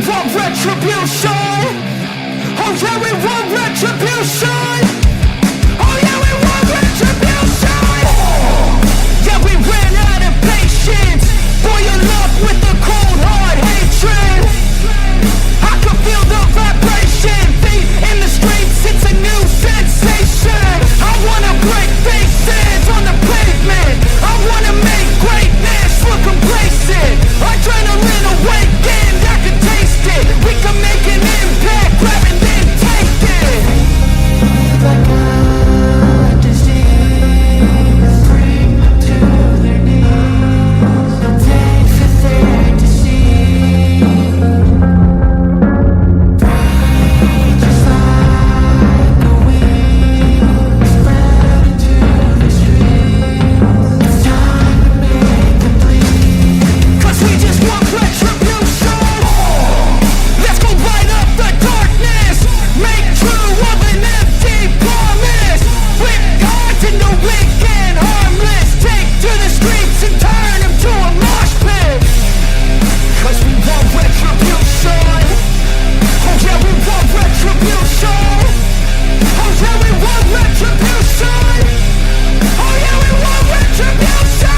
want retribution. Oh yeah, we want retribution. Oh yeah, we want retribution. Yeah, we ran out of patience. Boil up with the cold hard hatred. I can feel the vibration. Feet in the streets, it's a new sensation. I wanna break faces on the pavement. I wanna make greatness look complacent. Adrenaline awakened, I can taste it. We can make an impact, grab and then take it. Like a disease, bring them to their knees. No pain for there to see. Rage is like a wind, spread into the streets. It's time to make them bleed. 'Cause we just want retribution. Let's go light up the darkness. Make true of an empty promise. Flip cards into weak and harmless. Take to the streets and turn them to a mosh pit. 'Cause we want retribution. Oh yeah, we want retribution. Oh yeah, we want retribution. Oh yeah, we want retribution.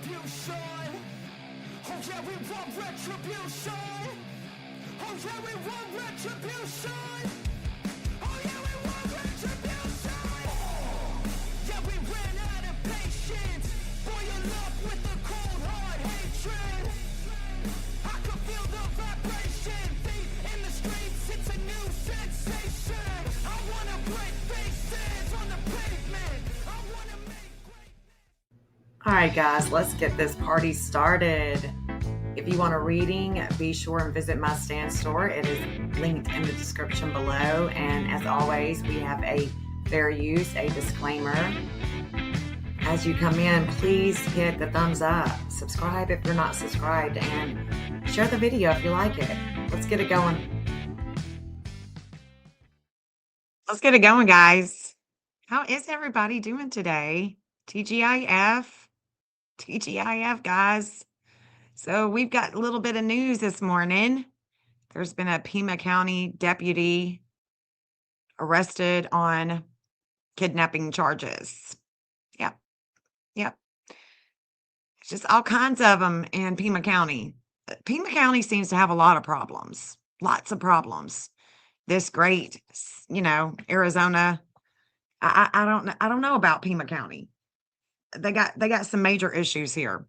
Retribution. Oh yeah, we want retribution. Oh yeah, we want retribution. Oh yeah, we want retribution. Yeah, we ran out of patience. Boil up with the cold hard hatred. I can feel the vibration. Feet in the streets, it's a new sensation. I wanna break faces on the pavement. I wanna make All right, guys, let's get this party started. If you want a reading, be sure and visit my stand store. It is linked in the description below. And as always, we have a fair use, a disclaimer. As you come in, please hit the thumbs up, subscribe if you're not subscribed, and share the video if you like it. Let's get it going. Let's get it going, guys. How is everybody doing today? TGIF, guys. So we've got a little bit of news this morning. There's been a Pima County deputy arrested on kidnapping charges. Yep. It's just all kinds of them in Pima County. Pima County seems to have a lot of problems, lots of problems. This great, Arizona. I don't know about Pima County. They got some major issues here.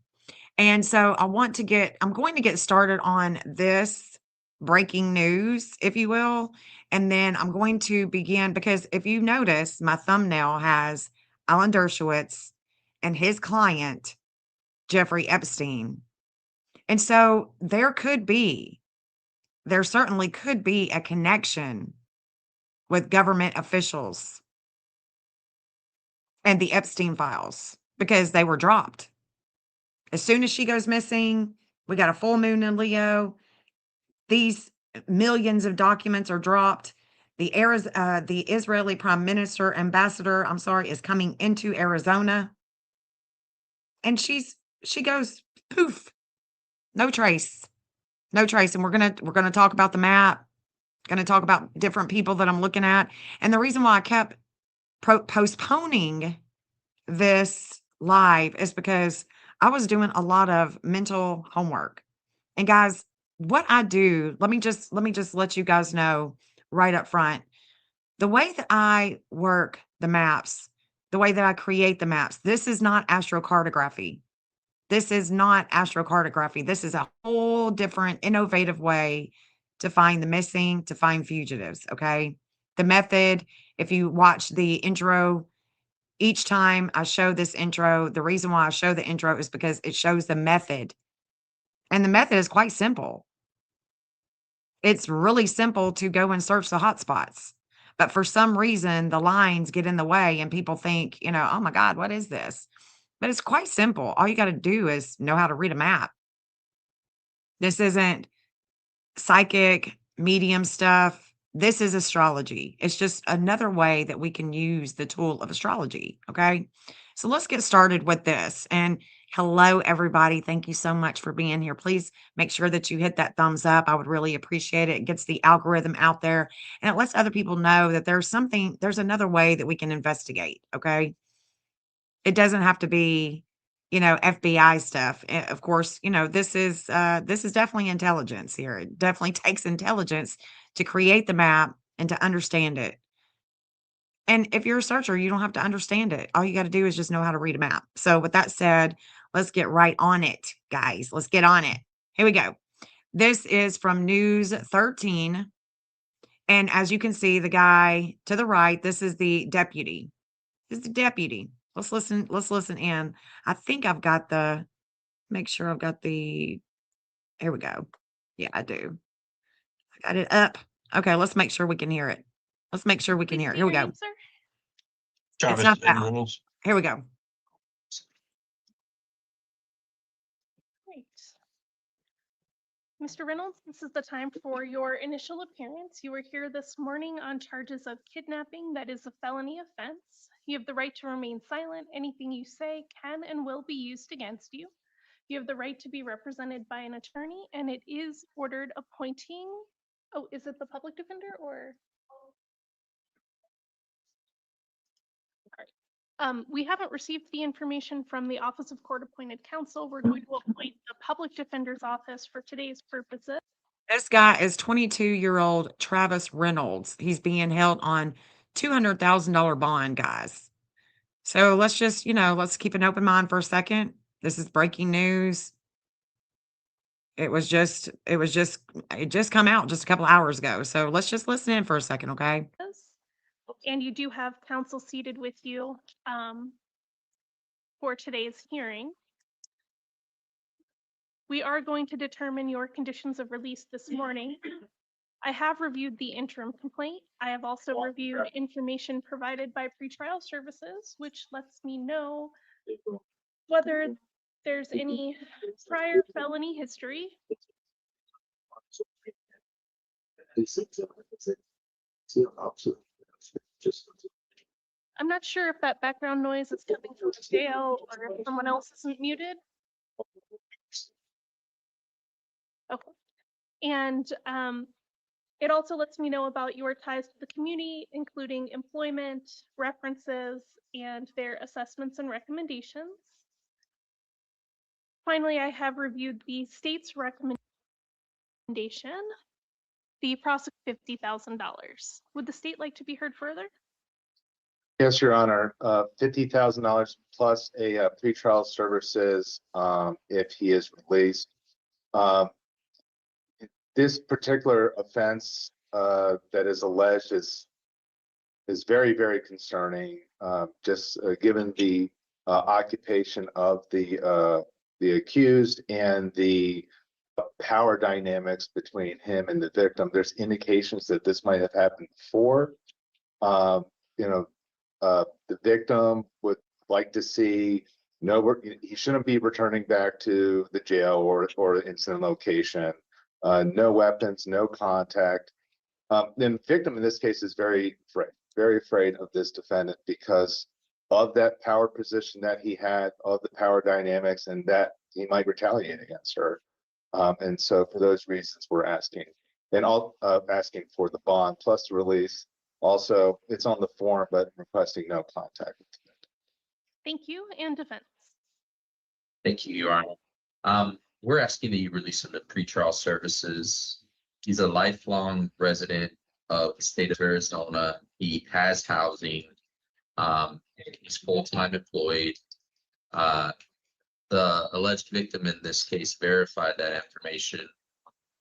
And so I'm going to get started on this breaking news, if you will. And then I'm going to begin because if you notice, my thumbnail has Alan Dershowitz and his client, Jeffrey Epstein. And so there certainly could be a connection with government officials and the Epstein files because they were dropped. As soon as she goes missing, we got a full moon in Leo. These millions of documents are dropped. The Israeli Prime Minister, Ambassador, I'm sorry, is coming into Arizona, and she goes poof, no trace, no trace. And we're gonna talk about the map. Gonna talk about different people that I'm looking at, and the reason why I kept postponing this live is because I was doing a lot of mental homework. And guys, what I do, let me just let you guys know right up front. The way that I work the maps, the way that I create the maps, this is not astrocartography. This is not astrocartography. This is a whole different innovative way to find the missing, to find fugitives, okay? The method, if you watch the intro, each time I show this intro, the reason why I show the intro is because it shows the method. And the method is quite simple. It's really simple to go and search the hotspots. But for some reason, the lines get in the way and people think, oh my God, what is this? But it's quite simple. All you got to do is know how to read a map. This isn't psychic, medium stuff. This is astrology. It's just another way that we can use the tool of astrology. Okay. So let's get started with this. And hello, everybody. Thank you so much for being here. Please make sure that you hit that thumbs up. I would really appreciate it. It gets the algorithm out there and it lets other people know that there's another way that we can investigate. Okay. It doesn't have to be, FBI stuff. Of course, this is definitely intelligence here. It definitely takes intelligence to create the map and to understand it. And if you're a searcher, you don't have to understand it. All you got to do is just know how to read a map. So with that said, let's get right on it, guys. Let's get on it. Here we go. This is from News 13. And as you can see, the guy to the right, this is the deputy. This is the deputy. Let's listen in. I think I've got make sure I've got here we go. Yeah, I do. I got it up. Okay, let's make sure we can hear it. Let's make sure we can hear it. Here we go. Sir? It's Travis not that. Reynolds. Here we go. Great. Mr. Reynolds, this is the time for your initial appearance. You were here this morning on charges of kidnapping. That is a felony offense. You have the right to remain silent. Anything you say can and will be used against you. You have the right to be represented by an attorney, and it is ordered appointing. Oh, is it the public defender or? We haven't received the information from the Office of Court Appointed Counsel. We're going to appoint the Public Defender's Office for today's purposes. This guy is 22-year-old Travis Reynolds. He's being held on $200,000 bond, guys. So let's just, let's keep an open mind for a second. This is breaking news. It just come out just a couple hours ago. So let's just listen in for a second, okay? And you do have counsel seated with you for today's hearing. We are going to determine your conditions of release this morning. I have reviewed the interim complaint. I have also reviewed information provided by pretrial services, which lets me know whether there's any prior felony history. I'm not sure if that background noise is coming from the jail or if someone else isn't muted. Okay. And it also lets me know about your ties to the community, including employment, references, and their assessments and recommendations. Finally, I have reviewed the state's recommendation, the prosecution $50,000. Would the state like to be heard further? Yes, Your Honor. $50,000 plus a pretrial services if he is released. This particular offense that is alleged is very, very concerning. Just given the occupation of the accused and the power dynamics between him and the victim. There's indications that this might have happened before. You know, the victim would like to see he shouldn't be returning back to the jail or the incident location. No weapons, no contact. The victim in this case is very afraid of this defendant because of that power position that he had, of the power dynamics, and that he might retaliate against her. And so for those reasons, we're asking asking for the bond plus the release. Also, it's on the form, but requesting no contact. Thank you. And defense. Thank you, Your Honor. We're asking that you release him to pretrial services. He's a lifelong resident of the state of Arizona. He has housing. He's full-time employed. The alleged victim in this case verified that information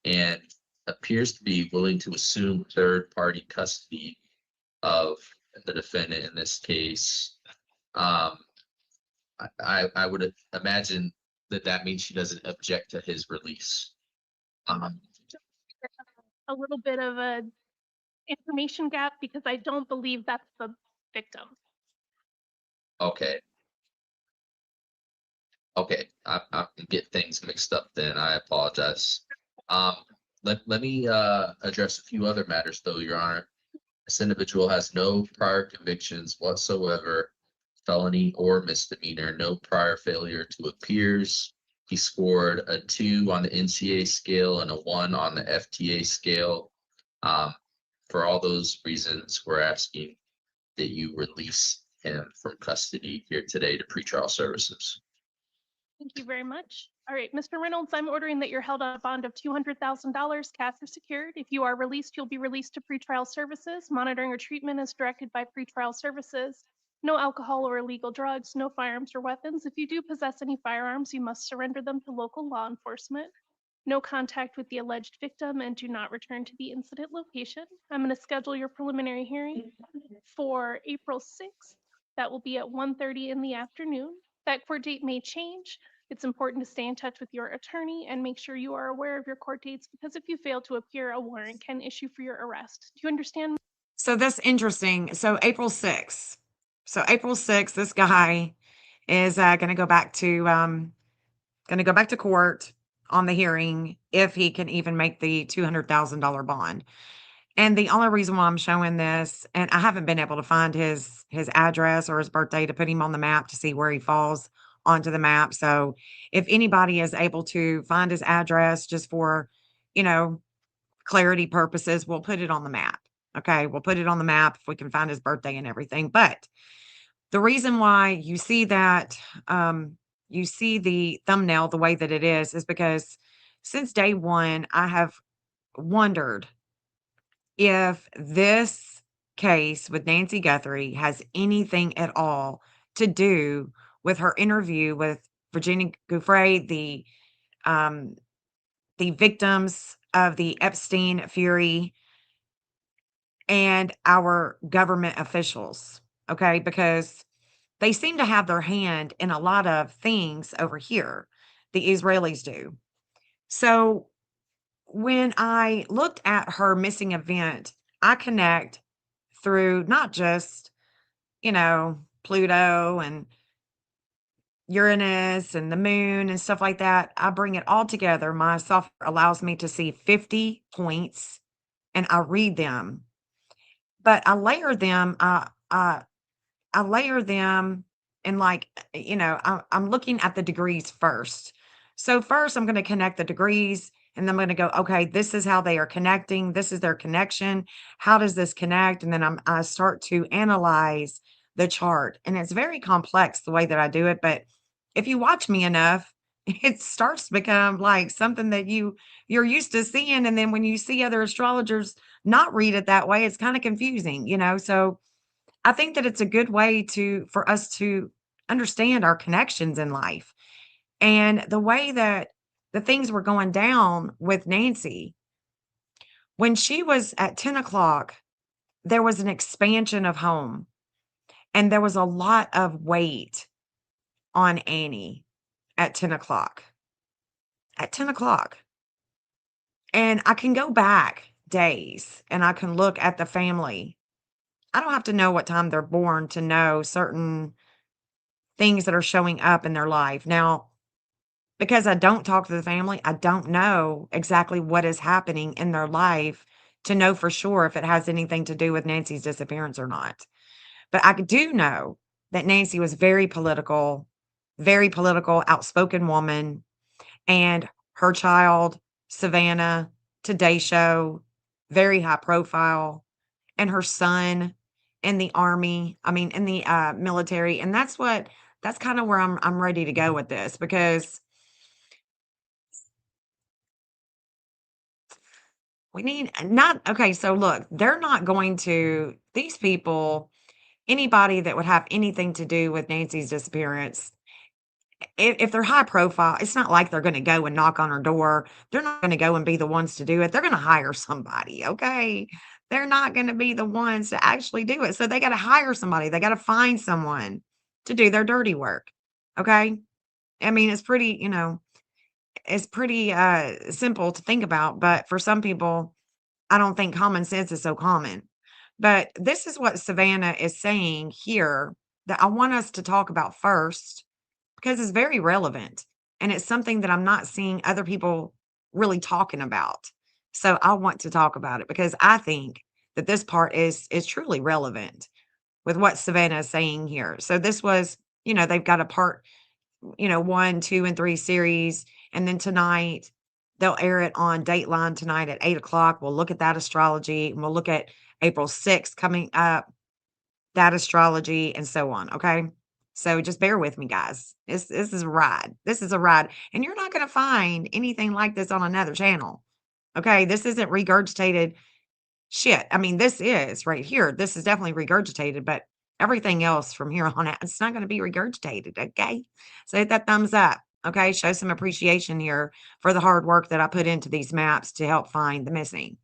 and appears to be willing to assume third-party custody of the defendant in this case. I would imagine that means she doesn't object to his release. A little bit of a information gap because I don't believe that's the victim. Okay. Okay, I get things mixed up then. I apologize. Let me address a few other matters though, Your Honor. This individual has no prior convictions whatsoever, felony or misdemeanor, no prior failure to appears. He scored a 2 on the NCA scale and a 1 on the FTA scale. For all those reasons, we're asking that you release him from custody here today to pretrial services. Thank you very much. All right, Mr. Reynolds, I'm ordering that you're held on a bond of $200,000, cash or secured. If you are released, you'll be released to pretrial services. Monitoring or treatment is directed by pretrial services. No alcohol or illegal drugs, no firearms or weapons. If you do possess any firearms, you must surrender them to local law enforcement. No contact with the alleged victim and do not return to the incident location. I'm going to schedule your preliminary hearing for April 6th. That will be at 1:30 in the afternoon. That court date may change. It's important to stay in touch with your attorney and make sure you are aware of your court dates because if you fail to appear, a warrant can issue for your arrest. Do you understand? So that's interesting. So April 6th. So April 6th, this guy is going to go back to court on the hearing if he can even make the $200,000 bond. And the only reason why I'm showing this, and I haven't been able to find his address or his birthday to put him on the map to see where he falls onto the map. So if anybody is able to find his address just for, clarity purposes, we'll put it on the map. Okay, we'll put it on the map if we can find his birthday and everything. But the reason why you see that, you see the thumbnail the way that it is because since day one, I have wondered if this case with Nancy Guthrie has anything at all to do with her interview with Virginia Giuffre, the victims of the Epstein Fury and our government officials, okay? Because they seem to have their hand in a lot of things over here. The Israelis do. So when I looked at her missing event, I connect through not just, Pluto and Uranus and the moon and stuff like that. I bring it all together. My software allows me to see 50 points and I read them. But I layer them, I layer them and I'm looking at the degrees first. So first I'm going to connect the degrees and then I'm going to go, okay, this is how they are connecting. This is their connection. How does this connect? And then I start to analyze the chart and it's very complex the way that I do it. But if you watch me enough, it starts to become like something that you're used to seeing. And then when you see other astrologers not read it that way, it's kind of confusing, So I think that it's a good way for us to understand our connections in life. And the way that the things were going down with Nancy, When she was at 10 o'clock, there was an expansion of home, and there was a lot of weight on Annie at 10 o'clock. At 10 o'clock. And I can go back days and I can look at the family. I don't have to know what time they're born to know certain things that are showing up in their life. Now, because I don't talk to the family, I don't know exactly what is happening in their life to know for sure if it has anything to do with Nancy's disappearance or not. But I do know that Nancy was very political, outspoken woman, and her child, Savannah, Today Show, very high profile, and her son in the army, in the military. And that's kind of where I'm ready to go with this, because we need not okay. So look, they're not going to, these people, anybody that would have anything to do with Nancy's disappearance, if they're high profile, it's not like they're going to go and knock on her door. They're not going to go and be the ones to do it. They're going to hire somebody. Okay. They're not going to be the ones to actually do it. So they got to hire somebody. They got to find someone to do their dirty work. Okay. It's pretty, it's pretty simple to think about, but for some people, I don't think common sense is so common. But this is what Savannah is saying here that I want us to talk about first, because it's very relevant and it's something that I'm not seeing other people really talking about. So I want to talk about it because I think that this part is truly relevant with what Savannah is saying here. So this was, they've got a part, 1, 2, and 3 series. And then tonight they'll air it on Dateline tonight at 8 o'clock. We'll look at that astrology and we'll look at April 6th coming up, that astrology, and so on. Okay. So just bear with me, guys. This is a ride. This is a ride. And you're not going to find anything like this on another channel. Okay. This isn't regurgitated shit. This is right here. This is definitely regurgitated, but everything else from here on out, it's not going to be regurgitated. Okay. So hit that thumbs up. Okay. Show some appreciation here for the hard work that I put into these maps to help find the missing.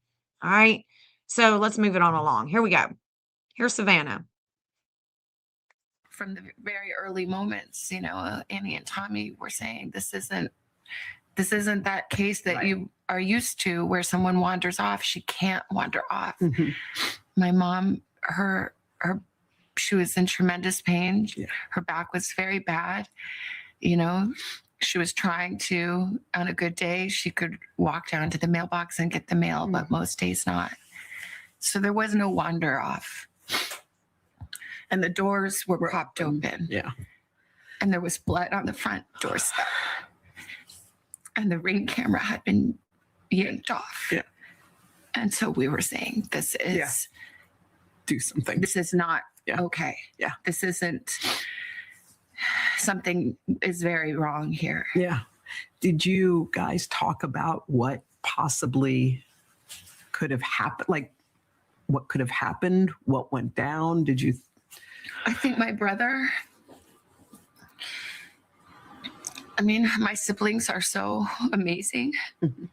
All right. So let's move it on along. Here we go. Here's Savannah. From the very early moments, Annie and Tommy were saying this isn't that case that you are used to where someone wanders off. She can't wander off. Mm-hmm. My mom, she was in tremendous pain. Yeah. Her back was very bad. She was trying to, on a good day, she could walk down to the mailbox and get the mail, but most days not. So there was no wander off. And the doors were propped open. Yeah. And there was blood on the front doorstep. And the Ring camera had been yanked off. Yeah. And so we were saying, this is do something. This is not Yeah. okay. Yeah. This isn't, something is very wrong here. Yeah. Did you guys talk about what possibly could have happened? Like what could have happened? What went down? Did you? I think my brother, my siblings are so amazing. Mhm.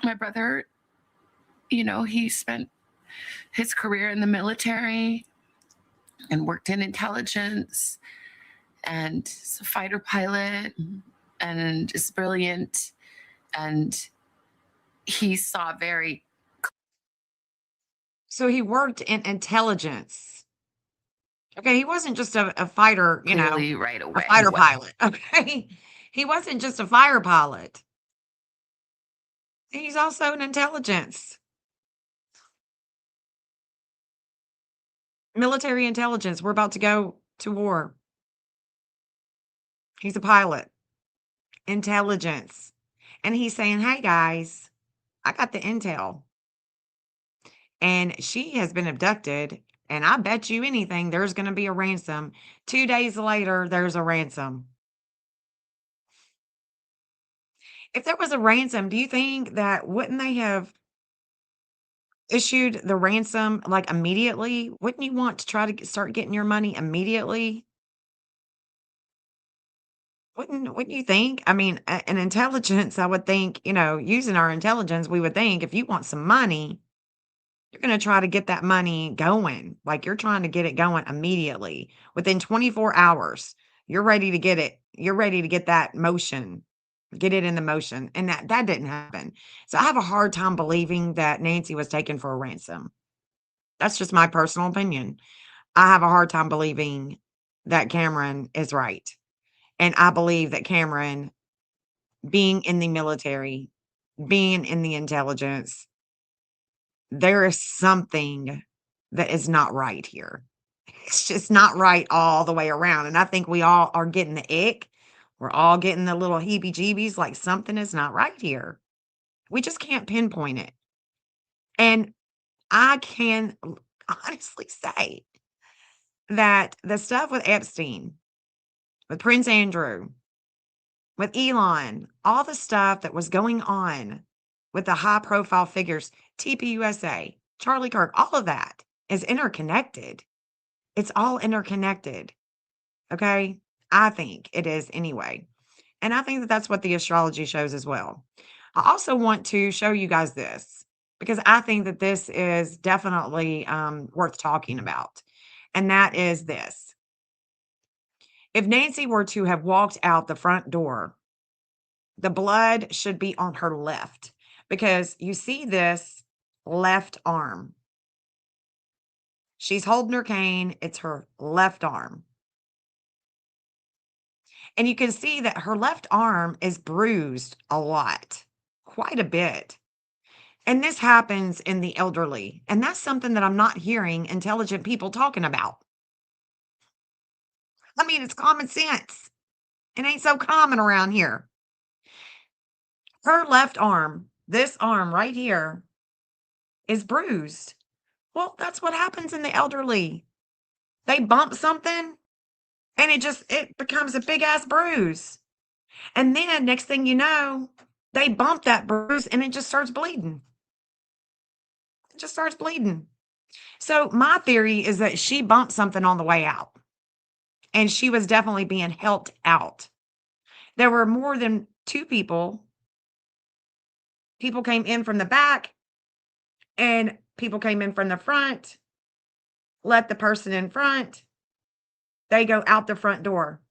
My brother, he spent his career in the military and worked in intelligence and is a fighter pilot and is brilliant. And he saw very. So he worked in intelligence. Okay, he wasn't just a fighter, Clearly right away. a fighter pilot. Okay, he wasn't just a fire pilot. He's also an intelligence, military intelligence. We're about to go to war. He's a pilot, intelligence, and he's saying, "Hey guys, I got the intel, and she has been abducted." And I bet you anything there's going to be a ransom. 2 days later, there's a ransom. If there was a ransom, do you think that wouldn't they have issued the ransom like immediately? Wouldn't you want to try to start getting your money immediately? Wouldn't you think? I mean, an intelligence, I would think, using our intelligence, we would think if you want some money, you're going to try to get that money going. Like you're trying to get it going immediately within 24 hours. You're ready to get it. You're ready to get that motion, get it in the motion. And that didn't happen. So I have a hard time believing that Nancy was taken for a ransom. That's just my personal opinion. I have a hard time believing that Camron is right. And I believe that Camron, being in the military, being in the intelligence, there is something that is not right here. It's just not right all the way around. And I think we all are getting the ick. We're all getting the little heebie jeebies like something is not right here. We just can't pinpoint it. And I can honestly say that the stuff with Epstein, with Prince Andrew, with Elon, all the stuff that was going on with the high profile figures, TPUSA, Charlie Kirk, all of that is interconnected. It's all interconnected. Okay. I think it is anyway. And I think that that's what the astrology shows as well. I also want to show you guys this because I think that this is definitely worth talking about. And that is this. If Nancy were to have walked out the front door, the blood should be on her left because you see this left arm. She's holding her cane. It's her left arm. And you can see that her left arm is bruised a lot, quite a bit. And this happens in the elderly. And that's something that I'm not hearing intelligent people talking about. I mean, it's common sense. It ain't so common around here. Her left arm, this arm right here, is bruised. Well, that's what happens in the elderly. They bump something and it becomes a big ass bruise. And then next thing you know, they bump that bruise and it just starts bleeding. It just starts bleeding. So my theory is that she bumped something on the way out. And she was definitely being helped out. There were more than two people. People came in from the back and people came in from the front. Let the person in front. They go out the front door.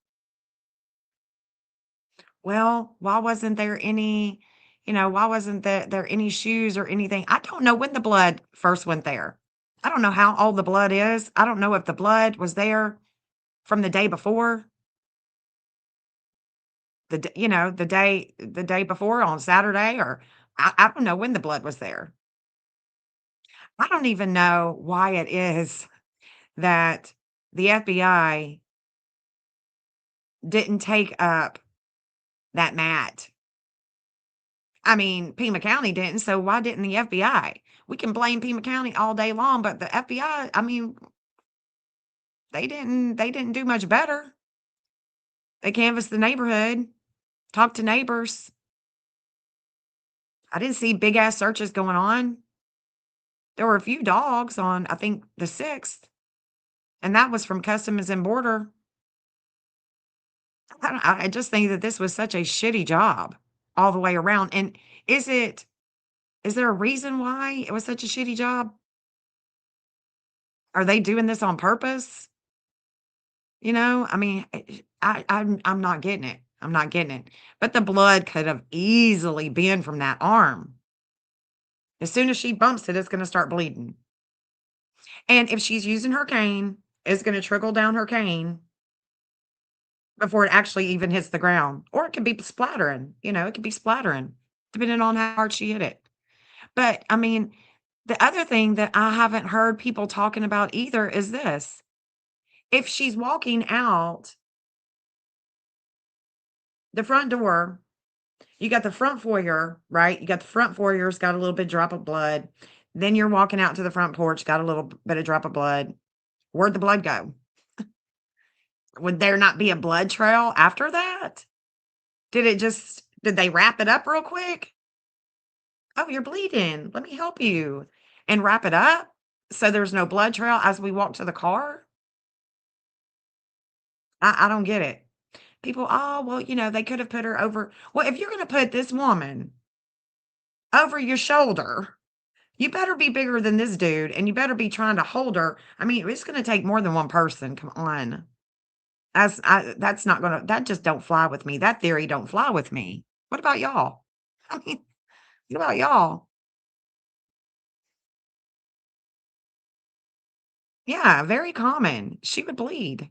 Well, why wasn't there any, why wasn't there any shoes or anything? I don't know when the blood first went there. I don't know how old the blood is. I don't know if the blood was there from the day before. The day before on Saturday, or I don't know when the blood was there. I don't even know why it is that the FBI didn't take up that mat. I mean, Pima County didn't, so why didn't the FBI? We can blame Pima County all day long, but the FBI, I mean, they didn't do much better. They canvassed the neighborhood, talked to neighbors. I didn't see big ass searches going on. There were a few dogs on, I think, the 6th, and that was from Customs and Border. I just think that this was such a shitty job all the way around. And is there a reason why it was such a shitty job? Are they doing this on purpose? I mean, I'm not getting it. I'm not getting it. But the blood could have easily been from that arm. As soon as she bumps it, it's going to start bleeding. And if she's using her cane, it's going to trickle down her cane before it actually even hits the ground. Or it could be splattering. It could be splattering, depending on how hard she hit it. But, I mean, the other thing that I haven't heard people talking about either is this. If she's walking out the front door, you got the front foyer, right? You got the front foyer's got a little bit drop of blood. Then you're walking out to the front porch, got a little bit of drop of blood. Where'd the blood go? Would there not be a blood trail after that? Did they wrap it up real quick? Oh, you're bleeding. Let me help you. And wrap it up so there's no blood trail as we walk to the car? I don't get it. people, oh, well, they could have put her over. Well, if you're going to put this woman over your shoulder, you better be bigger than this dude, and you better be trying to hold her. I mean, it's going to take more than one person. Come on. That's not going to, that just don't fly with me. That theory don't fly with me. What about y'all? I mean, what about y'all? Yeah, very common. She would bleed.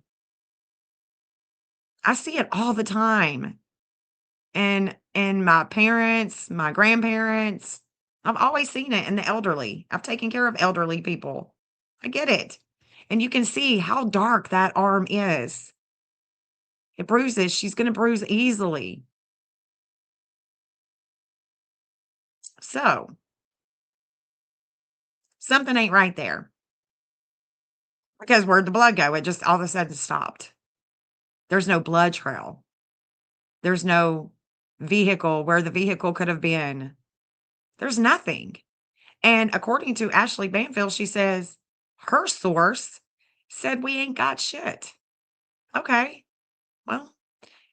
I see it all the time. And my parents, my grandparents, I've always seen it in the elderly. I've taken care of elderly people. I get it. And you can see how dark that arm is. It bruises. She's going to bruise easily. So, something ain't right there. Because where'd the blood go? It just all of a sudden stopped. There's no blood trail. There's no vehicle where the vehicle could have been. There's nothing. And according to Ashley Banfield, she says her source said we ain't got shit. Okay. Well,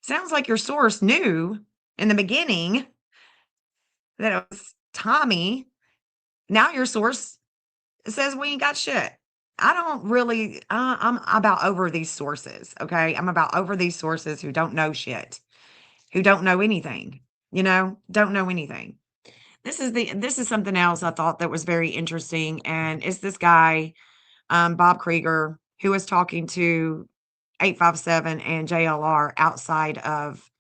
sounds like your source knew in the beginning that it was Tommy. Now your source says we ain't got shit. I don't really, I'm about over these sources. Okay. I'm about over these sources who don't know shit, who don't know anything, don't know anything. This is something else I thought that was very interesting. And it's this guy, Bob Krieger, who was talking to 857 and JLR outside of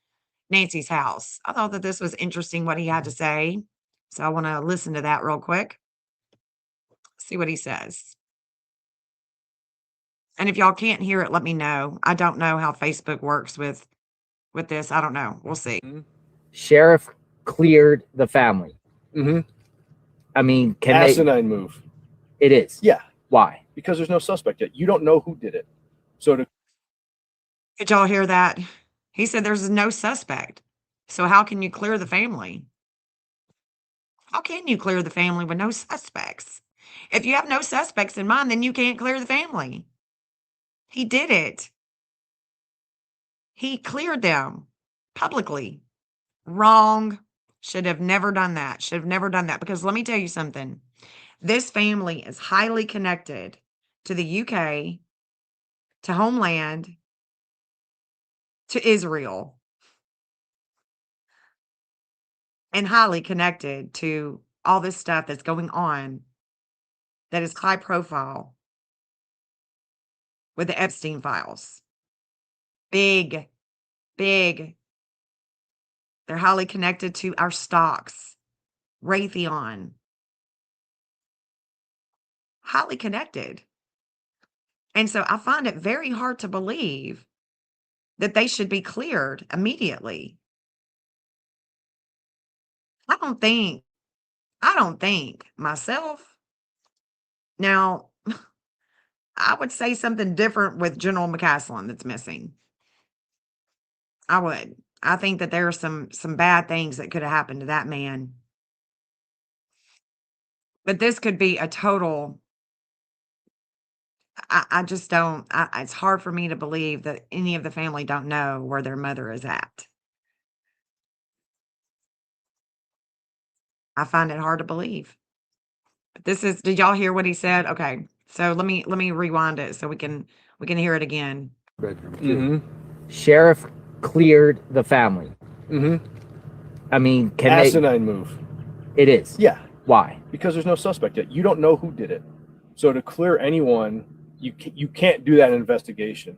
Nancy's house. I thought that this was interesting what he had to say. So I want to listen to that real quick. See what he says. And if y'all can't hear it, let me know. I don't know how Facebook works with this. I don't know. We'll see. Sheriff cleared the family. Mm-hmm. I mean, Asinine move. It is. Yeah. Why? Because there's no suspect yet. You don't know who did it. So Did y'all hear that? He said there's no suspect. So how can you clear the family? How can you clear the family with no suspects? If you have no suspects in mind, then you can't clear the family. He did it. He cleared them publicly. Wrong. Should have never done that. Should have never done that. Because let me tell you something. This family is highly connected to the UK, to Homeland, to Israel, and highly connected to all this stuff that's going on that is high profile with the Epstein files. Big. They're highly connected to our stocks, Raytheon. Highly connected. And so I find it very hard to believe that they should be cleared immediately. I don't think myself. Now, I would say something different with General McCaslin that's missing. I would. I think that there are some bad things that could have happened to that man. But this could be a total. I just don't. It's hard for me to believe that any of the family don't know where their mother is at. I find it hard to believe. But did y'all hear what he said? Okay. So let me rewind it so we can hear it again. mm-hmm. Sheriff cleared the family. Mm-hmm. I mean, Asinine move. It is. Yeah. Why? Because there's no suspect yet. You don't know who did it. So to clear anyone, you can't do that investigation.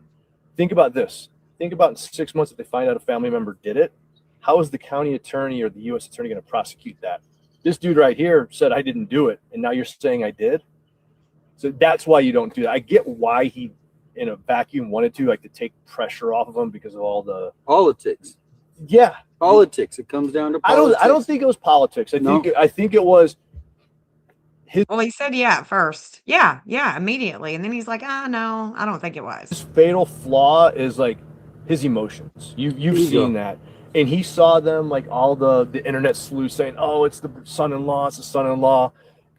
Think about this. Think about in 6 months if they find out a family member did it. How is the county attorney or the U.S. attorney going to prosecute that? This dude right here said I didn't do it, and now you're saying I did. So that's why you don't do that. I get why he, in a vacuum, wanted to take pressure off of him because of all the politics. Yeah, Politics. It comes down to politics. I don't think it was politics. I think it was Well, he said yeah at first. Yeah, immediately. And then he's like, no, I don't think it his was. fatal flaw is his emotions. You've seen that. And he saw them all the internet sleuths saying, oh, it's the son-in-law.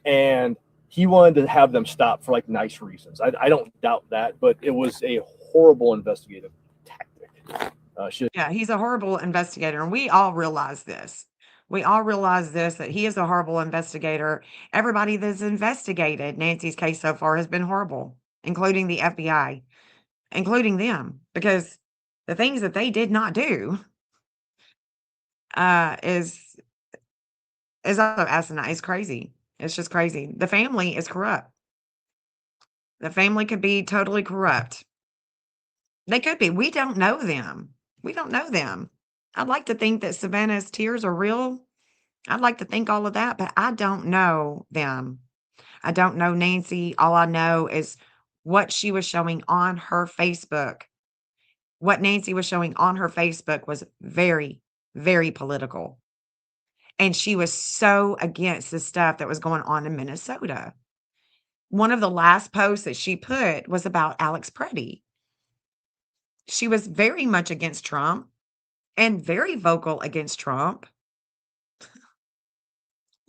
And he wanted to have them stop for nice reasons. I don't doubt that, but it was a horrible investigative tactic. Yeah, he's a horrible investigator, and we all realize this. We all realize this, that he is a horrible investigator. Everybody that's investigated Nancy's case so far has been horrible, including the FBI, including them, because the things that they did not do is also asinine. It's crazy. It's just crazy. The family is corrupt. The family could be totally corrupt. They could be. We don't know them. We don't know them. I'd like to think that Savannah's tears are real. I'd like to think all of that, but I don't know them. I don't know Nancy. All I know is what she was showing on her Facebook. What Nancy was showing on her Facebook was very, very political. And she was so against the stuff that was going on in Minnesota. One of the last posts that she put was about Alex Preddy. She was very much against Trump and very vocal against Trump.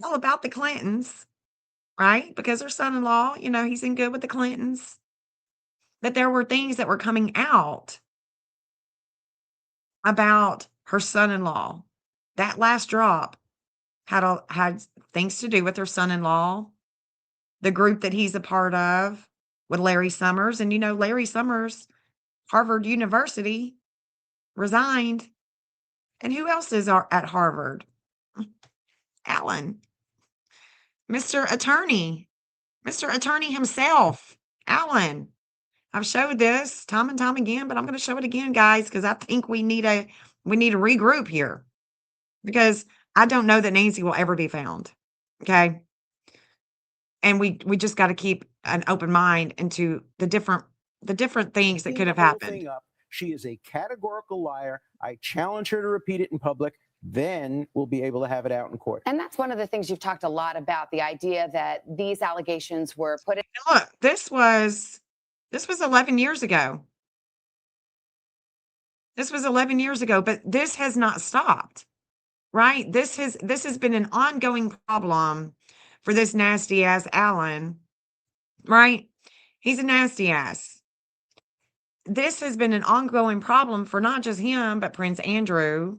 All about the Clintons, right? Because her son-in-law, he's in good with the Clintons. But there were things that were coming out about her son-in-law. That last drop had things to do with her son-in-law, the group that he's a part of with Larry Summers. And Larry Summers, Harvard University, resigned. And who else is at Harvard? Alan. Mr. Attorney himself, Alan. I've showed this time and time again, but I'm going to show it again, guys, because I think we need to regroup here, because I don't know that Nancy will ever be found. Okay. And we just got to keep an open mind into the different things that could have happened. She is a categorical liar. I challenge her to repeat it in public. Then we'll be able to have it out in court. And that's one of the things you've talked a lot about, the idea that these allegations were put in. Look, this was 11 years ago. This was 11 years ago, but this has not stopped, right? This has been an ongoing problem for this nasty ass Alan, right? He's a nasty ass. This has been an ongoing problem for not just him, but Prince Andrew.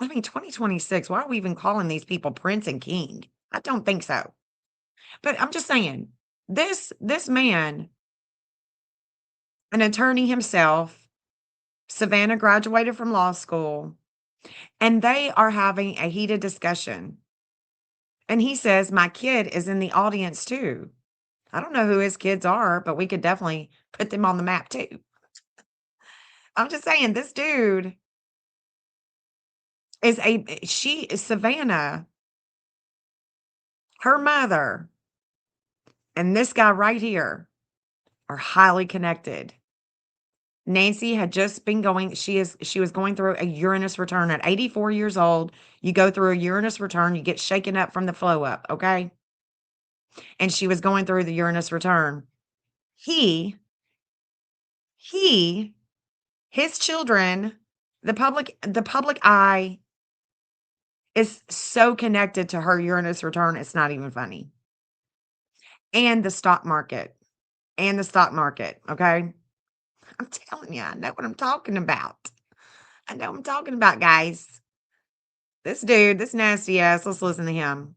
2026, why are we even calling these people Prince and King? I don't think so. But I'm just saying, this man, an attorney himself, Savannah graduated from law school, and they are having a heated discussion. And he says, my kid is in the audience too. I don't know who his kids are, but we could definitely put them on the map too. I'm just saying, this dude is Savannah, her mother, and this guy right here are highly connected. Nancy had just been she was going through a Uranus return at 84 years old. You go through a Uranus return, you get shaken up from the flow up, okay? And she was going through the Uranus return. His children, the public eye is so connected to her Uranus return, it's not even funny. And the stock market. Okay? I'm telling you, I know what I'm talking about. Guys. This dude, this nasty ass, let's listen to him.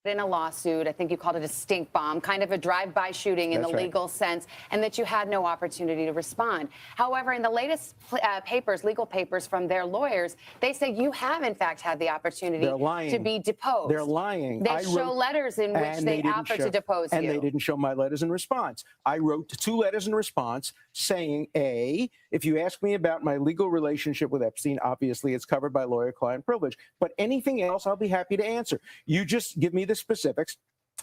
In a lawsuit, I think you called it a stink bomb, kind of a drive-by shooting in the legal sense, and that you had no opportunity to respond. However, in the latest legal papers from their lawyers, they say you have, in fact, had the opportunity to be deposed. They're lying. They show letters in which they offer to depose you. And they didn't show my letters in response. I wrote 2 letters in response saying, A, if you ask me about my legal relationship with Epstein, obviously it's covered by lawyer-client privilege. But anything else, I'll be happy to answer. You just give me the specifics.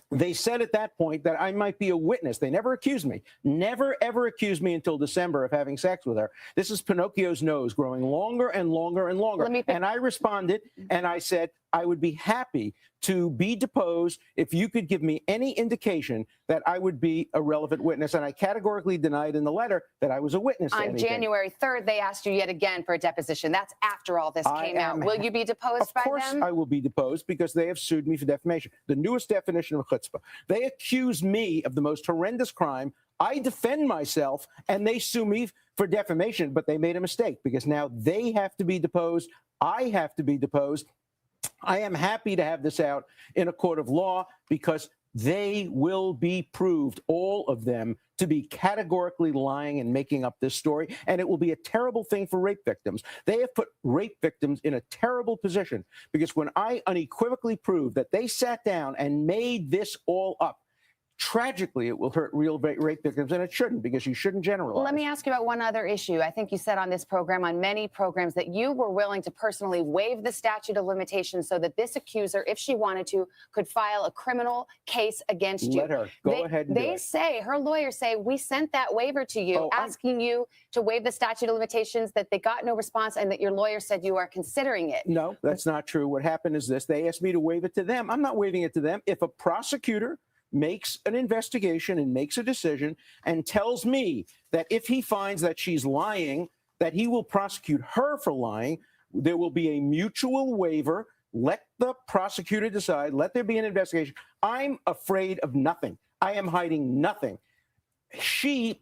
They said at that point that I might be a witness. They never accused me, never, ever accused me until December of having sex with her. This is Pinocchio's nose growing longer and longer and longer. And I responded and I said, I would be happy to be deposed if you could give me any indication that I would be a relevant witness. And I categorically denied in the letter that I was a witness. On January 3rd, they asked you yet again for a deposition. That's after all this came out. Will you be deposed by them? Of course I will be deposed because they have sued me for defamation. The newest definition of chutzpah. They accuse me of the most horrendous crime. I defend myself and they sue me for defamation, but they made a mistake because now they have to be deposed. I have to be deposed. I am happy to have this out in a court of law because they will be proved, all of them, to be categorically lying and making up this story. And it will be a terrible thing for rape victims. They have put rape victims in a terrible position because when I unequivocally prove that they sat down and made this all up, tragically, it will hurt real rape victims, and it shouldn't, because you shouldn't generalize. Let me ask you about one other issue. I think you said on this program, on many programs, that you were willing to personally waive the statute of limitations so that this accuser, if she wanted to, could file a criminal case against you. Let her. Go ahead and do They it. say, her lawyers say, we sent that waiver to you, asking you to waive the statute of limitations, that they got no response, and that your lawyer said you are considering it. No, that's not true. What happened is this. They asked me to waive it to them. I'm not waiving it to them. If a prosecutor makes an investigation and makes a decision and tells me that if he finds that she's lying, that he will prosecute her for lying, there will be a mutual waiver. Let the prosecutor decide. Let there be an investigation. I'm afraid of nothing. I am hiding nothing. She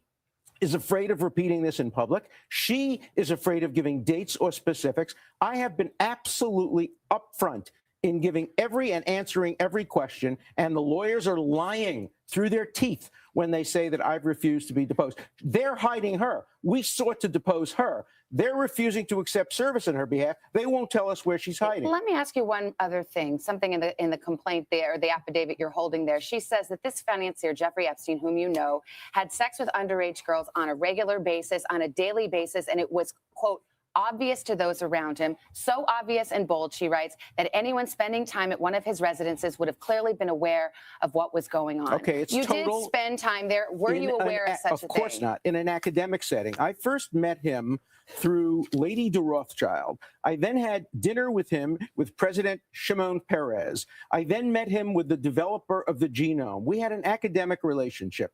is afraid of repeating this in public. She is afraid of giving dates or specifics. I have been absolutely upfront in giving and answering every question, and the lawyers are lying through their teeth when they say that I've refused to be deposed. They're hiding her. We sought to depose her. They're refusing to accept service on her behalf. They won't tell us where she's hiding. Let me ask you one other thing, something in the complaint there, the affidavit you're holding there. She says that this financier, Jeffrey Epstein, whom you know, had sex with underage girls on a regular basis, on a daily basis, and it was, quote, obvious to those around him, so obvious and bold, she writes, that anyone spending time at one of his residences would have clearly been aware of what was going on. Okay, it's you total. did spend time there. Were you aware of such a thing? Of course not. In an academic setting. I first met him through Lady de Rothschild. I then had dinner with him with President Shimon Peres. I then met him with the developer of the genome. We had an academic relationship.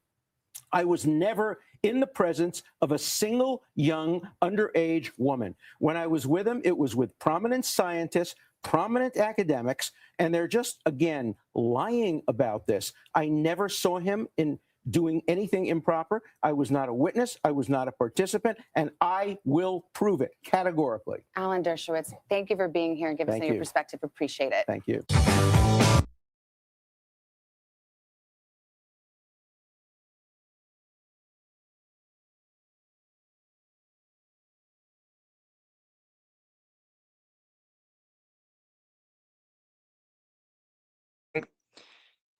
I was never in the presence of a single young underage woman. When I was with him, it was with prominent scientists, prominent academics, and they're just, again, lying about this. I never saw him in doing anything improper. I was not a witness. I was not a participant, and I will prove it categorically. Alan Dershowitz, thank you for being here and giving us your perspective. Appreciate it. Thank you.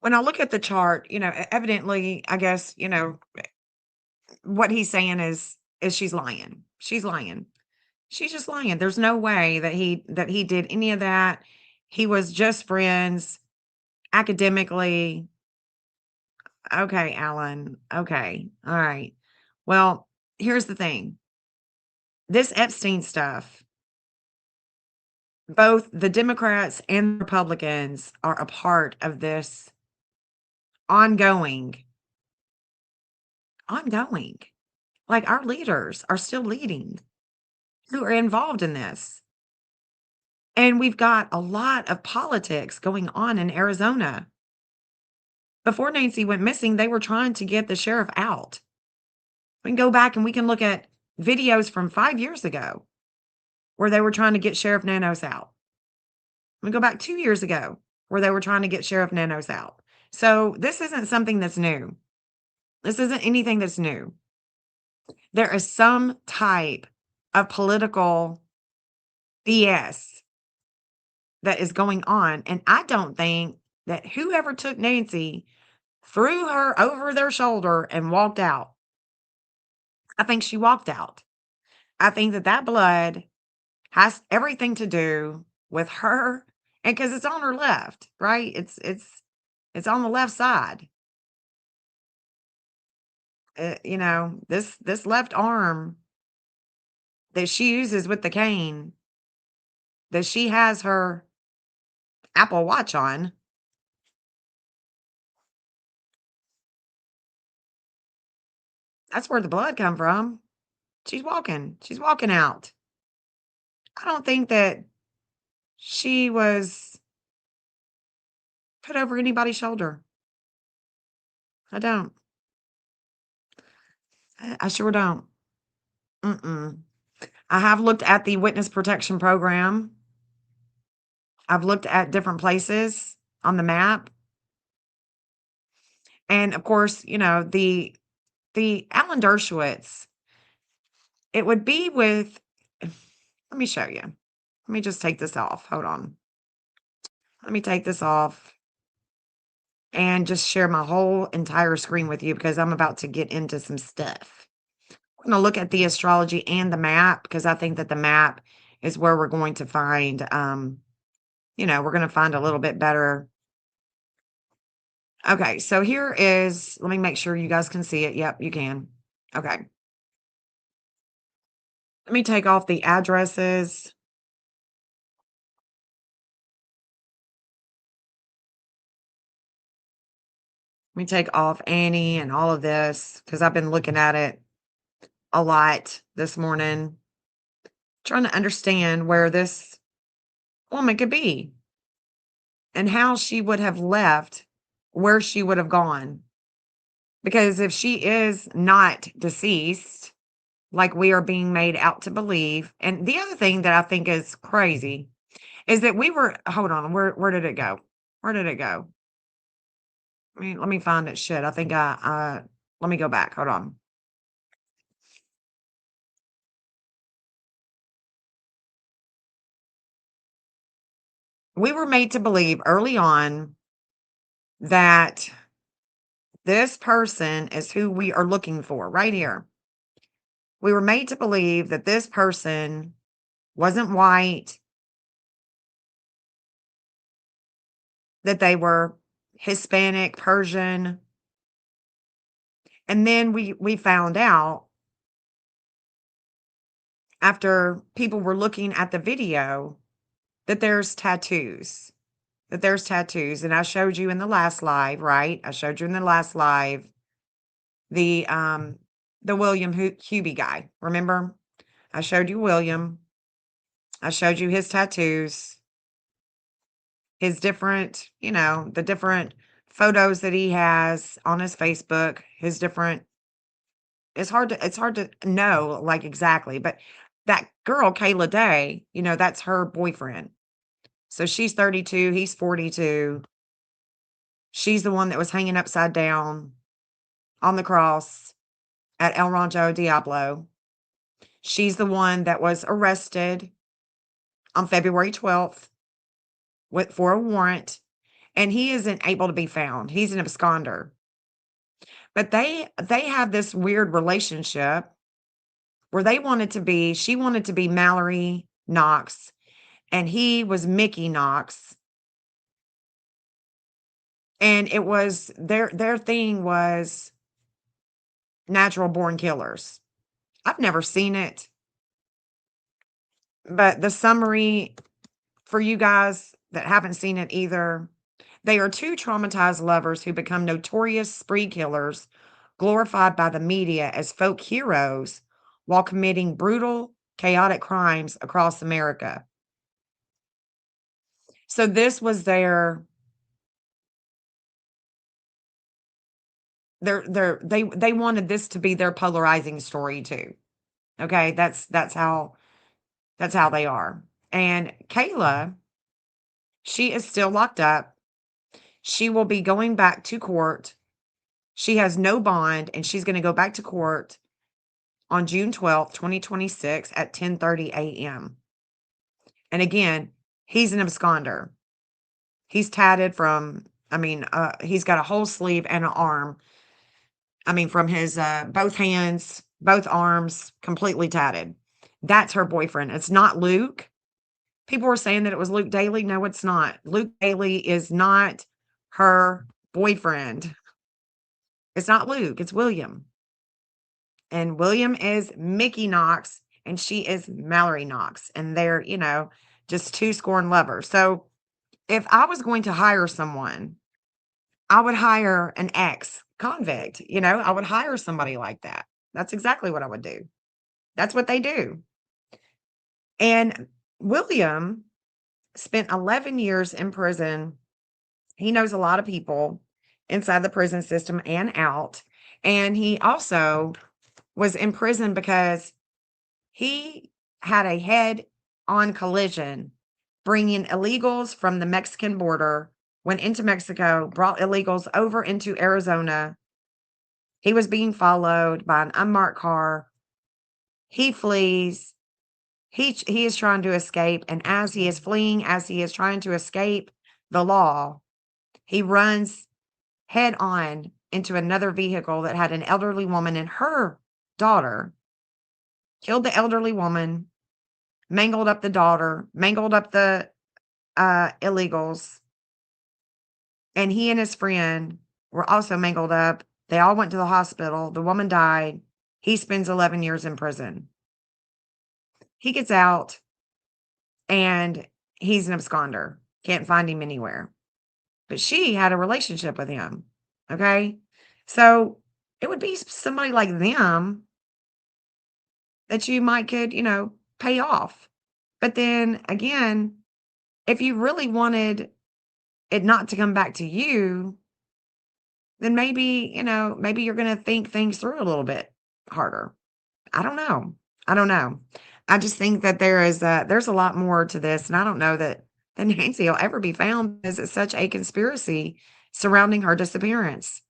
When I look at the chart, evidently, I guess, what he's saying is she's lying. She's lying. She's just lying. There's no way that he did any of that. He was just friends academically. Okay, Alan. Okay. All right. Well, here's the thing. This Epstein stuff, both the Democrats and Republicans are a part of this ongoing. Like, our leaders are still leading who are involved in this. And we've got a lot of politics going on in Arizona. Before Nancy went missing, they were trying to get the sheriff out. We can go back and we can look at videos from 5 years ago where they were trying to get Sheriff Nanos out. We go back 2 years ago where they were trying to get Sheriff Nanos out. So this isn't something that's new. This isn't anything that's new. There is some type of political BS that is going on. And I don't think that whoever took Nancy threw her over their shoulder and walked out. I think she walked out. I think that blood has everything to do with her, and because it's on her left, right? It's on the left side. This left arm that she uses with the cane, that she has her Apple Watch on. That's where the blood come from. She's walking out. I don't think that she was put over anybody's shoulder. I don't. I sure don't. Mm-mm. I have looked at the witness protection program. I've looked at different places on the map. And of course, the Alan Dershowitz, it would be with, let me show you. Let me just take this off. Hold on. Let me take this off and just share my whole entire screen with you because I'm about to get into some stuff. We're going to look at the astrology and the map because I think that the map is where we're going to find, we're going to find a little bit better. Okay, so here is, let me make sure you guys can see it. Yep, you can. Okay. Let me take off the addresses. Let me take off Annie and all of this because I've been looking at it a lot this morning, trying to understand where this woman could be and how she would have left, where she would have gone. Because if she is not deceased, like we are being made out to believe, and the other thing that I think is crazy is that hold on, where did it go? Where did it go? Let me find it. Shit, I think let me go back. Hold on. We were made to believe early on that this person is who we are looking for right here. We were made to believe that this person wasn't white, that they were Hispanic, Persian. And then we found out after people were looking at the video that there's tattoos. And I showed you in the last live, right? I showed you in the last live the William Hubie guy. Remember? I showed you William. I showed you his tattoos. His different, the different photos that he has on his Facebook, his different, it's hard to know like exactly, but that girl, Kayla Day, that's her boyfriend. So she's 32, he's 42. She's the one that was hanging upside down on the cross at El Rancho Diablo. She's the one that was arrested on February 12th for a warrant, and he isn't able to be found. He's an absconder. But they have this weird relationship where she wanted to be Mallory Knox, and he was Mickey Knox. And it was their thing was natural born killers. I've never seen it. But the summary for you guys that haven't seen it either, they are two traumatized lovers who become notorious spree killers, glorified by the media as folk heroes while committing brutal, chaotic crimes across America. So this was they wanted this to be their polarizing story too. Okay, that's how they are. And Kayla, she is still locked up. She will be going back to court. She has no bond, and she's going to go back to court on June 12th, 2026 at 10:30 a.m. And again, he's an absconder. He's tatted from, he's got a whole sleeve and an arm. From his both hands, both arms, completely tatted. That's her boyfriend. It's not Luke. People were saying that it was Luke Daly. No, it's not. Luke Daly is not her boyfriend. It's not Luke. It's William. And William is Mickey Knox, and she is Mallory Knox. And they're, just two scorned lovers. So if I was going to hire someone, I would hire an ex-convict. I would hire somebody like that. That's exactly what I would do. That's what they do. And William spent 11 years in prison. He knows a lot of people inside the prison system and out. And he also was in prison because He had a head-on collision, bringing illegals from the Mexican border, went into Mexico, brought illegals over into Arizona. He was being followed by an unmarked car. He flees. He is trying to escape, and as he is fleeing, as he is trying to escape the law, he runs head on into another vehicle that had an elderly woman and her daughter, killed the elderly woman, mangled up the daughter, mangled up the illegals, and he and his friend were also mangled up. They all went to the hospital. The woman died. He spends 11 years in prison. He gets out and he's an absconder. Can't find him anywhere. But she had a relationship with him. Okay. So it would be somebody like them that you might could, pay off. But then again, if you really wanted it not to come back to you, then maybe you're going to think things through a little bit harder. I don't know. I just think that there's a lot more to this, and I don't know that Nancy will ever be found because it's such a conspiracy surrounding her disappearance.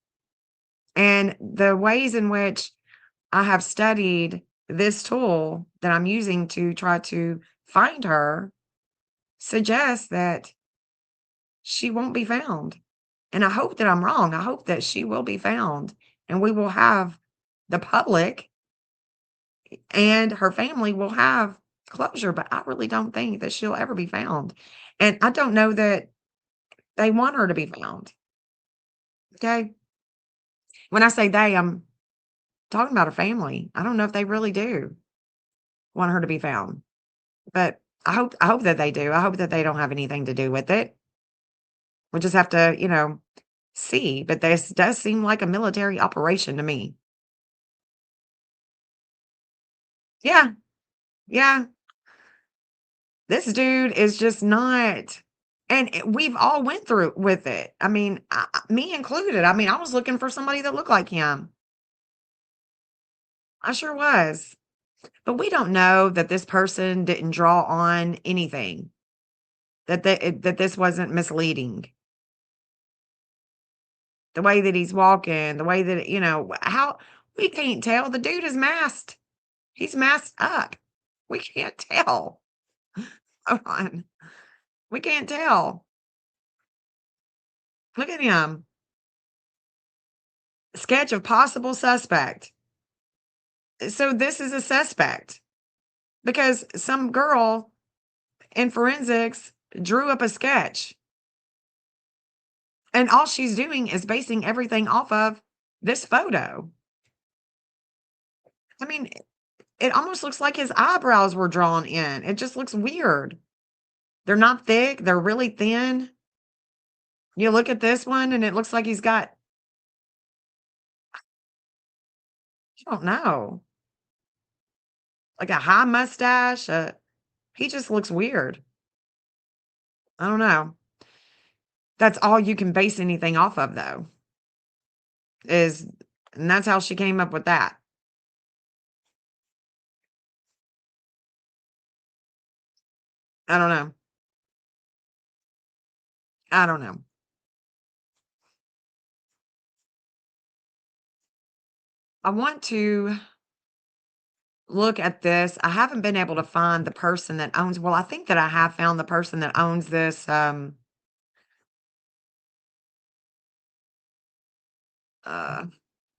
And the ways in which I have studied this tool that I'm using to try to find her suggests that she won't be found. And I hope that I'm wrong. I hope that she will be found and we will have the public and her family will have closure, but I really don't think that she'll ever be found. And I don't know that they want her to be found. Okay. When I say they, I'm talking about her family. I don't know if they really do want her to be found, but I hope that they do. I hope that they don't have anything to do with it. We'll just have to, see. But this does seem like a military operation to me. Yeah. Yeah. This dude is just not, and we've all went through with it. I mean, me included. I mean, I was looking for somebody that looked like him. I sure was. But we don't know that this person didn't draw on anything, that this wasn't misleading. The way that he's walking, the way that, how we can't tell. The dude is masked. He's masked up. We can't tell. Hold on. We can't tell. Look at him. Sketch of possible suspect. So this is a suspect because some girl in forensics drew up a sketch. And all she's doing is basing everything off of this photo. I mean, it almost looks like his eyebrows were drawn in. It just looks weird. They're not thick. They're really thin. You look at this one and it looks like he's got, I don't know, like a high mustache. He just looks weird. I don't know. That's all you can base anything off of, though. And that's how she came up with that. I don't know. I don't know. I want to look at this. I haven't been able to find the person that owns, well, I think that I have found the person that owns this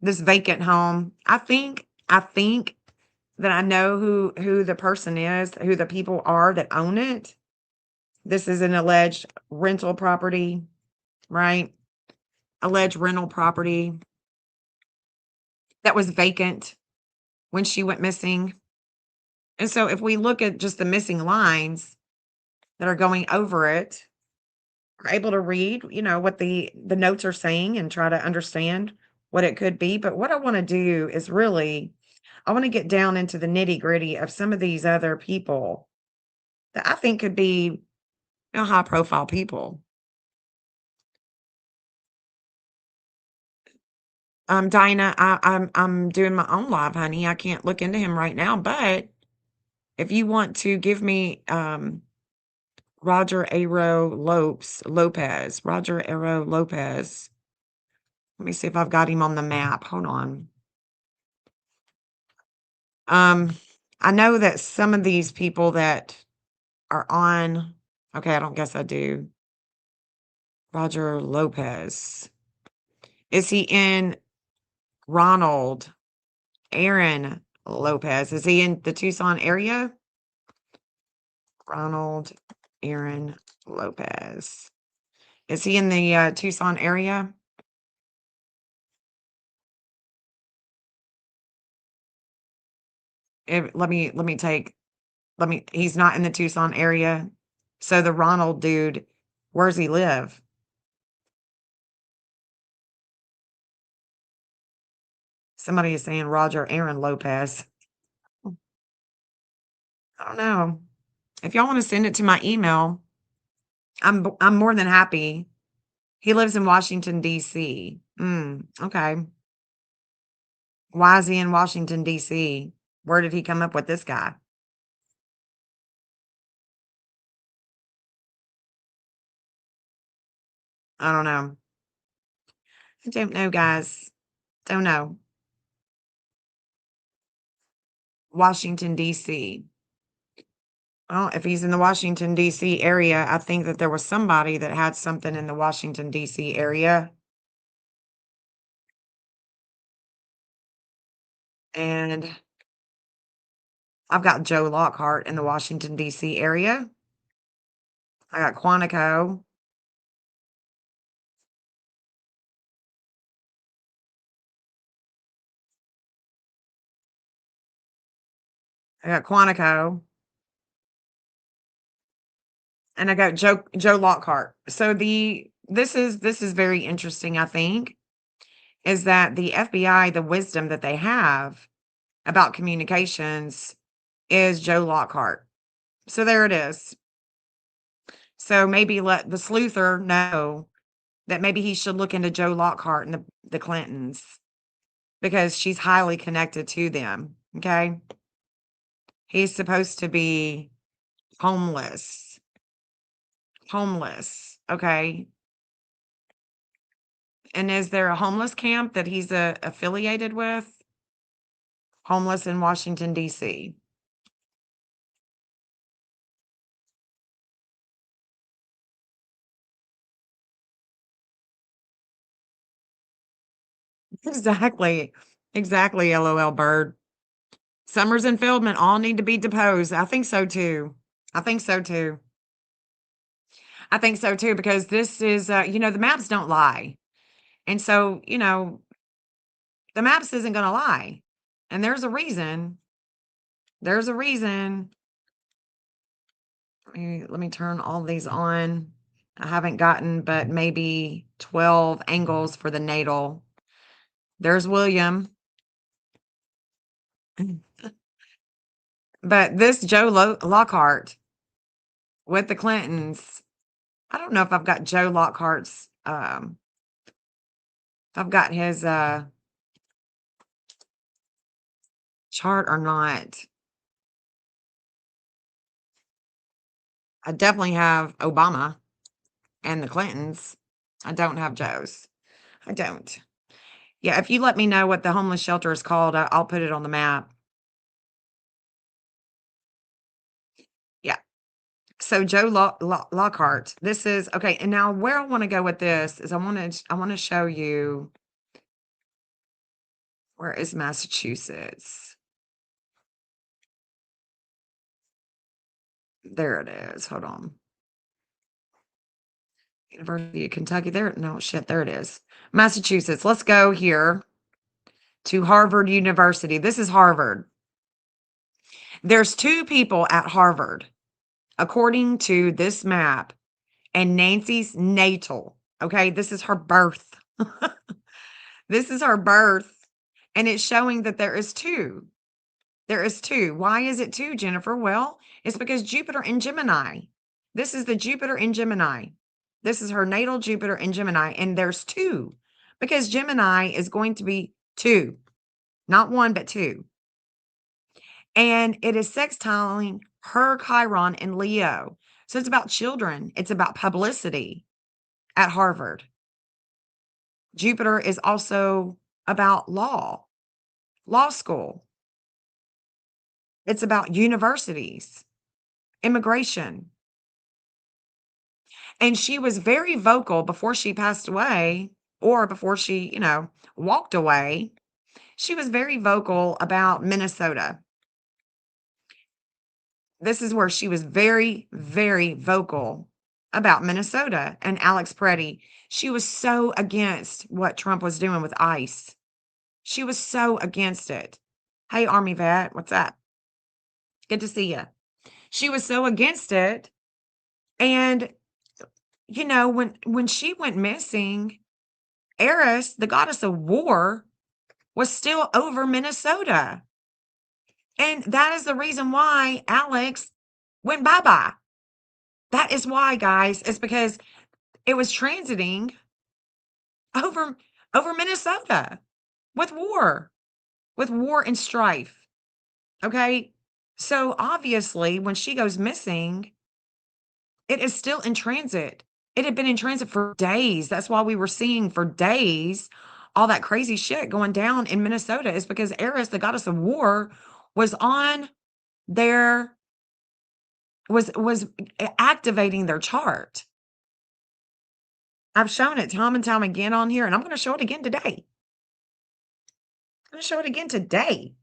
this vacant home. I think that I know who the person is, who the people are that own it. This is an alleged rental property, right? Alleged rental property that was vacant when she went missing. And so if we look at just the missing lines that are going over it, we're able to read, what the notes are saying and try to understand what it could be. But what I want to do is really, I want to get down into the nitty-gritty of some of these other people that I think could be high profile people. Dinah, I'm doing my own live, honey. I can't look into him right now, but If you want to give me Roger Arrow Lopez. Roger Arrow Lopez. Let me see if I've got him on the map. Hold on. I know that some of these people that are on, okay, I don't guess I do. Roger Lopez. Is he in Ronald Aaron Lopez? Is he in the Tucson area? Ronald Aaron Lopez. Is he in the Tucson area? He's not in the Tucson area. So the Ronald dude, where's he live? Somebody is saying Roger Aaron Lopez. I don't know. If y'all want to send it to my email, I'm more than happy. He lives in Washington, D.C. Okay. Why is he in Washington, D.C.? Where did he come up with this guy? I don't know. I don't know, guys. Don't know. Washington, D.C. Well, if he's in the Washington, D.C. area, I think that there was somebody that had something in the Washington, D.C. area. And I've got Joe Lockhart in the Washington, D.C. area. I got Quantico. I got Quantico. And I got Joe Lockhart. So this is very interesting, I think, is that the FBI, the wisdom that they have about communications is Joe Lockhart. So there it is. So maybe let the sleuther know that maybe he should look into Joe Lockhart and the Clintons because she's highly connected to them. Okay. He's supposed to be homeless. Okay. And is there a homeless camp that he's affiliated with? Homeless in Washington, D.C. Exactly. Exactly, LOL Bird. Summers and Feldman all need to be deposed. I think so too. I think so too. Because this is, the maps don't lie. And so, the maps isn't going to lie. And there's a reason. There's a reason. Let me turn all these on. I haven't gotten but maybe 12 angles for the natal. There's William. But this Joe Lockhart with the Clintons, I don't know if I've got Joe Lockhart's, if I've got his chart or not. I definitely have Obama and the Clintons. I don't have Joe's. I don't. Yeah, if you let me know what the homeless shelter is called, I'll put it on the map. Yeah. So Joe Lockhart, this is okay. And now where I want to go with this is I want to show you, where is Massachusetts? There it is. Hold on. University of Kentucky. There it is. Massachusetts. Let's go here to Harvard University. This is Harvard. There's 2 people at Harvard, according to this map, and Nancy's natal. Okay, this is her birth. This is her birth, and it's showing that there is 2. There is 2. Why is it 2, Jennifer? Well, it's because Jupiter in Gemini. This is the Jupiter in Gemini. This is her natal Jupiter in Gemini, and there's 2 because Gemini is going to be 2, not 1, but 2. And it is sextiling her Chiron in Leo. So it's about children. It's about publicity at Harvard. Jupiter is also about law school. It's about universities, immigration. And she was very vocal before she passed away or before she, walked away. She was very vocal about Minnesota. This is where she was very, very vocal about Minnesota and Alex Preddy. She was so against what Trump was doing with ICE. She was so against it. Hey, Army vet, what's up? Good to see you. She was so against it. And, when she went missing, Eris, the goddess of war, was still over Minnesota. And that is the reason why Alex went bye-bye. That is why, guys. It's because it was transiting over Minnesota with war and strife. Okay? So obviously, when she goes missing, it is still in transit. It had been in transit for days. That's why we were seeing for days all that crazy shit going down in Minnesota, is because Eris, the goddess of war, was on their was activating their chart. I've shown it time and time again on here, and I'm going to show it again today. I'm going to show it again today.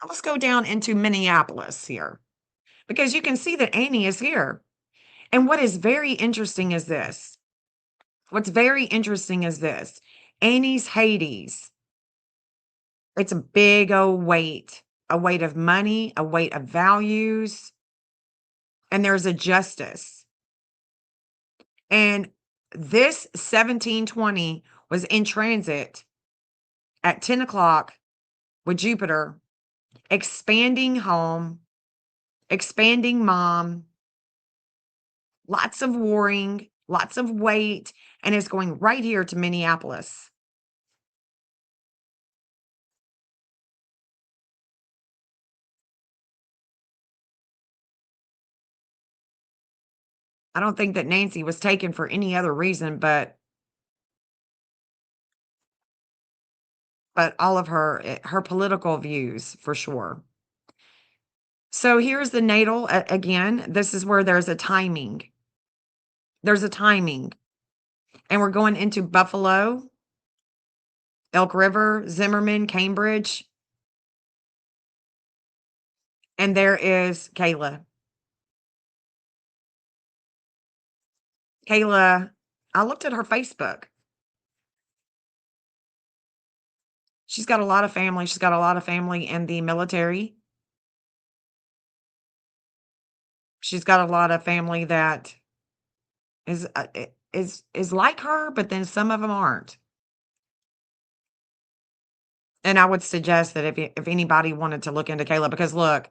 Let's go down into Minneapolis here, because you can see that Annie is here. And what is very interesting is this. What's very interesting is this. Annie's Hades. It's a big old weight, a weight of money, a weight of values, and there's a justice. And this 1720 was in transit at 10 o'clock with Jupiter, expanding home, expanding mom, lots of warring, lots of weight, and it's going right here to Minneapolis. I don't think that Nancy was taken for any other reason but all of her political views, for sure. So here's the natal again. This is where there's a timing. There's a timing. And we're going into Buffalo, Elk River, Zimmerman, Cambridge. And there is Kayla. Kayla, I looked at her Facebook. She's got a lot of family. She's got a lot of family in the military. She's got a lot of family that is like her, but then some of them aren't. And I would suggest that if anybody wanted to look into Kayla, because look,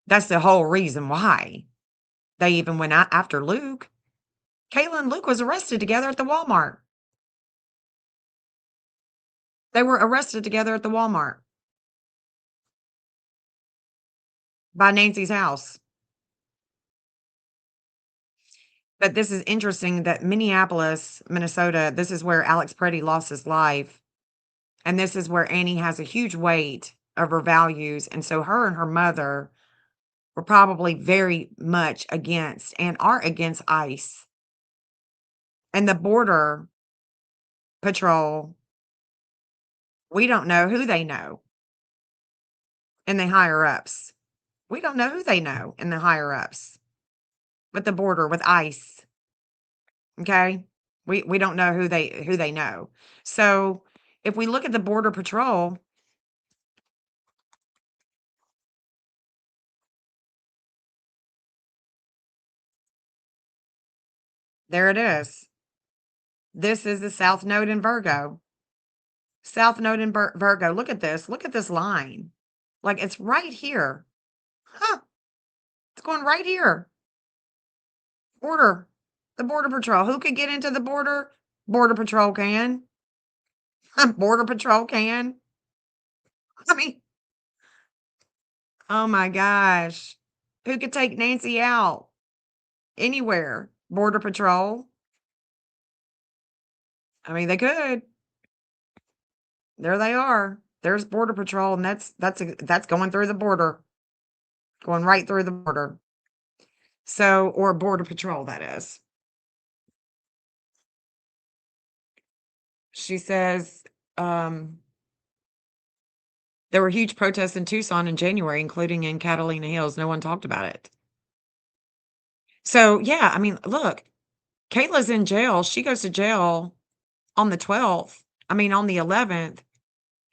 that's the whole reason why they even went out after Luke. Kayla and Luke was arrested together at the Walmart. They were arrested together at the Walmart by Nancy's house. But this is interesting that Minneapolis, Minnesota, this is where Alex Preddy lost his life. And this is where Annie has a huge weight of her values. And so her and her mother were probably very much against and are against ICE. And the Border Patrol, we don't know who they know in the higher ups. We don't know who they know in the higher ups with the border, with ICE. Okay? We don't know who they know. So if we look at the Border Patrol, there it is. This is the South Node in Virgo. South Node in Virgo. Look at this. Look at this line. Like, it's right here. Huh. It's going right here. Border. The Border Patrol. Who could get into the border? Border Patrol can. Border Patrol can. I mean, oh my gosh. Who could take Nancy out? Anywhere. Border Patrol. I mean, they could. There they are. There's Border Patrol, and that's going through the border. Going right through the border. So, or Border Patrol, that is. She says, there were huge protests in Tucson in January, including in Catalina Hills. No one talked about it. So, yeah, I mean, look, Kayla's in jail. She goes to jail on the 12th. I mean, on the 11th.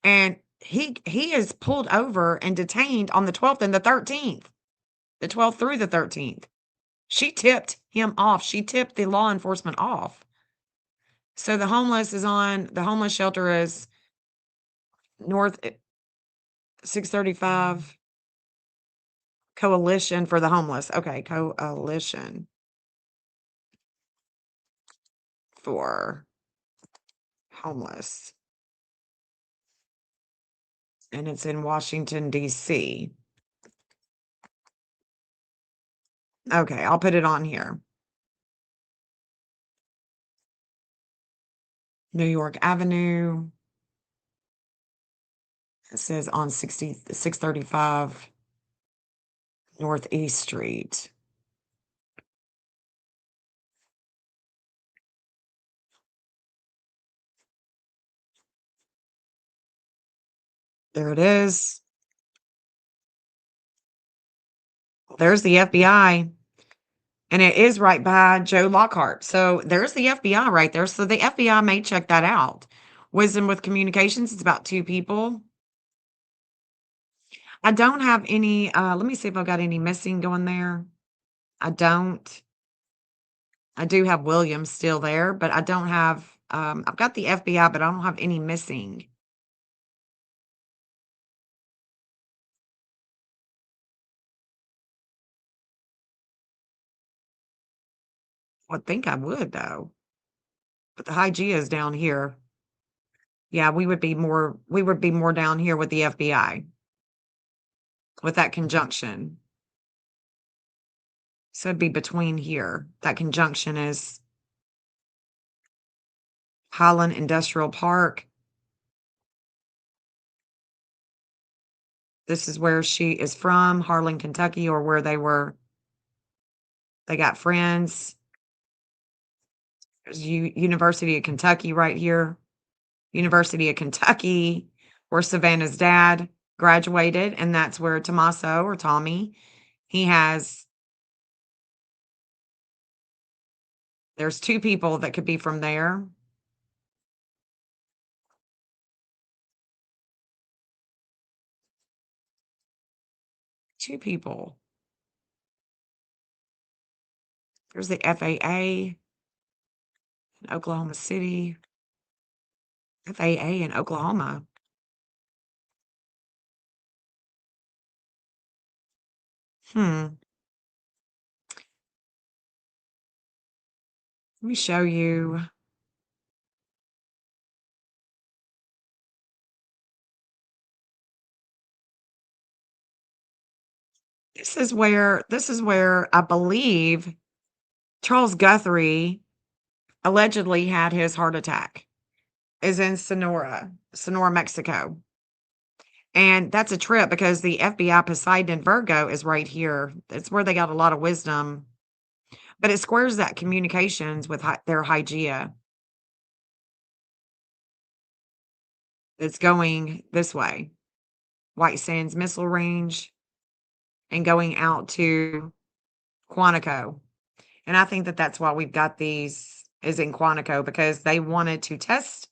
And he is pulled over and detained on the 12th and the 13th. The 12th through the 13th. She tipped him off. She tipped the law enforcement off. So the homeless shelter is North 635 Coalition for the Homeless. Okay, Coalition for Homeless. And it's in Washington, D.C. Okay, I'll put it on here. New York Avenue. It says on 635 Northeast Street. There it is. There's the FBI. And it is right by Joe Lockhart. So there's the FBI right there. So the FBI may check that out. Wisdom with Communications, it's about 2 people. I don't have any, let me see if I've got any missing going there. I don't. I do have Williams still there, but I don't have, I've got the FBI, but I don't have any missing. I think I would though. But the Hygeia is down here. Yeah, we would be more down here with the FBI. With that conjunction. So it'd be between here. That conjunction is Highland Industrial Park. This is where she is from, Harlan, Kentucky, or where they got friends. There's University of Kentucky right here. University of Kentucky, where Savannah's dad graduated, and that's where Tommaso or Tommy, there's 2 people that could be from there. Two people. There's the FAA in Oklahoma City. FAA in Oklahoma. Let me show you. This is where I believe Charles Guthrie allegedly had his heart attack. Is in Sonora, Mexico. And that's a trip because the FBI Poseidon Virgo is right here. It's where they got a lot of wisdom. But it squares that communications with their Hygeia. It's going this way. White Sands Missile Range and going out to Quantico. And I think that that's why we've got these is in Quantico because they wanted to test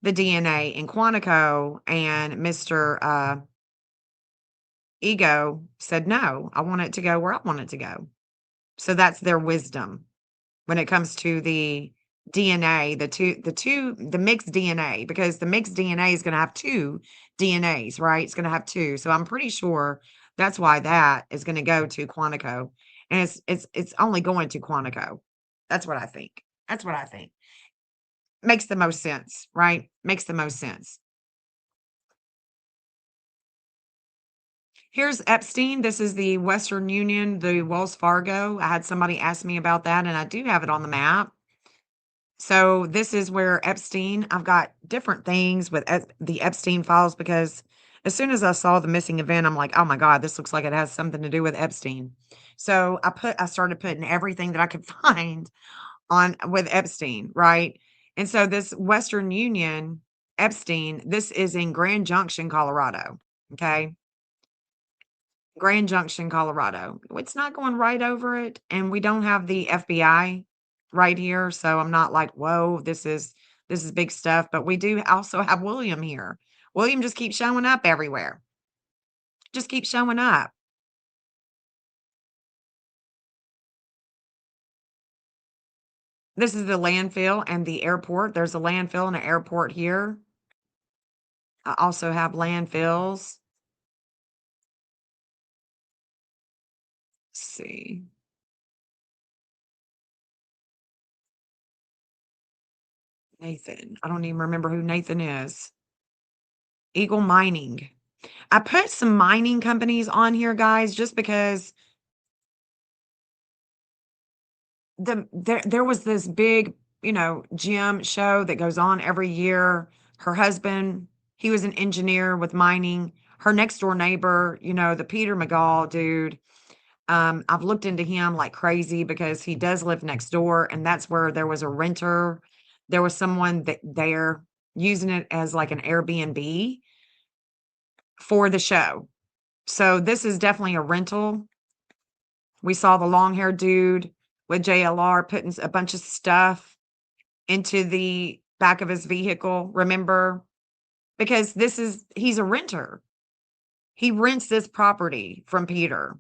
the DNA in Quantico, and Mr. Ego said, no, I want it to go where I want it to go. So that's their wisdom when it comes to the DNA, the mixed DNA, because the mixed DNA is going to have 2 DNAs, right? It's going to have 2. So I'm pretty sure that's why that is going to go to Quantico. And it's only going to Quantico. That's what I think. makes the most sense, right? Makes the most sense. Here's Epstein. This is the Western Union, the Wells Fargo. I had somebody ask me about that, and I do have it on the map. So this is where Epstein, I've got different things with the Epstein files because as soon as I saw the missing event, I'm like, oh my God, this looks like it has something to do with Epstein. So I started putting everything that I could find on with Epstein, right? And so this Western Union, Epstein, this is in Grand Junction, Colorado. Okay. Grand Junction, Colorado. It's not going right over it. And we don't have the FBI right here. So I'm not like, whoa, this is big stuff. But we do also have William here. William just keeps showing up everywhere. Just keeps showing up. This is the landfill and the airport. There's a landfill and an airport here. I also have landfills. Let's see. Nathan. I don't even remember who Nathan is. Eagle Mining. I put some mining companies on here, guys, just because there was this big, gym show that goes on every year. Her husband, he was an engineer with mining. Her next door neighbor, the Peter McGall dude, I've looked into him like crazy because he does live next door, and that's where there was a renter. There was someone there using it as like an Airbnb for the show. So this is definitely a rental. We saw the long-haired dude with JLR putting a bunch of stuff into the back of his vehicle, remember? Because he's a renter. He rents this property from Peter.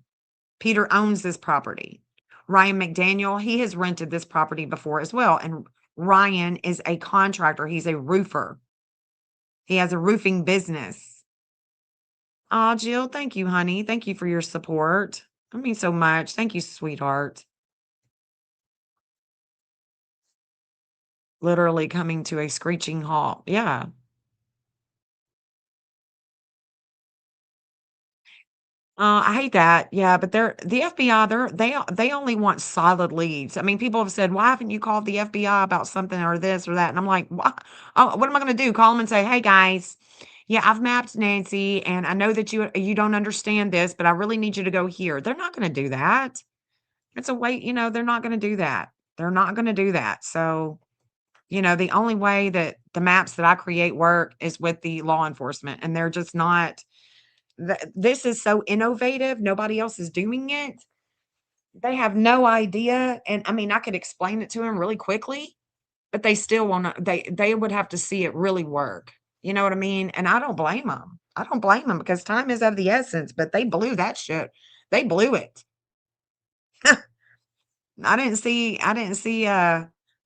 Peter owns this property. Ryan McDaniel, he has rented this property before as well. And Ryan is a contractor. He's a roofer. He has a roofing business. Oh, Jill, thank you, honey. Thank you for your support. I mean so much. Thank you, sweetheart. Literally coming to a screeching halt. Yeah. I hate that. Yeah, but the FBI, they only want solid leads. I mean, people have said, "Why haven't you called the FBI about something or this or that?" And I'm like, "What? Oh, what am I going to do? Call them and say, "Hey guys, yeah, I've mapped Nancy, and I know that you don't understand this, but I really need you to go here." They're not going to do that. It's a wait. They're not going to do that. They're not going to do that. So, the only way that the maps that I create work is with the law enforcement, and they're just not. This is so innovative. Nobody else is doing it. They have no idea. And I mean, I could explain it to them really quickly, but they still want to, they would have to see it really work. You know what I mean? And I don't blame them. I don't blame them because time is of the essence, but they blew that shit. They blew it. I didn't see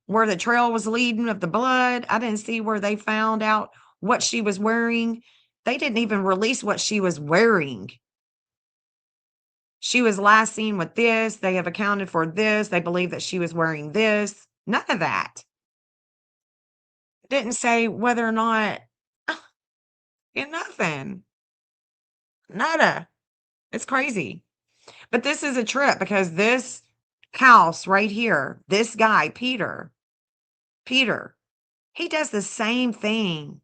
where the trail was leading of the blood. I didn't see where they found out what she was wearing. They didn't even release what she was wearing. She was last seen with this. They have accounted for this. They believe that she was wearing this. None of that. It didn't say whether or not. Nothing. Nada. It's crazy. But this is a trip because this house right here, this guy, Peter, he does the same thing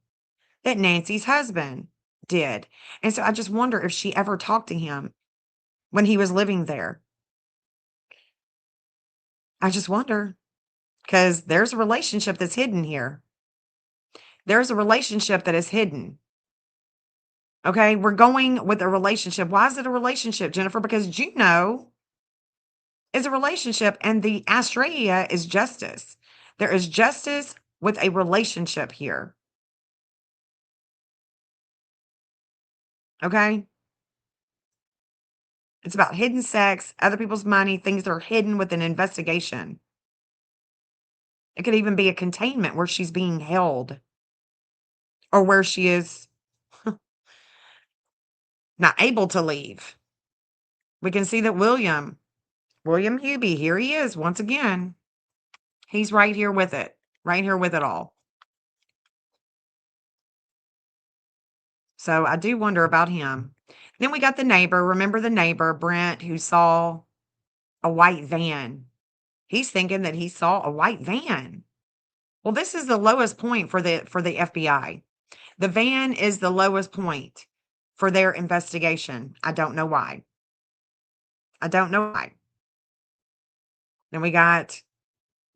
that Nancy's husband did. And so I just wonder if she ever talked to him when he was living there. I just wonder because there's a relationship that's hidden here. There's a relationship that is hidden. Okay, we're going with a relationship. Why is it a relationship, Jennifer? Because Juno is a relationship and the Astraea is justice. There is justice with a relationship here. Okay? It's about hidden sex, other people's money, things that are hidden with an investigation. It could even be a containment where she's being held or where she is not able to leave. We can see that William Hubie, here he is once again. He's right here with it all. So I do wonder about him. Then we got the neighbor. Remember the neighbor, Brent, who saw a white van. He's thinking that he saw a white van. Well, this is the lowest point for the FBI. The van is the lowest point for their investigation. I don't know why. I don't know why. Then we got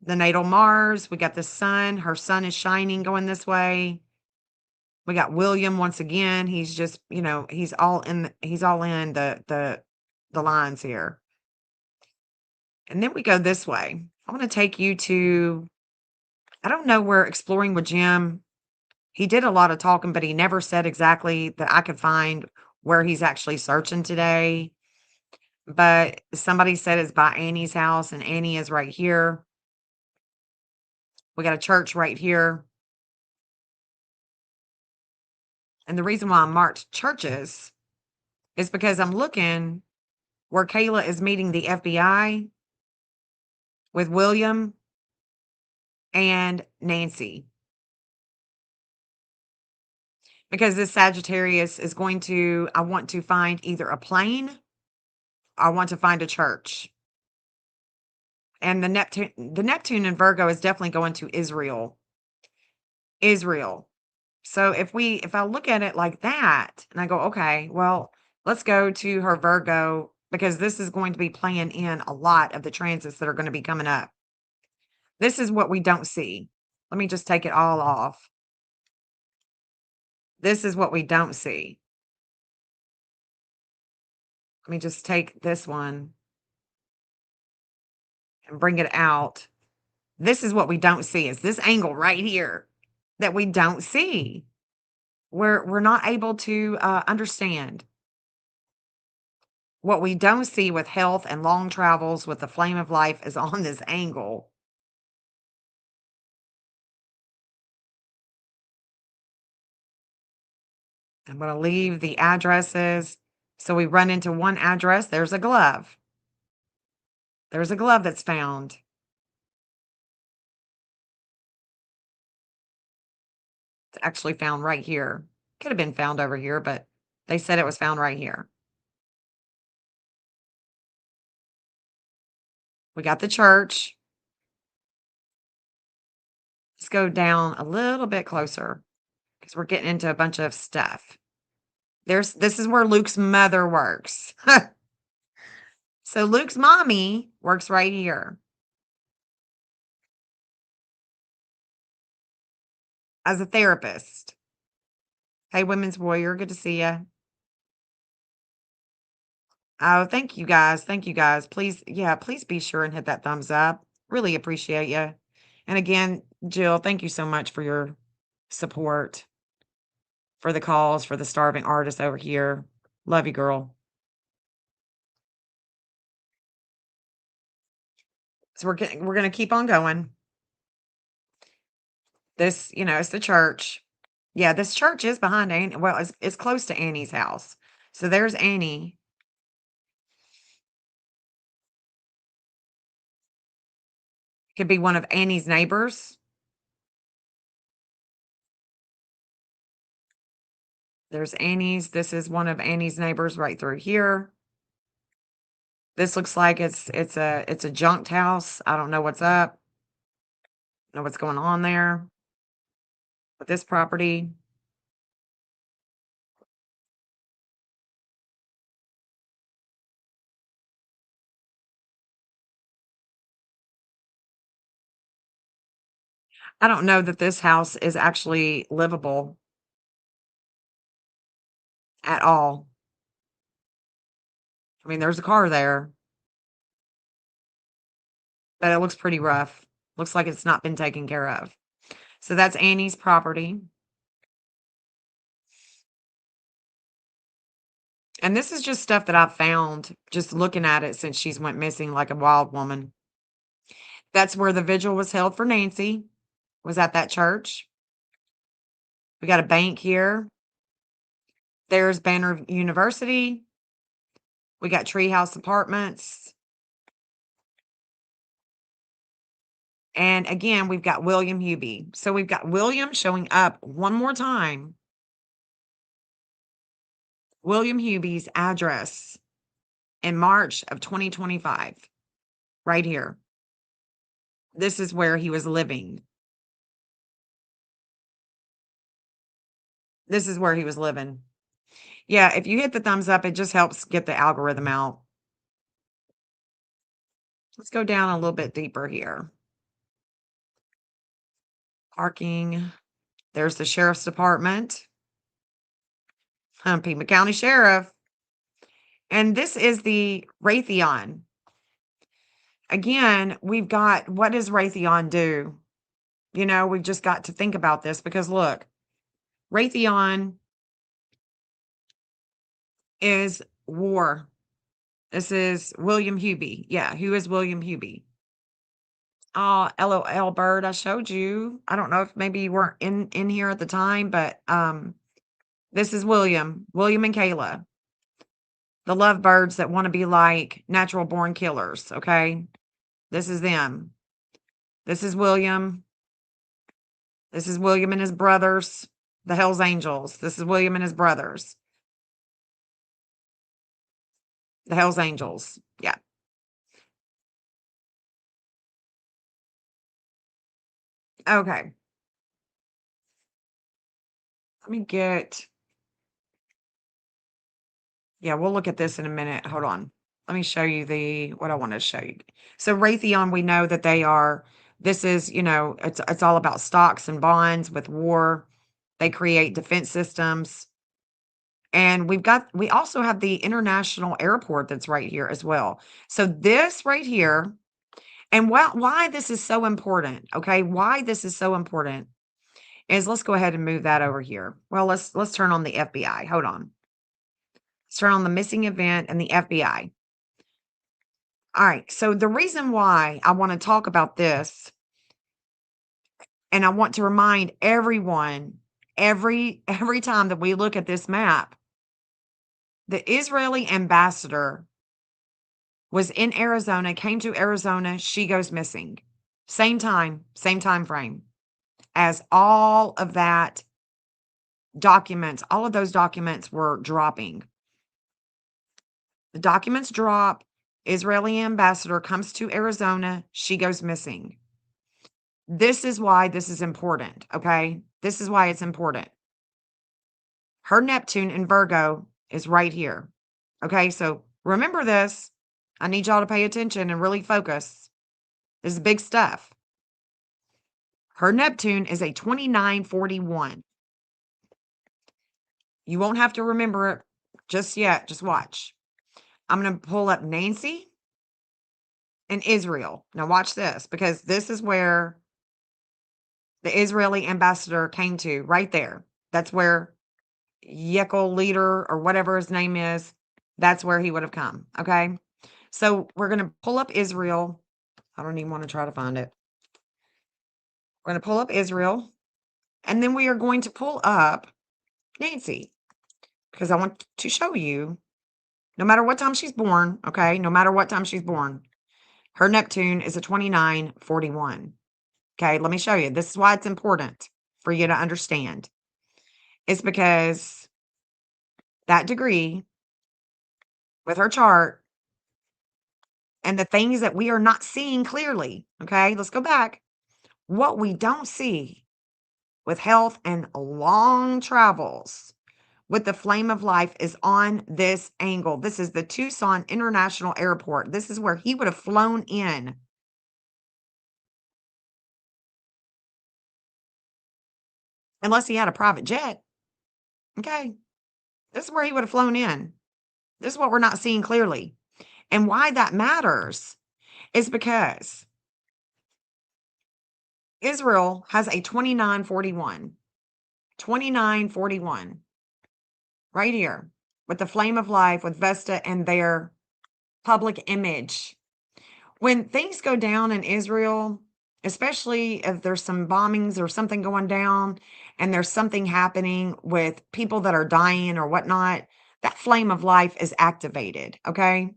the natal Mars. We got the sun. Her sun is shining going this way. We got William once again. He's just, he's all in the lines here. And then we go this way. I want to take you to, I don't know where Exploring with Jim, he did a lot of talking, but he never said exactly that I could find where he's actually searching today. But somebody said it's by Annie's house, and Annie is right here. We got a church right here. And the reason why I marked churches is because I'm looking where Kayla is meeting the FBI with William and Nancy. Because this Sagittarius is going to, I want to find either a plane, I want to find a church. And the Neptune in Virgo is definitely going to Israel. Israel. So if I look at it like that, and I go, okay, well, let's go to her Virgo, because this is going to be playing in a lot of the transits that are going to be coming up. This is what we don't see. Let me just take it all off. This is what we don't see. Let me just take this one and bring it out. This is what we don't see. Is this angle right here that we don't see. We're not able to understand. What we don't see with health and long travels with the flame of life is on this angle. I'm going to leave the addresses. So we run into one address. There's a glove. There's a glove that's found. It's actually found right here. Could have been found over here, but they said it was found right here. We got the church. Let's go down a little bit closer because we're getting into a bunch of stuff. This is where Luke's mother works. So Luke's mommy works right here as a therapist. Hey, Women's Warrior, good to see you. Oh, thank you guys. Thank you guys. Please, please be sure and hit that thumbs up. Really appreciate you. And again, Jill, thank you so much for your support, for the calls, for the starving artist over here. Love you, girl. So we're going to keep on going. This, it's the church. Yeah, this church is behind Annie. Well, it's close to Annie's house. So there's Annie. Could be one of Annie's neighbors. There's Annie's. This is one of Annie's neighbors right through here. This looks like it's a junked house. I don't know what's up. Know what's going on there with this property. I don't know that this house is actually livable at all. I mean, there's a car there, but it looks pretty rough. Looks like it's not been taken care of. So that's Annie's property. And this is just stuff that I've found just looking at it since she's went missing like a wild woman. That's where the vigil was held for Nancy, was at that church. We got a bank here. There's Banner University. We got Treehouse Apartments. And again, we've got William Hubie. So we've got William showing up one more time William Hubie's address in March of 2025. Right here. This is where he was living. This is where he was living. Yeah, if you hit the thumbs up, it just helps get the algorithm out. Let's go down a little bit deeper here. Parking. There's the sheriff's department. Pima County Sheriff. And this is the Raytheon. Again, we've got, what does Raytheon do? You know, we've just got to think about this because look, Raytheon is war. This is William Hubie. Yeah, who is William Hubie? Oh, LOL Bird, I showed you. I don't know if maybe you weren't in here at the time, but this is William and Kayla. The lovebirds that want to be like natural born killers, okay? This is them. This is William. This is William and his brothers, the Hells Angels. This is William and his brothers. The Hells Angels. Yeah. Okay. Let me get... Yeah, we'll look at this in a minute. Hold on. Let me show you what I want to show you. So Raytheon, we know that they are, this is, you know, it's all about stocks and bonds with war. They create defense systems. And we also have the international airport that's right here as well. So this right here, and why this is so important, okay? Why this is so important is, let's go ahead and move that over here. Well, let's turn on the FBI. Hold on. Let's turn on the missing event and the FBI. All right. So the reason why I want to talk about this, and I want to remind everyone, every time that we look at this map, the Israeli ambassador was in Arizona, came to Arizona, she goes missing. Same time frame as all of that documents, all of those documents were dropping. The documents drop, Israeli ambassador comes to Arizona, she goes missing. This is why this is important, okay? This is why it's important. Her Neptune in Virgo is right here. Okay, so remember this. I need y'all to pay attention and really focus. This is big stuff. Her Neptune is a 2941. You won't have to remember it just yet. Just watch. I'm going to pull up Nancy and Israel. Now watch this, because this is where the Israeli ambassador came to, right there. That's where Yekel leader or whatever his name is, that's where he would have come. Okay. So we're going to pull up Israel. I don't even want to try to find it. We're going to pull up Israel, and then we are going to pull up Nancy, because I want to show you, no matter what time she's born, okay, no matter what time she's born, her Neptune is a 2941. Okay, let me show you. This is why it's important for you to understand. It's because that degree with her chart and the things that we are not seeing clearly, okay, let's go back. What we don't see with health and long travels with the flame of life is on this angle. This is the Tucson International Airport. This is where he would have flown in. Unless he had a private jet. Okay. This is where he would have flown in. This is what we're not seeing clearly. And why that matters is because Israel has a 2941. 2941. Right here. With the flame of life, with Vesta and their public image. When things go down in Israel, especially if there's some bombings or something going down and there's something happening with people that are dying or whatnot, that flame of life is activated, okay?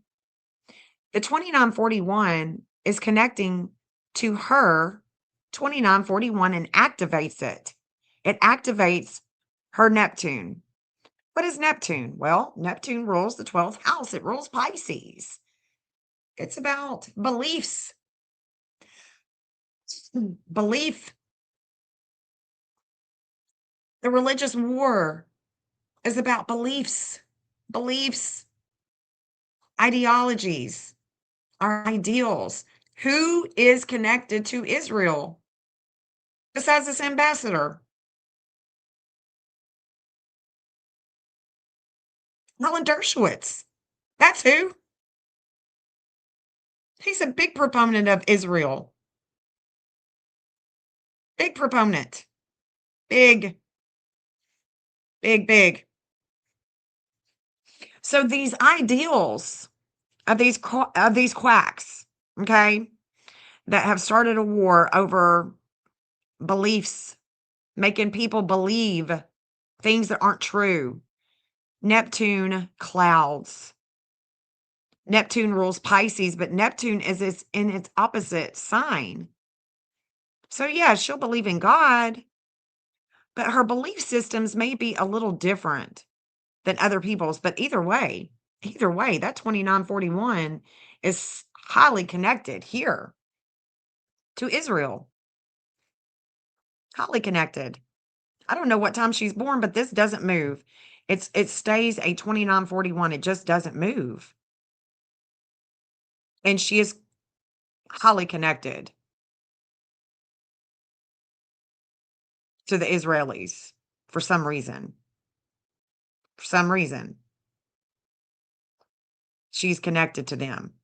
The 2941 is connecting to her 2941 and activates it. It activates her Neptune. What is Neptune? Well, Neptune rules the 12th house. It rules Pisces. It's about beliefs. Belief. The religious war is about beliefs. Beliefs. Ideologies. Our ideals. Who is connected to Israel besides this ambassador? Alan Dershowitz. That's who. He's a big proponent of Israel. Big proponent. Big. Big, big. So these ideals of these quacks, okay, that have started a war over beliefs, making people believe things that aren't true. Neptune clouds. Neptune rules Pisces, but Neptune is in its opposite sign. So yeah, she'll believe in God, but her belief systems may be a little different than other people's. But either way, that 2941 is highly connected here to Israel. Highly connected. I don't know what time she's born, but this doesn't move. It stays a 2941. It just doesn't move. And she is highly connected to the Israelis for some reason. For some reason. She's connected to them.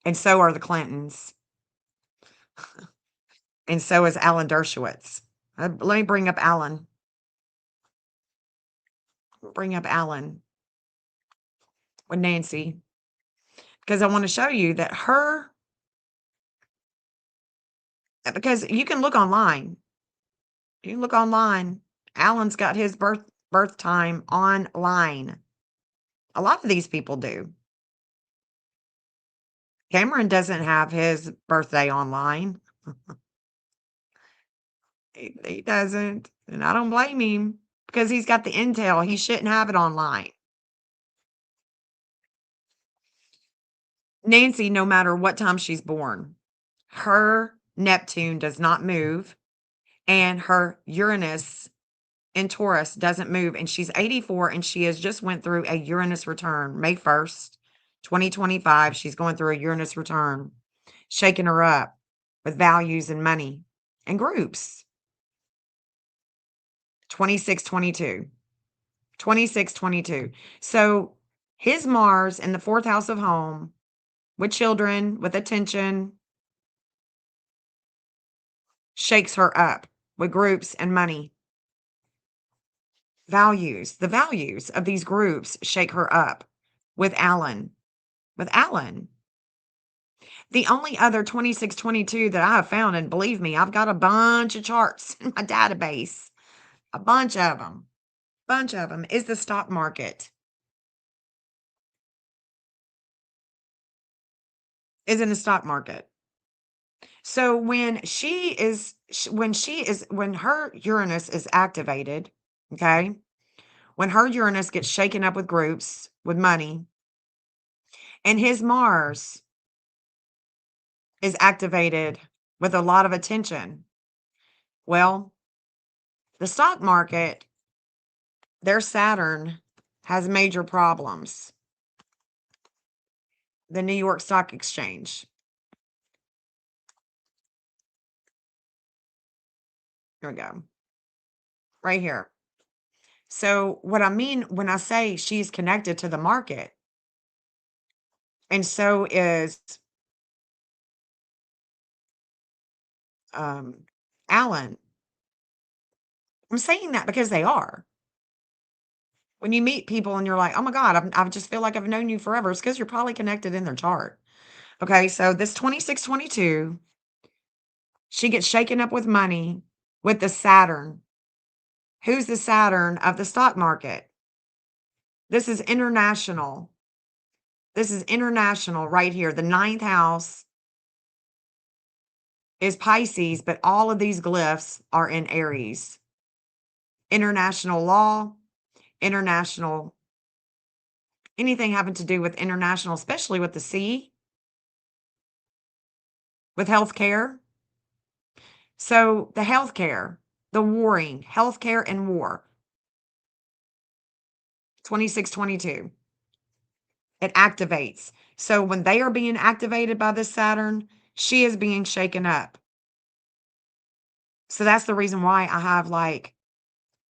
And so are the Clintons. And so is Alan Dershowitz. Let me bring up Alan. Bring up Alan with Nancy. Because I want to show you that because you can look online. You can look online. Alan's got his birth time online. A lot of these people do. Camron doesn't have his birthday online. He doesn't. And I don't blame him because he's got the intel. He shouldn't have it online. Nancy, no matter what time she's born, her Neptune does not move and her Uranus in Taurus doesn't move. And she's 84 and she has just went through a Uranus return. May 1st, 2025. She's going through a Uranus return, shaking her up with values and money and groups. 2622. 2622. So his Mars in the 4th house of home with children, with attention, shakes her up with groups and money. Values, the values of these groups shake her up with Alan. With Alan. The only other 2622 that I have found, and believe me, I've got a bunch of charts in my database, a bunch of them, is the stock market. Is in the stock market. So when her Uranus is activated, okay, when her Uranus gets shaken up with groups, with money, and his Mars is activated with a lot of attention, well, the stock market, their Saturn has major problems. The New York Stock Exchange. Here we go. Right here. So what I mean when I say she's connected to the market, and so is Alan. I'm saying that because they are. When you meet people and you're like, oh my God, I just feel like I've known you forever. It's because you're probably connected in their chart. Okay, so this 2622, she gets shaken up with money with the Saturn. Who's the Saturn of the stock market? This is international. This is international right here. The 9th house is Pisces, but all of these glyphs are in Aries. International law, international, anything having to do with international, especially with the sea, with healthcare. So the healthcare, the warring, healthcare and war, 2622. It activates. So when they are being activated by this Saturn, she is being shaken up. So that's the reason why I have like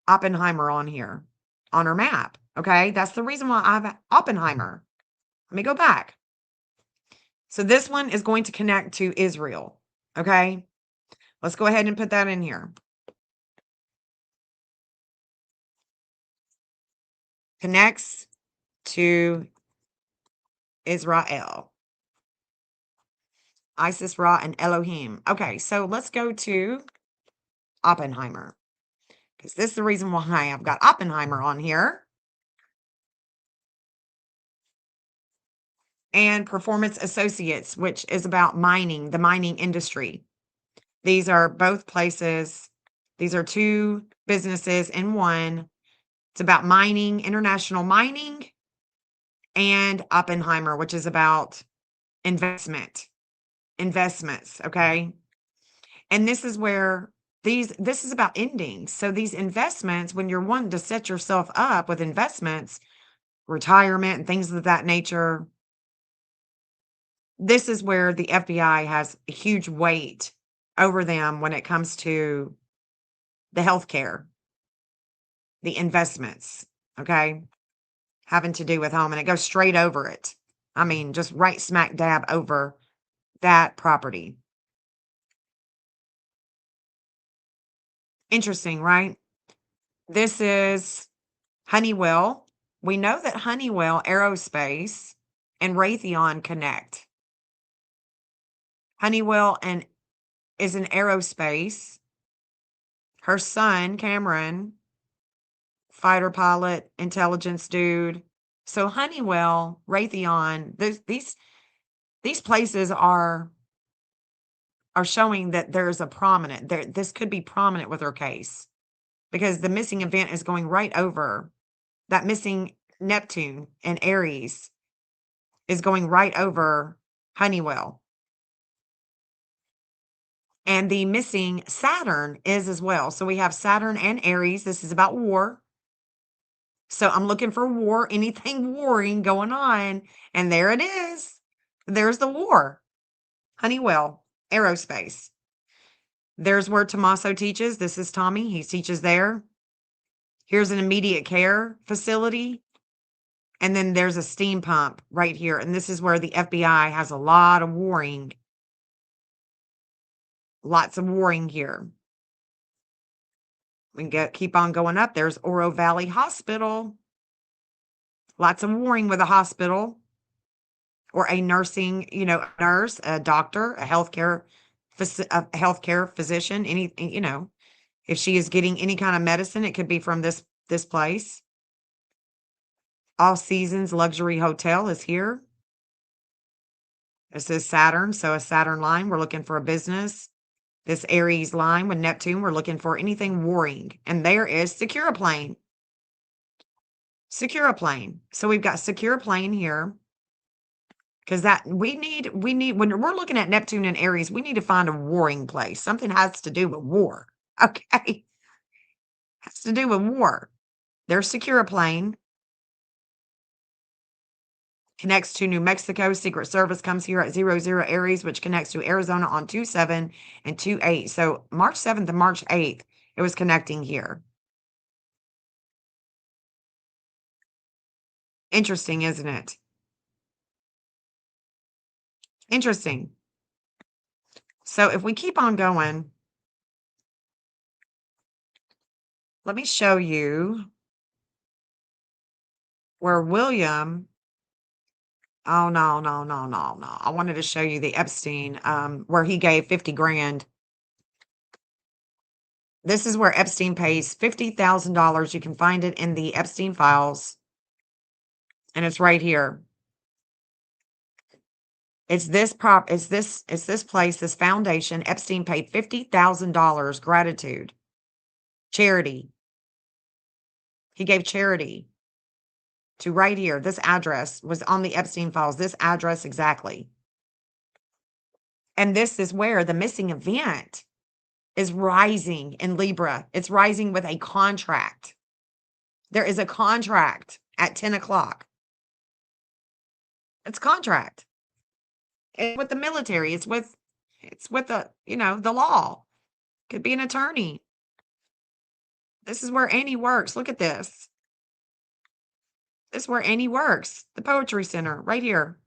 Oppenheimer on here on her map. Okay. That's the reason why I have Oppenheimer. Let me go back. So this one is going to connect to Israel. Okay. Let's go ahead and put that in here. Connects to Israel. Isis, Ra, and Elohim. Okay, so let's go to Oppenheimer. Because this is the reason why I've got Oppenheimer on here. And Performance Associates, which is about mining, the mining industry. These are both places. These are two businesses in one. It's about mining, international mining, and Oppenheimer, which is about investments, okay? And this is where this is about endings. So these investments, when you're wanting to set yourself up with investments, retirement and things of that nature, this is where the FBI has a huge weight over them when it comes to the healthcare, the investments, okay? Having to do with home, and it goes straight over it. I mean, just right smack dab over that property. Interesting, right? This is Honeywell. We know that Honeywell Aerospace and Raytheon connect. Honeywell is an aerospace. Her son, Camron, fighter pilot, intelligence dude. So Honeywell, Raytheon, these places are showing that there's a prominent there. This could be prominent with her case because the missing event is going right over that. Missing Neptune and Aries is going right over Honeywell. And the missing Saturn is as well. So we have Saturn and Aries. This is about war. So I'm looking for war, anything warring going on. And there it is. There's the war. Honeywell Aerospace. There's where Tommaso teaches. This is Tommy. He teaches there. Here's an immediate care facility. And then there's a steam pump right here. And this is where the FBI has a lot of warring. Lots of warring here. We can keep on going up. There's Oro Valley Hospital. Lots of warring with a hospital or a nursing, a nurse, a doctor, a healthcare physician, if she is getting any kind of medicine, it could be from this place. All Seasons Luxury Hotel is here. This is Saturn, so a Saturn line. We're looking for a business. This Aries line with Neptune, we're looking for anything warring. And there is Secure Plane. Secure Plane. So we've got Secure Plane here. Because we need, when we're looking at Neptune and Aries, we need to find a warring place. Something has to do with war. Okay. Has to do with war. There's Secure Plane. Connects to New Mexico. Secret Service comes here at 00 Aries, which connects to Arizona on 27 and 28. So March 7th and March 8th, it was connecting here. Interesting, isn't it? Interesting. So if we keep on going, let me show you where William. Oh, no. I wanted to show you the Epstein, where he gave 50 grand. This is where Epstein pays $50,000. You can find it in the Epstein files. And it's right here. It's this place, this foundation. Epstein paid $50,000 gratitude. Charity. He gave charity to right here. This address was on the Epstein files. This address exactly. And this is where the missing event is rising in Libra. It's rising with a contract. There is a contract at 10 o'clock. It's contract. It's with the military. It's with the, the law. Could be an attorney. This is where Annie works. Look at this. This is where Annie works. The Poetry Center right here.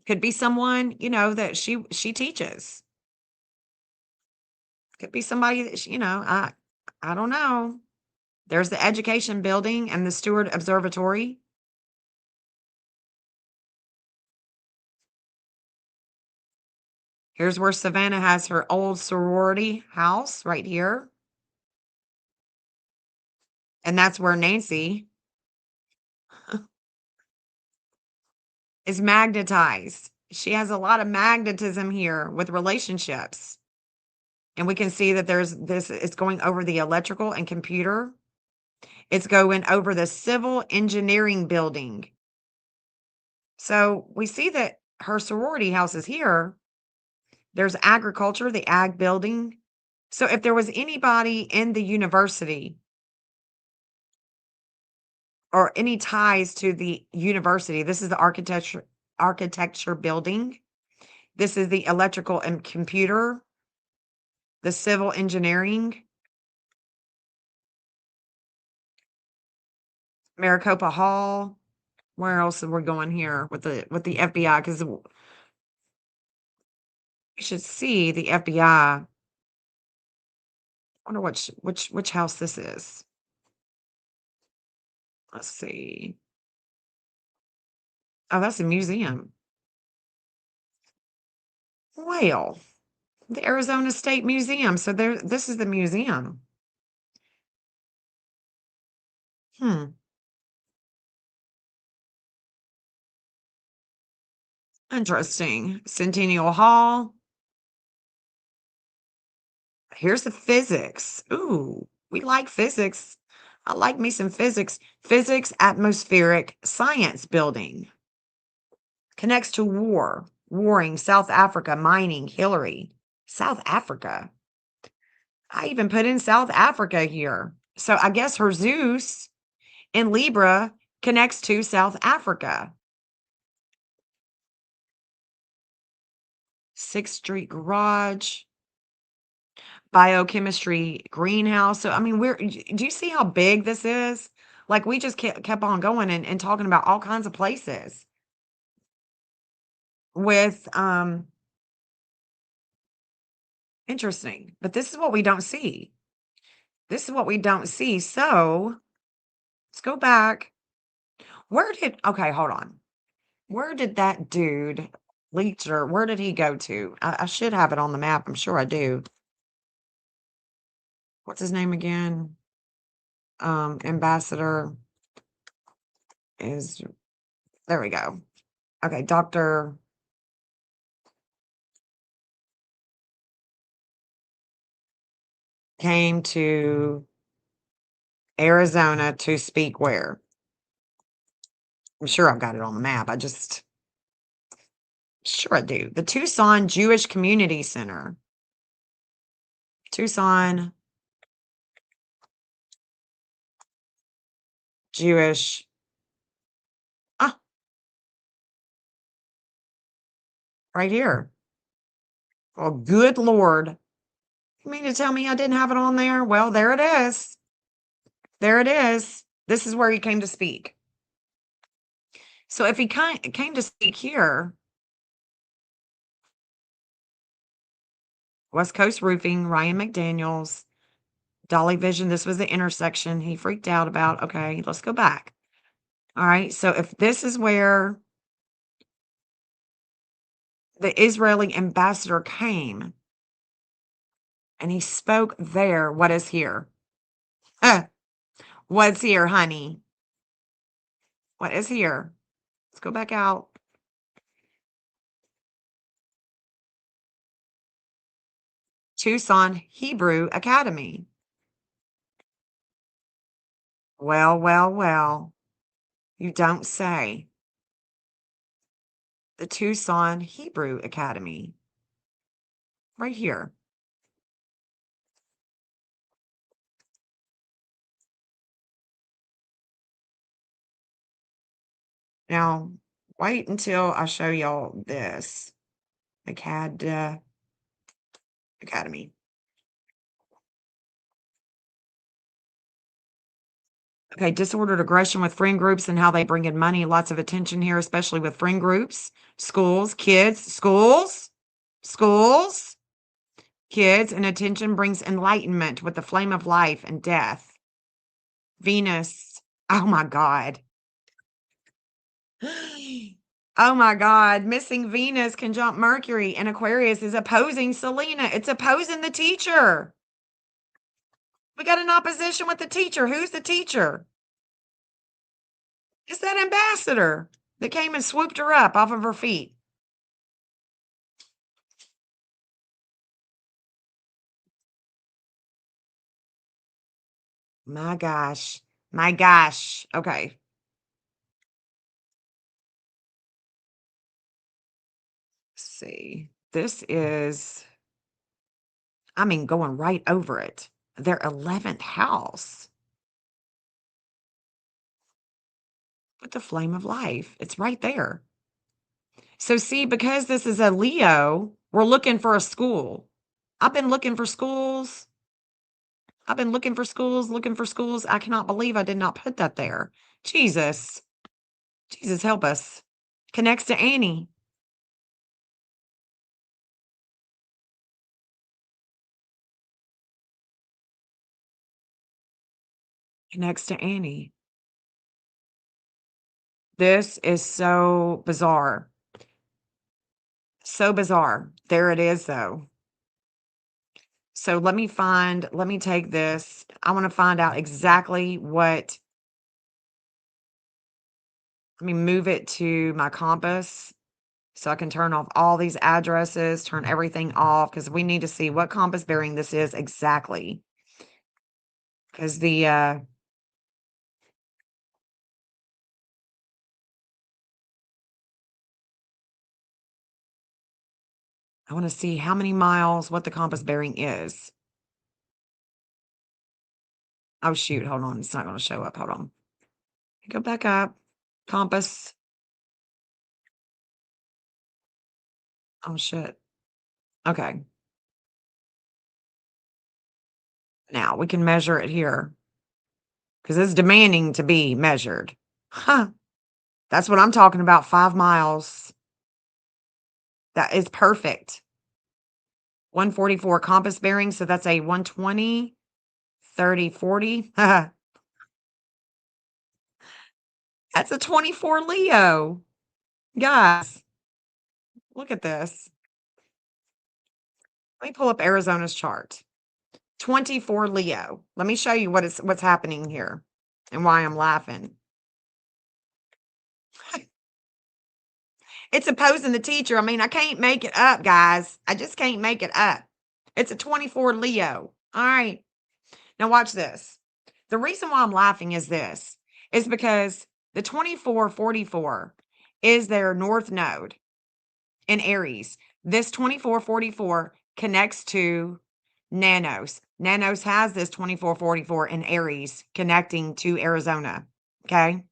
Could be someone, that she teaches. Could be somebody that she, I don't know. There's the education building and the Stewart Observatory. Here's where Savannah has her old sorority house right here. And that's where Nancy is magnetized. She has a lot of magnetism here with relationships. And we can see that it's going over the electrical and computer. It's going over the civil engineering building. So we see that her sorority house is here. There's agriculture, the ag building. So if there was anybody in the university or any ties to the university, this is the architecture building. This is the electrical and computer, the civil engineering, Maricopa Hall. Where else are we going here with the FBI? Because we should see the FBI. I wonder which house this is. Let's see. Oh, that's a museum. Well, the Arizona State Museum. So this is the museum. Interesting. Centennial Hall. Here's the physics. Ooh, we like physics. I like me some physics. Physics Atmospheric Science Building. Connects to warring, South Africa, mining, Hillary. South Africa. I even put in South Africa here. So I guess her Zeus in Libra connects to South Africa. 6th Street Garage. Biochemistry greenhouse. So, I mean, do you see how big this is? Like, we just kept on going and talking about all kinds of places with, interesting, but this is what we don't see. This is what we don't see. So let's go back. Okay, hold on. Where did that dude, Leecher, where did he go to? I should have it on the map. I'm sure I do. What's his name again? Ambassador is, there we go. Okay, Dr. came to Arizona to speak where? I'm sure I've got it on the map. Sure I do. The Tucson Jewish Community Center. Tucson Jewish. Right here. Well, good Lord. You mean to tell me I didn't have it on there? Well, there it is. There it is. This is where he came to speak. So if he came to speak here, West Coast Roofing, Ryan McDaniels, Dolly Vision, this was the intersection he freaked out about. Okay, let's go back. All right, so if this is where the Israeli ambassador came and he spoke there, what is here? What's here, honey? What is here? Let's go back out. Tucson Hebrew Academy. Well, well, well. You don't say. The Tucson Hebrew Academy. Right here. Now, wait until I show y'all this. Academy. Okay, disordered aggression with friend groups and how they bring in money. Lots of attention here, especially with friend groups, schools, kids, schools, kids, and attention brings enlightenment with the flame of life and death. Venus. Oh my God. Oh my God. Missing Venus conjunct Mercury and Aquarius is opposing Selena. It's opposing the teacher. We got an opposition with the teacher. Who's the teacher? It's that ambassador that came and swooped her up off of her feet. My gosh. My gosh. Okay. Let's see. This is, I mean, going right over it. Their 11th house with the flame of life. It's right there. So see, because this is a Leo, we're looking for a school. I've been looking for schools. Looking for schools. I cannot believe I did not put that there. Jesus. Jesus, help us. Connects to Annie. Connects to Annie. This is so bizarre. So bizarre. There it is, though. So let me take this. I want to find out exactly what. Let me move it to my compass so I can turn off all these addresses, turn everything off, because we need to see what compass bearing this is exactly. Because I want to see how many miles, what the compass bearing is. Oh, shoot. Hold on. It's not going to show up. Hold on. Go back up. Compass. Oh, shit. Okay. Now we can measure it here because it's demanding to be measured. Huh. That's what I'm talking about. 5 miles. That is perfect. 144 compass bearing. So that's a 120, 30, 40. That's a 24 Leo. Guys, look at this. Let me pull up Arizona's chart. 24 Leo. Let me show you what's happening here and why I'm laughing. It's opposing the teacher. I mean, I can't make it up, guys. I just can't make it up. It's a 24 Leo. All right. Now watch this. The reason why I'm laughing is this, is because the 2444 is their north node in Aries. This 2444 connects to Nanos. Nanos has this 2444 in Aries connecting to Arizona. Okay.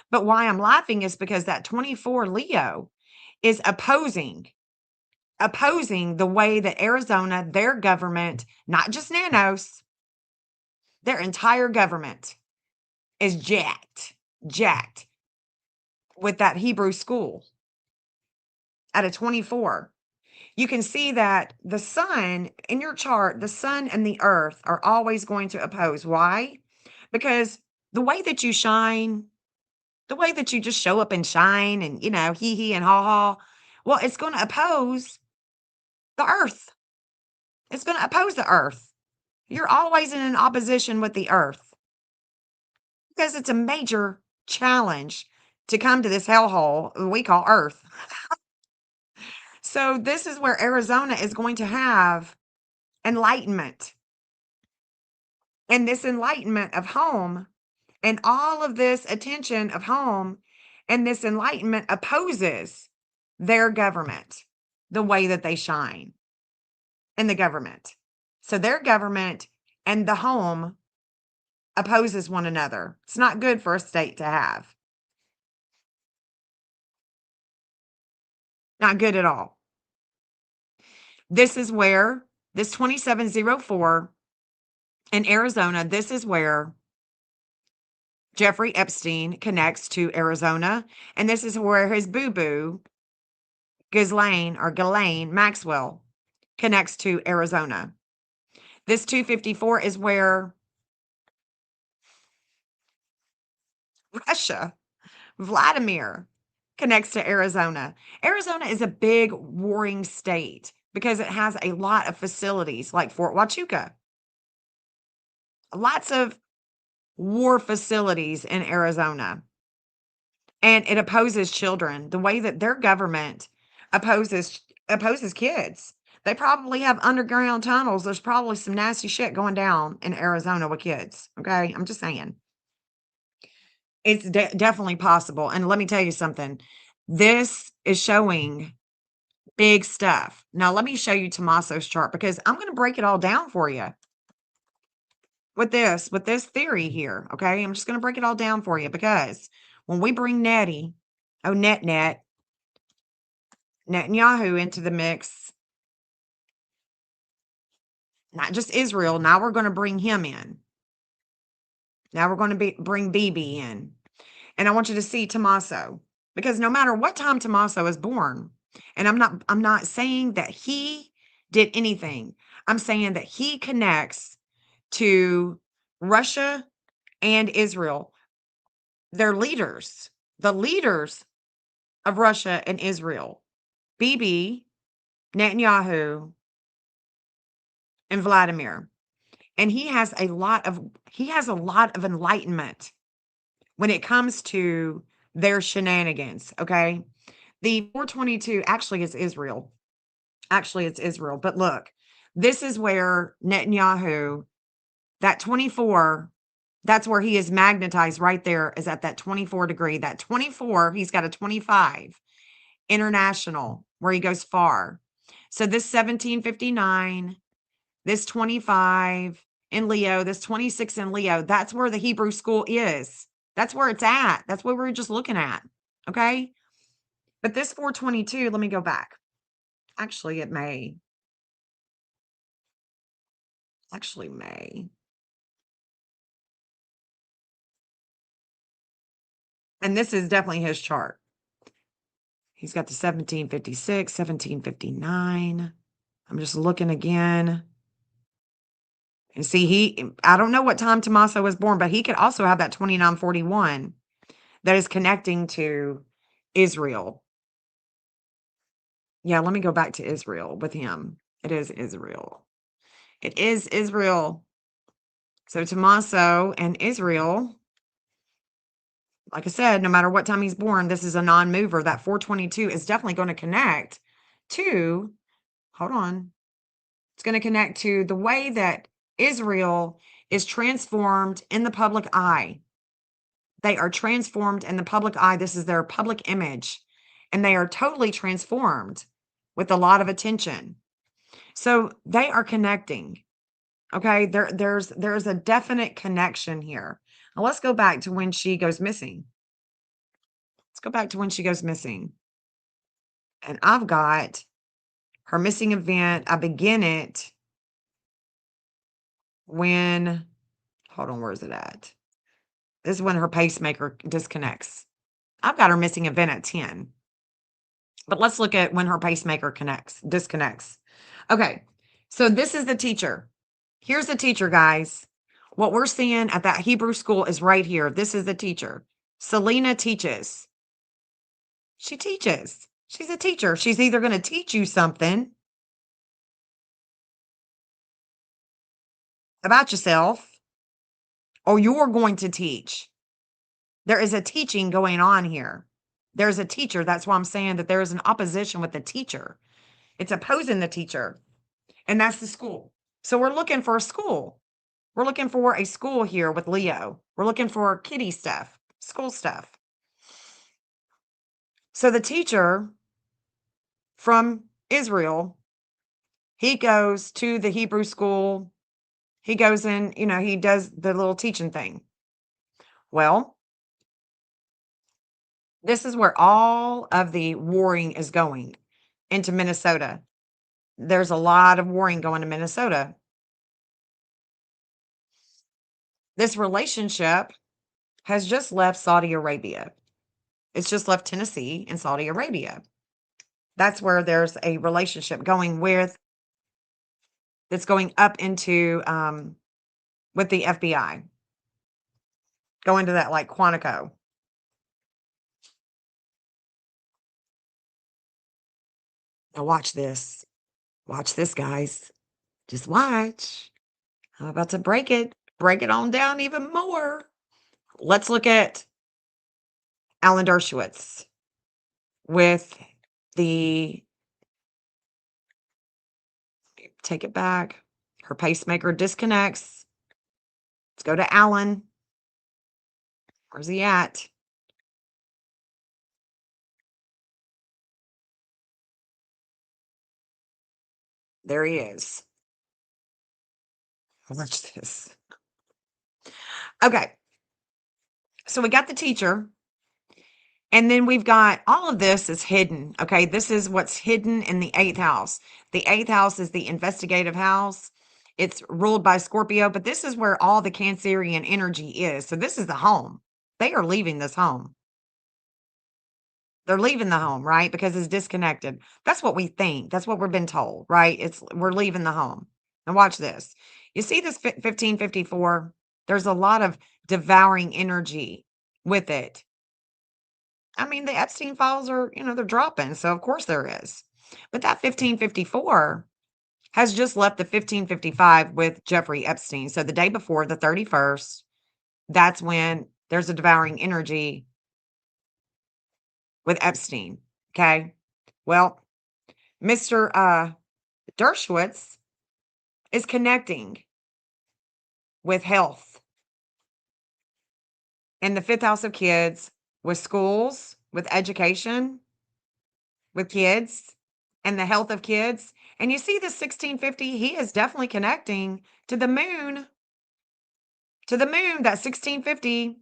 But why I'm laughing is because that 24 Leo is opposing the way that Arizona, their government, not just Nanos, their entire government is jacked with that Hebrew school at a 24. You can see that the sun in your chart, the sun and the earth are always going to oppose. Why? Because the way that you shine, the way that you just show up and shine and, hee and ha, well, it's going to oppose the earth. It's going to oppose the earth. You're always in an opposition with the earth because it's a major challenge to come to this hellhole we call earth. So this is where Arizona is going to have enlightenment. And this enlightenment of home And all of this attention of home and this enlightenment opposes their government, the way that they shine in the government. So their government and the home opposes one another. It's not good for a state to have. Not good at all. This is where this 2704 in Arizona, this is where Jeffrey Epstein connects to Arizona. And this is where his boo-boo, Ghislaine Maxwell, connects to Arizona. This 254 is where Russia, Vladimir, connects to Arizona. Arizona is a big warring state because it has a lot of facilities like Fort Huachuca. Lots of war facilities in Arizona. And it opposes children. The way that their government opposes kids. They probably have underground tunnels. There's probably some nasty shit going down in Arizona with kids. Okay? I'm just saying. It's definitely possible. And let me tell you something. This is showing big stuff. Now, let me show you Tommaso's chart because I'm going to break it all down for you with this theory here. Okay? I'm just going to break it all down for you because when we bring Netanyahu into the mix, not just Israel, now we're going to bring him in. Now we're going to bring Bibi in. And I want you to see Tommaso, because no matter what time Tommaso is born, and I'm not saying that he did anything. I'm saying that he connects to Russia and Israel. They're leaders, the leaders of Russia and Israel, Bibi, Netanyahu, and Vladimir. And he has a lot of enlightenment when it comes to their shenanigans. Okay. The 422 actually is Israel. Actually, it's Israel. But look, this is where Netanyahu, that 24, that's where he is magnetized right there, is at that 24 degree. That 24, he's got a 25 international where he goes far. So this 1759, this 25 in Leo, this 26 in Leo, that's where the Hebrew school is. That's where it's at. That's what we were just looking at. Okay. But this 422, let me go back. Actually, it may. Actually, may. And this is definitely his chart. He's got the 1756, 1759. I'm just looking again. And see, I don't know what time Tommaso was born, but he could also have that 2941 that is connecting to Israel. Yeah, let me go back to Israel with him. It is Israel. It is Israel. So Tommaso and Israel, like I said, no matter what time he's born, this is a non-mover. That 422 is definitely going to connect to, hold on. It's going to connect to the way that Israel is transformed in the public eye. They are transformed in the public eye. This is their public image. And they are totally transformed with a lot of attention. So they are connecting. Okay, there's a definite connection here. Now let's go back to when she goes missing. Let's go back to when she goes missing. And I've got her missing event. I begin it when, hold on, where is it at? This is when her pacemaker disconnects. I've got her missing event at 10. But let's look at when her pacemaker disconnects. Okay, so this is the teacher. Here's the teacher, guys. What we're seeing at that Hebrew school is right here. This is the teacher. Selena teaches. She teaches. She's a teacher. She's either going to teach you something about yourself, or you're going to teach. There is a teaching going on here. There's a teacher. That's why I'm saying that there is an opposition with the teacher. It's opposing the teacher. And that's the school. So we're looking for a school. We're looking for a school here with Leo. We're looking for kiddie stuff, school stuff. So the teacher from Israel, he goes to the Hebrew school. He goes in, he does the little teaching thing. Well, this is where all of the warring is going into Minnesota. There's a lot of warring going to Minnesota. This relationship has just left Saudi Arabia. It's just left Tennessee and Saudi Arabia. That's where there's a relationship going that's going up into with the FBI. Going to that like Quantico. Now watch this. Watch this, guys. Just watch. I'm about to break it on down even more. Let's look at Alan Dershowitz with the, take it back. Her pacemaker disconnects. Let's go to Alan. Where's he at? There he is. Watch this. Okay. So we got the teacher. And then we've got all of this is hidden. Okay. This is what's hidden in the 8th house. The 8th house is the investigative house. It's ruled by Scorpio, but this is where all the Cancerian energy is. So this is the home. They are leaving this home. They're leaving the home, right? Because it's disconnected. That's what we think. That's what we've been told, right? We're leaving the home. And watch this. You see this 1554? There's a lot of devouring energy with it. I mean, the Epstein files are, they're dropping. So of course there is. But that 1554 has just left the 1555 with Jeffrey Epstein. So the day before, the 31st, that's when there's a devouring energy with Epstein. Okay. Well, Mr. Dershowitz is connecting with health in the 5th house of kids, with schools, with education, with kids, and the health of kids. And you see the 1650, he is definitely connecting to the moon. To the moon, that 1650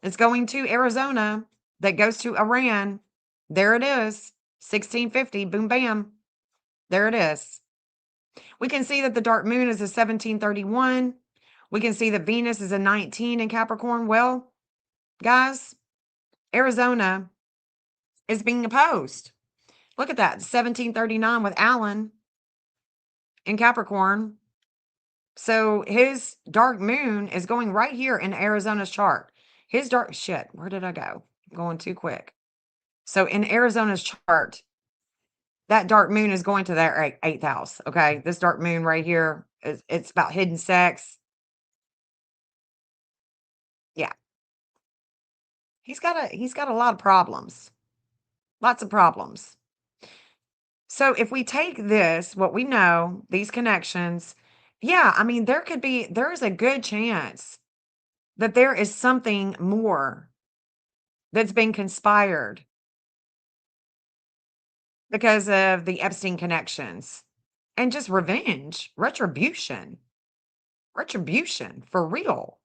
is going to Arizona, that goes to Iran. There it is. 1650, boom, bam. There it is. We can see that the dark moon is a 1731. We can see that Venus is a 19 in Capricorn. Well, guys, Arizona is being opposed. Look at that, 1739 with Alan in Capricorn. So his dark moon is going right here in Arizona's chart. His dark, shit, where did I go? I'm going too quick. So in Arizona's chart, that dark moon is going to their 8th house. Okay. This dark moon right here, it's about hidden sex. Yeah. He's got a lot of problems. Lots of problems. So if we take this, what we know, these connections, yeah, I mean, there is a good chance that there is something more that's been conspired because of the Epstein connections and just revenge, retribution for real.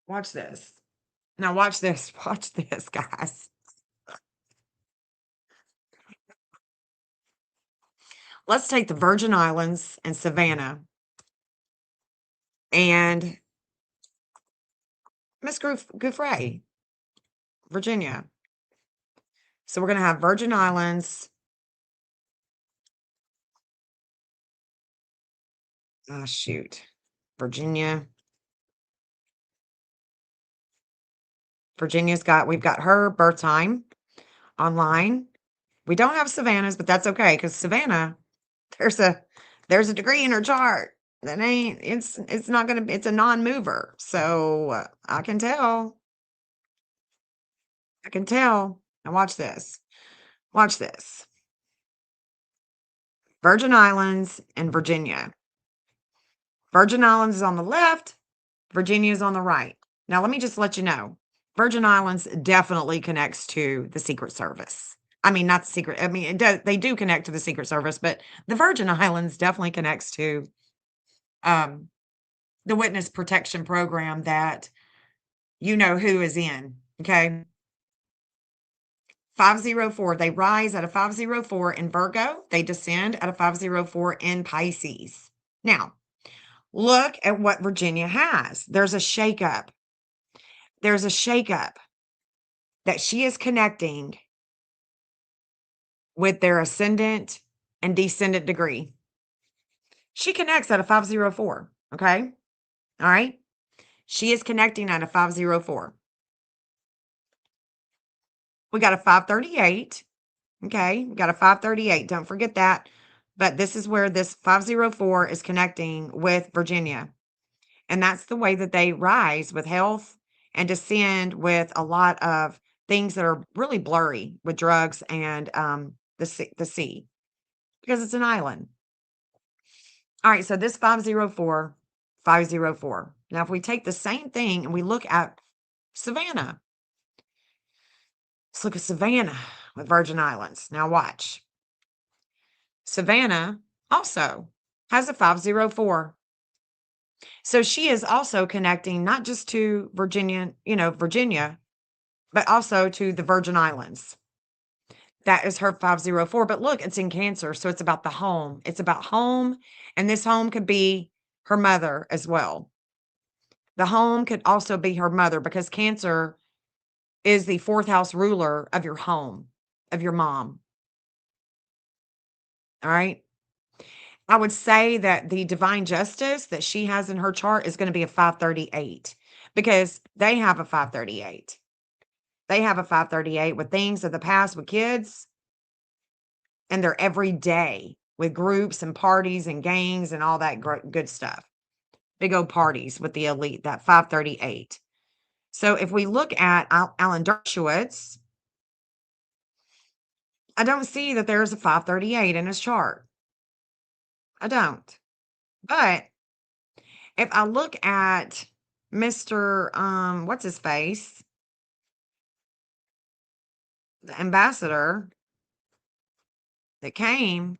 Watch this. Now watch this, guys. Let's take the Virgin Islands and Savannah and Miss Guthrie, Virginia. So we're going to have Virgin Islands. Oh, shoot. Virginia. We've got her birth time online. We don't have Savannah's, but that's okay, because Savannah, there's a degree in her chart that it's not going to, it's a non-mover. So I can tell. Now watch this. Virgin Islands, and Virginia. Virgin Islands is on the left, Virginia is on the right. Now, let me just let you know, Virgin Islands definitely connects to the Secret Service. I mean, not the secret. I mean, they do connect to the Secret Service, but the Virgin Islands definitely connects to the witness protection program that you know who is in. Okay. 504. They rise at a 504 in Virgo. They descend at a 504 in Pisces. Now, look at what Virginia has. There's a shakeup. There's a shakeup that she is connecting with their ascendant and descendant degree. She connects at a 504. Okay. All right. She is connecting at a 504. We got a 538. Okay. We got a 538. Don't forget that. But this is where this 504 is connecting with Virginia. And that's the way that they rise with health and descend with a lot of things that are really blurry with drugs and the sea, because it's an island. All right, so this 504, 504. Now, if we take the same thing and we look at Savannah, let's look at Savannah with Virgin Islands. Now, watch. Savannah also has a 504. So she is also connecting not just to Virginia, but also to the Virgin Islands. That is her 504. But look, it's in Cancer. So it's about the home. It's about home. And this home could be her mother as well. The home could also be her mother, because Cancer is the fourth house ruler of your home, of your mom. All right. I would say that the divine justice that she has in her chart is going to be a 538, because they have a 538. They have a 538 with things of the past with kids, and they're every day with groups and parties and gangs and all that good stuff. Big old parties with the elite, that 538. So if we look at Alan Dershowitz, I don't see that there's a 538 in his chart. I don't. But if I look at Mr. What's his face? The ambassador that came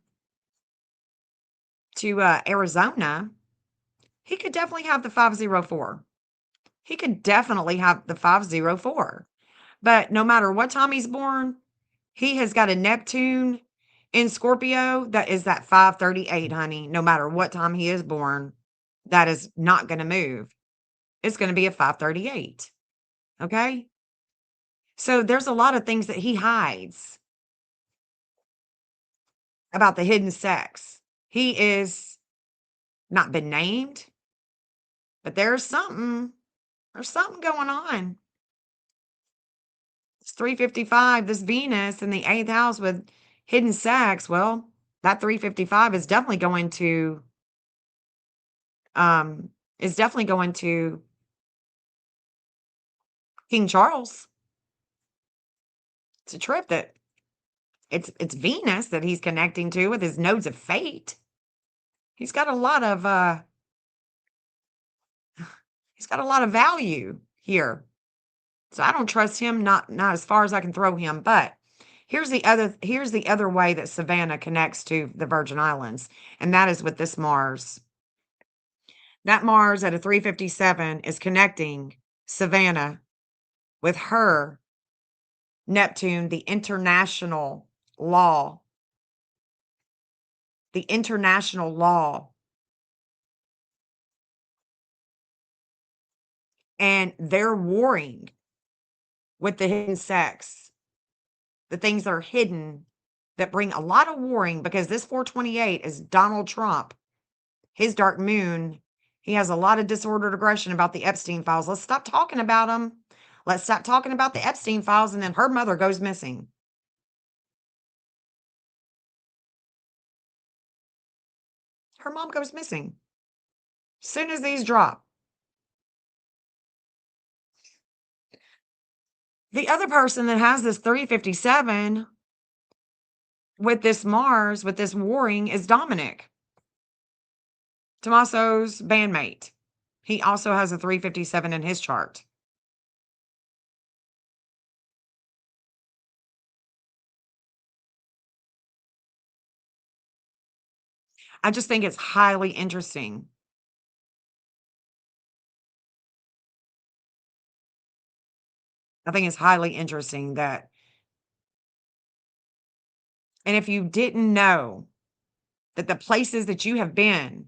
to Arizona, he could definitely have the 504. He could definitely have the 504. But no matter what time he's born, he has got a Neptune in Scorpio that is that 538, honey. No matter what time he is born, that is not going to move. It's going to be a 538. Okay? So there's a lot of things that he hides about the hidden sex. He is not been named, but there's something going on. It's 355, this Venus in the 8th house with hidden sex. Well, that 355 is definitely going to King Charles. It's a trip that it's Venus that he's connecting to with his nodes of fate. He's got a lot of value here. So I don't trust him, not as far as I can throw him. But here's the other way that Savannah connects to the Virgin Islands, and that is with this Mars. That Mars at a 357 is connecting Savannah with her Neptune, the international law. The international law. And they're warring with the hidden sex, the things that are hidden that bring a lot of warring, because this 428 is Donald Trump, his dark moon. He has a lot of disordered aggression about the Epstein files. Let's stop talking about them. Let's stop talking about the Epstein files. And then her mother goes missing. Her mom goes missing. As soon as these drop. The other person that has this 357 with this Mars, with this warring, is Dominic, Tommaso's bandmate. He also has a 357 in his chart. I just think it's highly interesting. I think it's highly interesting that, and if you didn't know that the places that you have been,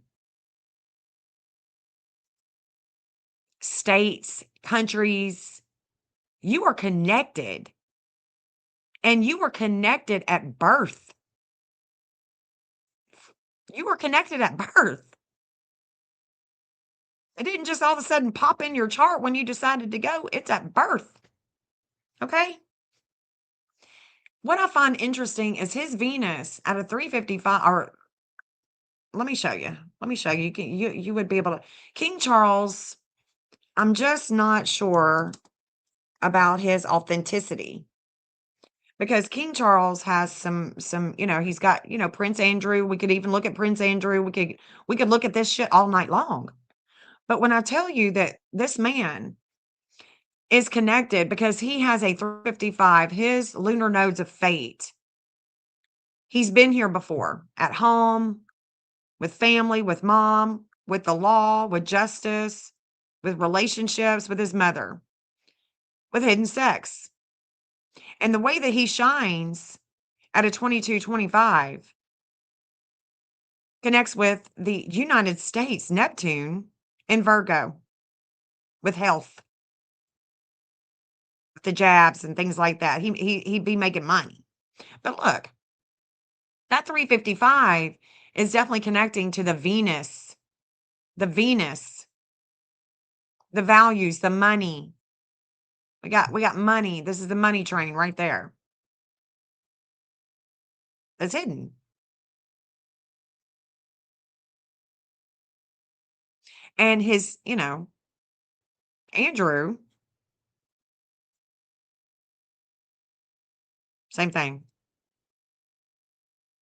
states, countries, you are connected. And you were connected at birth. You were connected at birth. It didn't just all of a sudden pop in your chart when you decided to go. It's at birth. Okay? What I find interesting is his Venus at a 355, or let me show you. Let me show you. You would be able to. King Charles, I'm just not sure about his authenticity. Because King Charles has some, he's got, Prince Andrew. We could even look at Prince Andrew. We could look at this shit all night long. But when I tell you that this man is connected because he has a 355, his lunar nodes of fate, he's been here before, at home, with family, with mom, with the law, with justice, with relationships, with his mother, with hidden sex. And the way that he shines at a 2225 connects with the United States, Neptune in Virgo, with health, with the jabs and things like that. He'd be making money. But look, that 355 is definitely connecting to the Venus, the values, the money. We got money. This is the money train right there. That's hidden. And his, Andrew, same thing.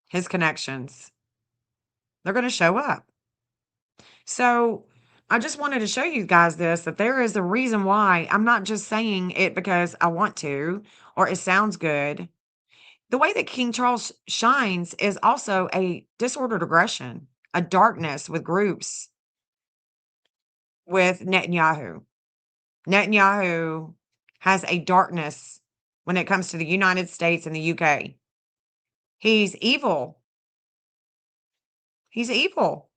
His connections, they're going to show up. So I just wanted to show you guys this, that there is a reason why. I'm not just saying it because I want to, or it sounds good. The way that King Charles shines is also a disordered aggression, a darkness with groups, with Netanyahu. Netanyahu has a darkness when it comes to the United States and the UK. He's evil. He's evil.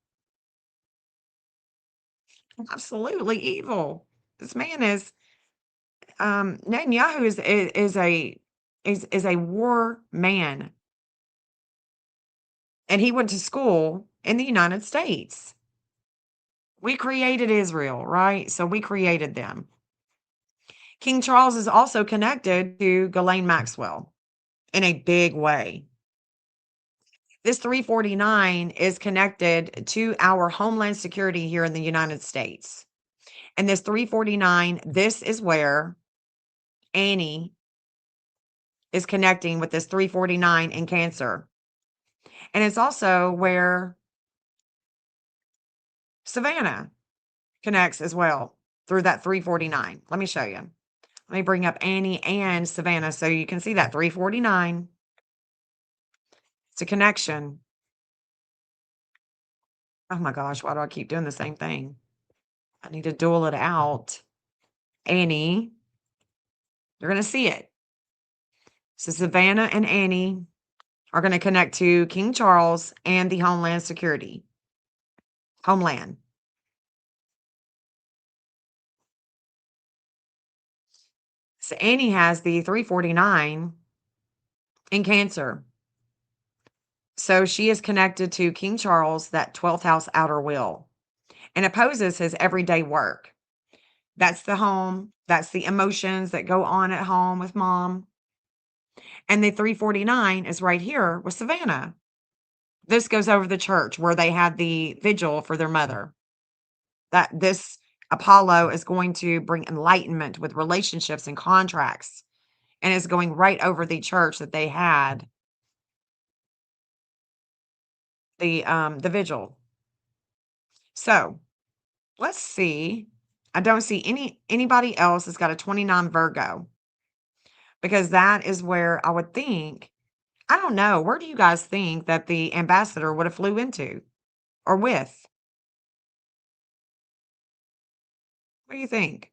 Absolutely evil. This man is Netanyahu is a war man. And he went to school in the United States. We created Israel, right? So we created them. King Charles is also connected to Ghislaine Maxwell in a big way. This 349 is connected to our homeland security here in the United States. And this 349, this is where Annie is connecting with this 349 in Cancer. And it's also where Savannah connects as well through that 349. Let me show you. Let me bring up Annie and Savannah so you can see that 349. It's a connection. Oh my gosh, why do I keep doing the same thing? I need to duel it out. Annie, you're going to see it. So Savannah and Annie are going to connect to King Charles and the Homeland Security. Homeland. So Annie has the 349 in Cancer. So she is connected to King Charles, that 12th house outer will, and opposes his everyday work. That's the home. That's the emotions that go on at home with mom. And the 349 is right here with Savannah. This goes over the church where they had the vigil for their mother. That this Apollo is going to bring enlightenment with relationships and contracts. And it's going right over the church that they had the vigil. So let's see. I don't see anybody else that's got a 29 Virgo, because that is where I would think. I don't know. Where do you guys think that the ambassador would have flew into or with? What do you think?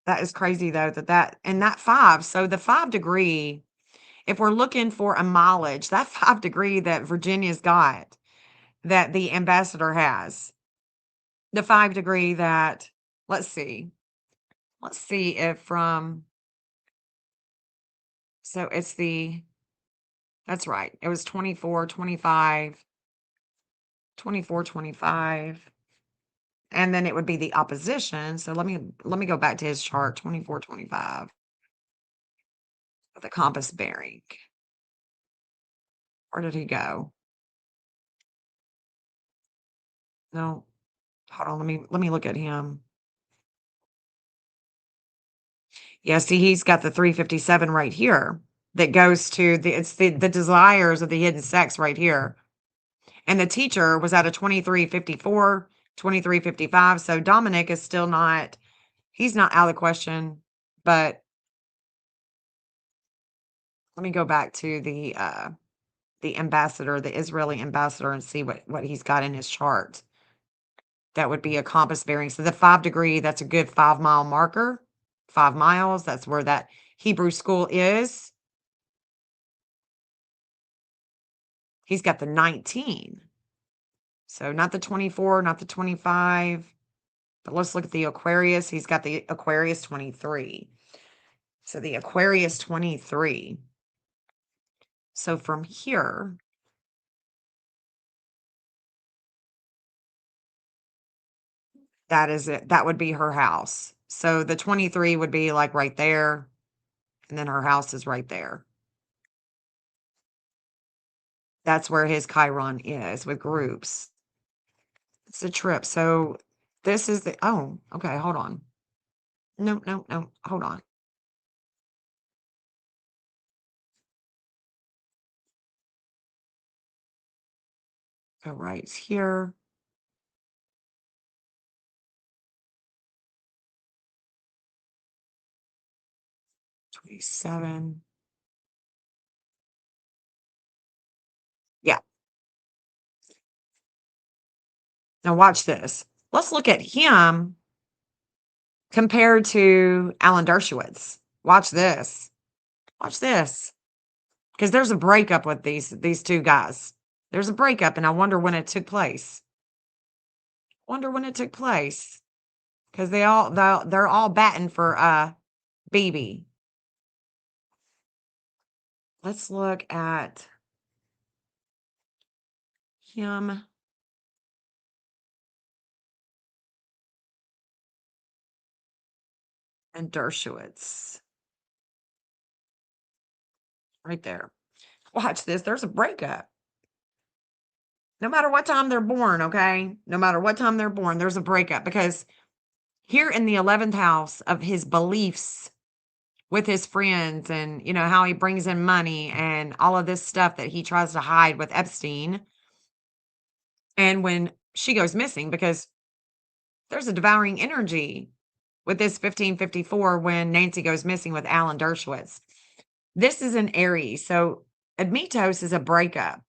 That is crazy though, and that 5. So the 5 degree, if we're looking for a mileage, that 5 degree that Virginia's got, that the ambassador has, the 5 degree that, let's see. Let's see if so it's that's right. It was 24, 25, 24, 25. And then it would be the opposition. So let me go back to his chart, 24, 25. The compass bearing. Where did he go? No. Hold on, let me look at him. Yeah, see, he's got the 357 right here that goes to the desires of the hidden sex right here. And the teacher was at a 2354, 2355. So Dominic is still not, he's not out of the question. But let me go back to the ambassador, the Israeli ambassador, and see what he's got in his chart. That would be a compass bearing. So the 5 degree, that's a good 5-mile marker. 5 miles, that's where that Hebrew school is. He's got the 19. So not the 24, not the 25. But let's look at the Aquarius. He's got the Aquarius 23. So the Aquarius 23. So from here, that is it. That would be her house. So the 23 would be like right there. And then her house is right there. That's where his Chiron is with groups. It's a trip. So this is the, oh, okay, hold on. No, hold on. Go right here. $27. Yeah. Now watch this. Let's look at him compared to Alan Dershowitz. Watch this. Watch this. Because there's a breakup with these two guys. There's a breakup, and I wonder when it took place. Wonder when it took place. Because they're all batting for BB. Let's look at him. And Dershowitz. Right there. Watch this. There's a breakup. No matter what time they're born, okay? No matter what time they're born, there's a breakup. Because here in the 11th house of his beliefs with his friends, and, you know, how he brings in money and all of this stuff that he tries to hide with Epstein. And when she goes missing, because there's a devouring energy with this 1554 when Nancy goes missing with Alan Dershowitz. This is an Aries. So Admetos is a breakup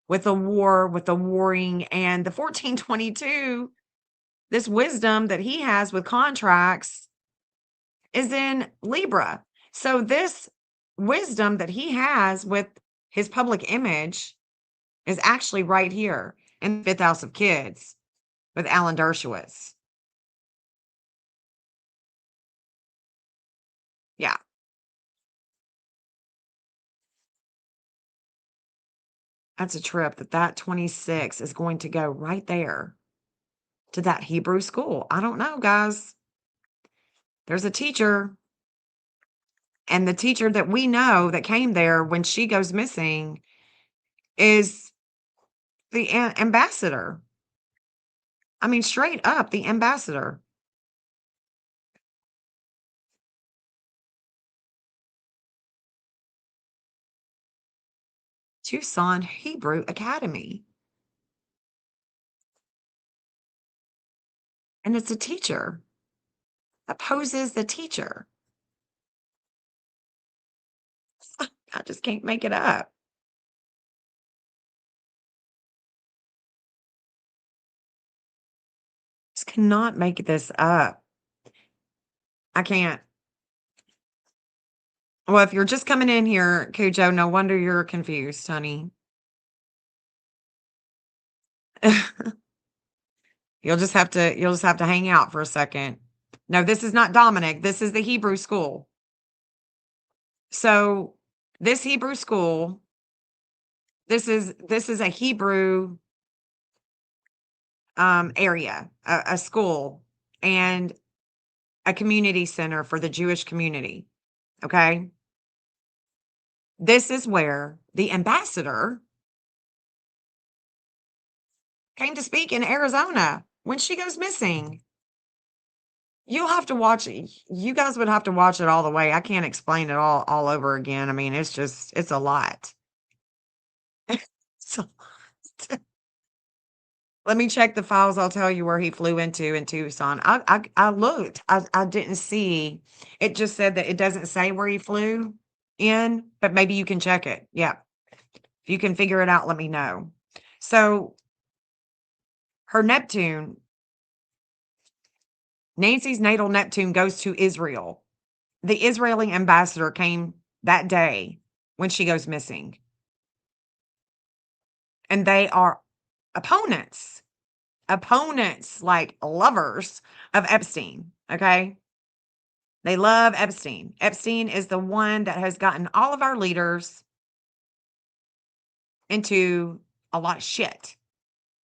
with a war, with the warring, and the 1422, this wisdom that he has with contracts is in Libra. So this wisdom that he has with his public image is actually right here in the 5th house of kids with Alan Dershowitz. Yeah. That's a trip that 26 is going to go right there to that Hebrew school. I don't know, guys. There's a teacher, and the teacher that we know that came there when she goes missing is the ambassador. I mean, straight up, the ambassador. Tucson Hebrew Academy. And it's a teacher. Opposes the teacher. I just can't make it up. Just cannot make this up. I can't. Well, if you're just coming in here, Cujo, no wonder you're confused, honey. You'll just have to hang out for a second. No, this is not Dominic. This is the Hebrew school. So this Hebrew school, this is a Hebrew area, a school, and a community center for the Jewish community. Okay. This is where the ambassador came to speak in Arizona when she goes missing. You'll have to watch it. You guys would have to watch it all the way. I can't explain it all over again. I mean, it's a lot. It's a lot. Let me check the files. I'll tell you where he flew into in Tucson. I looked. I didn't see. It just said that it doesn't say where he flew in, but maybe you can check it. Yeah. If you can figure it out, let me know. So her Neptune, Nancy's natal Neptune goes to Israel. The Israeli ambassador came that day when she goes missing. And they are opponents, like lovers of Epstein. Okay. They love Epstein. Epstein is the one that has gotten all of our leaders into a lot of shit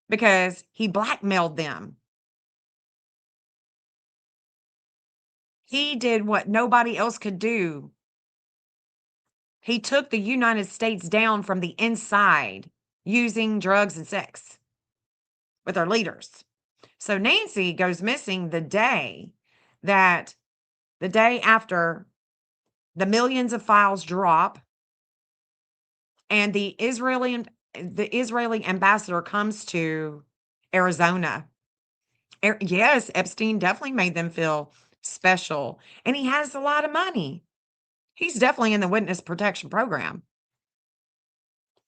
because he blackmailed them. He did what nobody else could do. He took the United States down from the inside using drugs and sex with our leaders. So Nancy goes missing the day after the millions of files drop and the Israeli ambassador comes to Arizona. Yes, Epstein definitely made them feel special, and he has a lot of money. He's definitely in the witness protection program.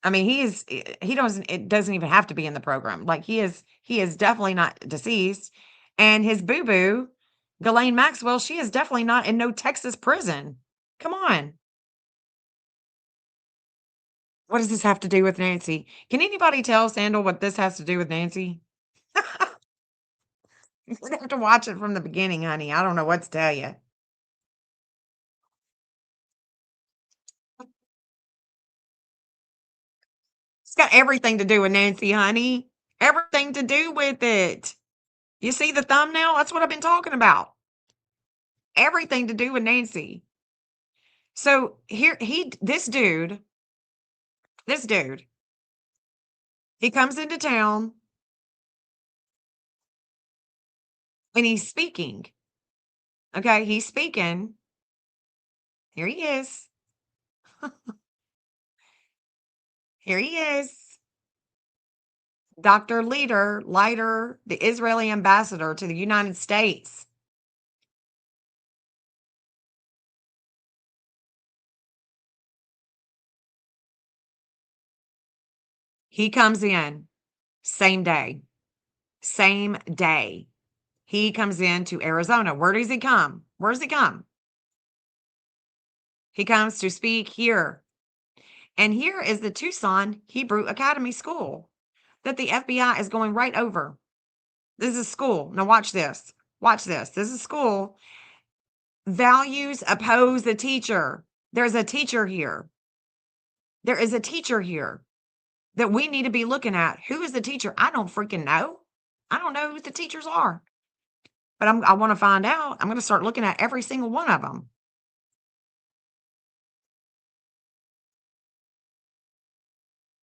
I mean, it doesn't even have to be in the program. Like he is definitely not deceased. And his boo-boo, Ghislaine Maxwell, she is definitely not in no Texas prison. Come on. What does this have to do with Nancy? Can anybody tell Sandal what this has to do with Nancy? You'd have to watch it from the beginning, honey. I don't know what to tell you. It's got everything to do with Nancy, honey. Everything to do with it. You see the thumbnail? That's what I've been talking about. Everything to do with Nancy. So here, this dude, he comes into town and he's speaking. Okay, he's speaking. Here he is. Here he is. Dr. Leiter, the Israeli ambassador to the United States. He comes in same day. Same day. He comes into Arizona. Where does he come? Where does he come? He comes to speak here. And here is the Tucson Hebrew Academy School that the FBI is going right over. This is school. Now watch this. Watch this. This is school. Values oppose the teacher. There's a teacher here. There is a teacher here that we need to be looking at. Who is the teacher? I don't freaking know. I don't know who the teachers are. But I want to find out. I'm going to start looking at every single one of them.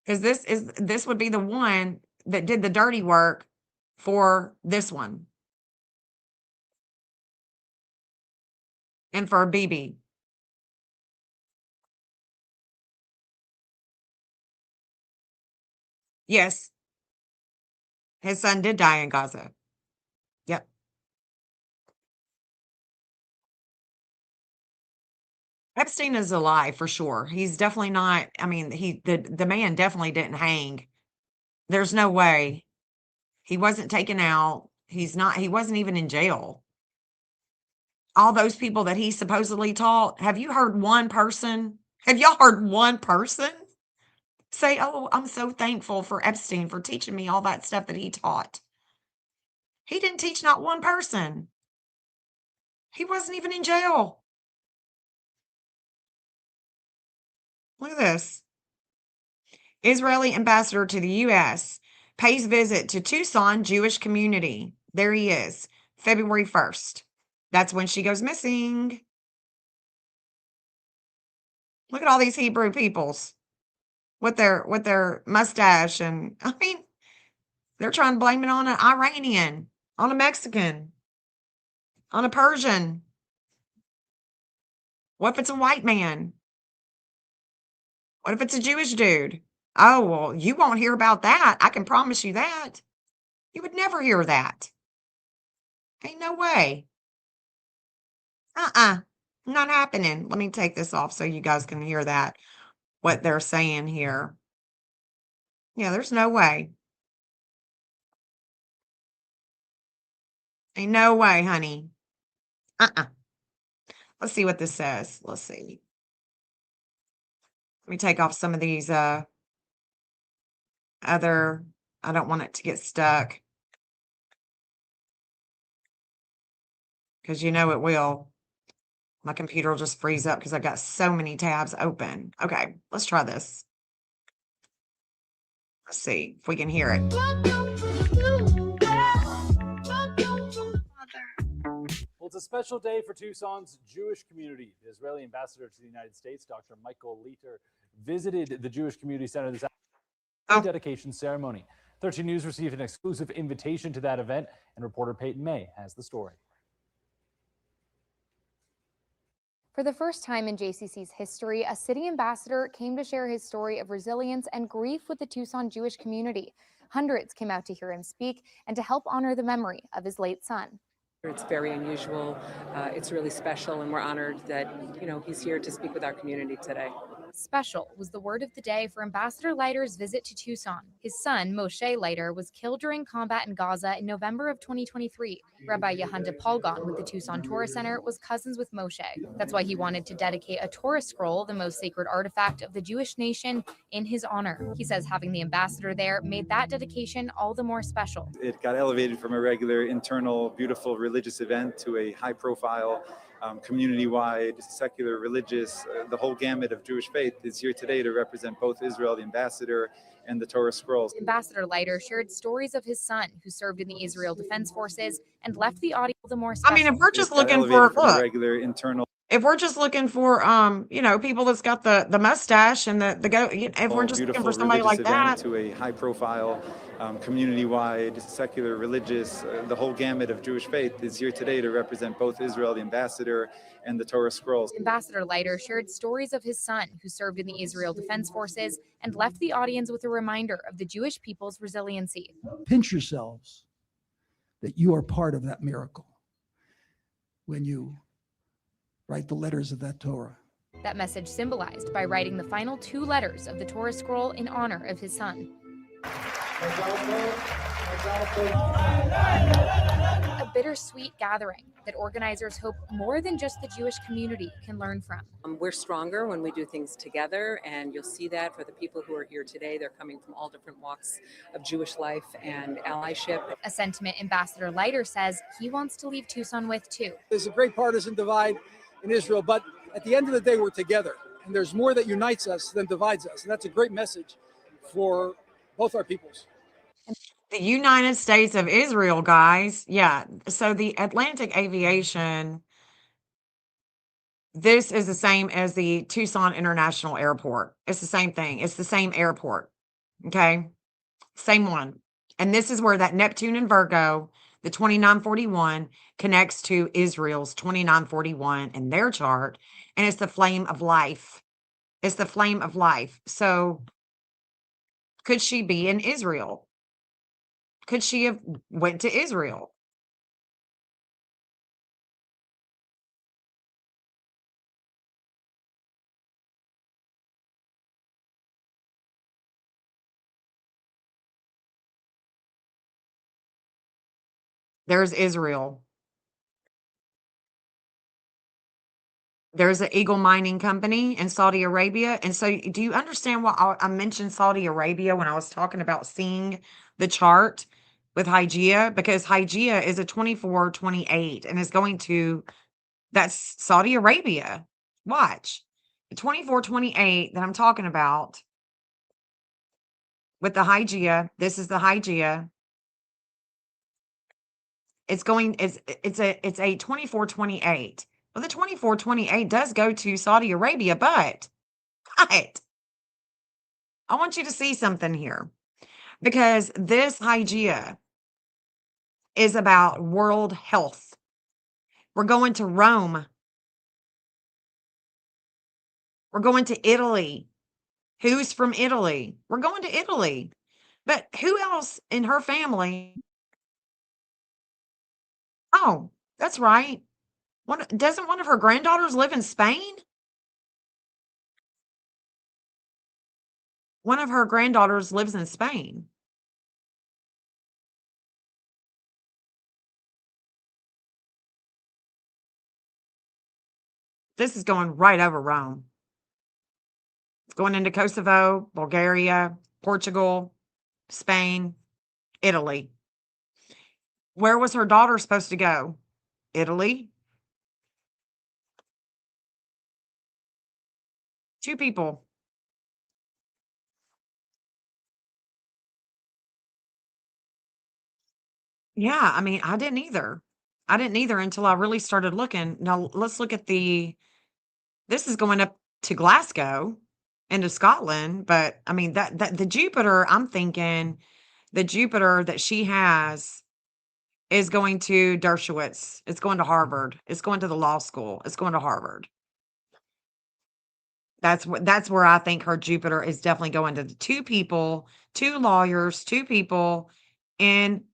Because this would be the one that did the dirty work for this one. And for BB. Yes. His son did die in Gaza. Yep. Epstein is alive for sure. He's definitely not, I mean, the man definitely didn't hang. There's no way. He wasn't taken out. He wasn't even in jail. All those people that he supposedly taught, have you heard one person? Have y'all heard one person say, "Oh, I'm so thankful for Epstein for teaching me all that stuff that he taught"? He didn't teach not one person. He wasn't even in jail. Look at this. Israeli ambassador to the U.S. pays visit to Tucson Jewish community. There he is, February 1st. That's when she goes missing. Look at all these Hebrew peoples with their mustache, and I mean, they're trying to blame it on an Iranian, on a Mexican, on a Persian. What if it's a white man? What if it's a Jewish dude? Oh, well, you won't hear about that. I can promise you that. You would never hear that. Ain't no way. Not happening. Let me take this off so you guys can hear that, what they're saying here. Yeah, there's no way. Ain't no way, honey. Let's see what this says. Let's see. Let me take off some of these other, I don't want it to get stuck. Because you know it will. My computer will just freeze up because I've got so many tabs open. Okay, let's try this. Let's see if we can hear it. Well, it's a special day for Tucson's Jewish community. The Israeli ambassador to the United States, Dr. Michael Leiter, visited the Jewish Community Center this afternoon for the dedication ceremony. 13 News received an exclusive invitation to that event, and reporter Peyton May has the story. For the first time in JCC's history, a city ambassador came to share his story of resilience and grief with the Tucson Jewish community. Hundreds came out to hear him speak and to help honor the memory of his late son. It's very unusual. It's really special, and we're honored that, he's here to speak with our community today. Special was the word of the day for Ambassador Leiter's visit to Tucson. His son, Moshe Leiter, was killed during combat in Gaza in November of 2023. Rabbi Yehunda Polgon with the Tucson Torah Center was cousins with Moshe. That's why he wanted to dedicate a Torah scroll, the most sacred artifact of the Jewish nation, in his honor. He says having the ambassador there made that dedication all the more special. It got elevated from a regular, internal, beautiful religious event to a high-profile, community-wide, secular, religious, the whole gamut of Jewish faith is here today to represent both Israel, the ambassador, and the Torah scrolls. Ambassador Leiter shared stories of his son, who served in the Israel Defense Forces, and left the audience the more special. I mean, if we're just looking for a regular, internal. If we're just looking for, people that's got the mustache and the go, if we're just looking for somebody like that, to a high-profile, community-wide, secular, religious, the whole gamut of Jewish faith is here today to represent both Israel, the ambassador, and the Torah scrolls. Ambassador Leiter shared stories of his son, who served in the Israel Defense Forces, and left the audience with a reminder of the Jewish people's resiliency. Pinch yourselves that you are part of that miracle when you write the letters of that Torah. That message symbolized by writing the final 2 letters of the Torah scroll in honor of his son. A bittersweet gathering that organizers hope more than just the Jewish community can learn from. We're stronger when we do things together, and you'll see that for the people who are here today. They're coming from all different walks of Jewish life and allyship. A sentiment Ambassador Leiter says he wants to leave Tucson with too. There's a great partisan divide in Israel, but at the end of the day, we're together, and there's more that unites us than divides us, and that's a great message for both our peoples. the United States of Israel, guys. Yeah. So the Atlantic Aviation, this is the same as the Tucson International Airport. It's the same thing. It's the same airport. Okay. Same one. And this is where that Neptune and Virgo, the 2941, connects to Israel's 2941 in their chart. And it's the flame of life. It's the flame of life. So Could she be in Israel? Could she have went to Israel? There's Israel. There's an Eagle Mining Company in Saudi Arabia. And so do you understand why I mentioned Saudi Arabia when I was talking about seeing the chart with Hygeia? Because Hygeia is a 24-28 and is going to, that's Saudi Arabia. Watch. The 24-28 that I'm talking about with the Hygeia, this is the Hygeia. It's a 24-28. Well, the 24-28 does go to Saudi Arabia, but I want you to see something here, because this Hygeia is about world health. We're going to Rome. We're going to Italy. Who's from Italy? We're going to Italy. But who else in her family? Oh, that's right. Doesn't one of her granddaughters live in Spain? One of her granddaughters lives in Spain. This is going right over Rome. It's going into Kosovo, Bulgaria, Portugal, Spain, Italy. Where was her daughter supposed to go? Italy. 2 people. Yeah, I mean, I didn't either. I didn't either until I really started looking. Now let's look at this is going up to Glasgow into Scotland, but I mean that the Jupiter, I'm thinking the Jupiter that she has is going to Dershowitz. It's going to Harvard. It's going to the law school. It's going to Harvard. That's where I think her Jupiter is definitely going to. 2 people, 2 lawyers, 2 people in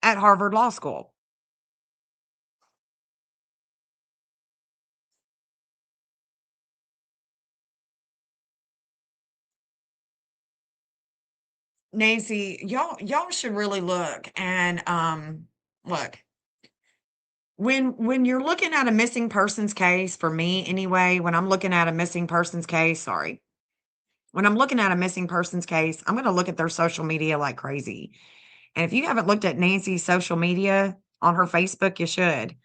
at Harvard Law School. Nancy, y'all should really look and look. When you're looking at a missing persons case, for me anyway, when I'm looking at a missing persons case, when I'm looking at a missing persons case, I'm going to look at their social media like crazy. And if you haven't looked at Nancy's social media on her Facebook, you should.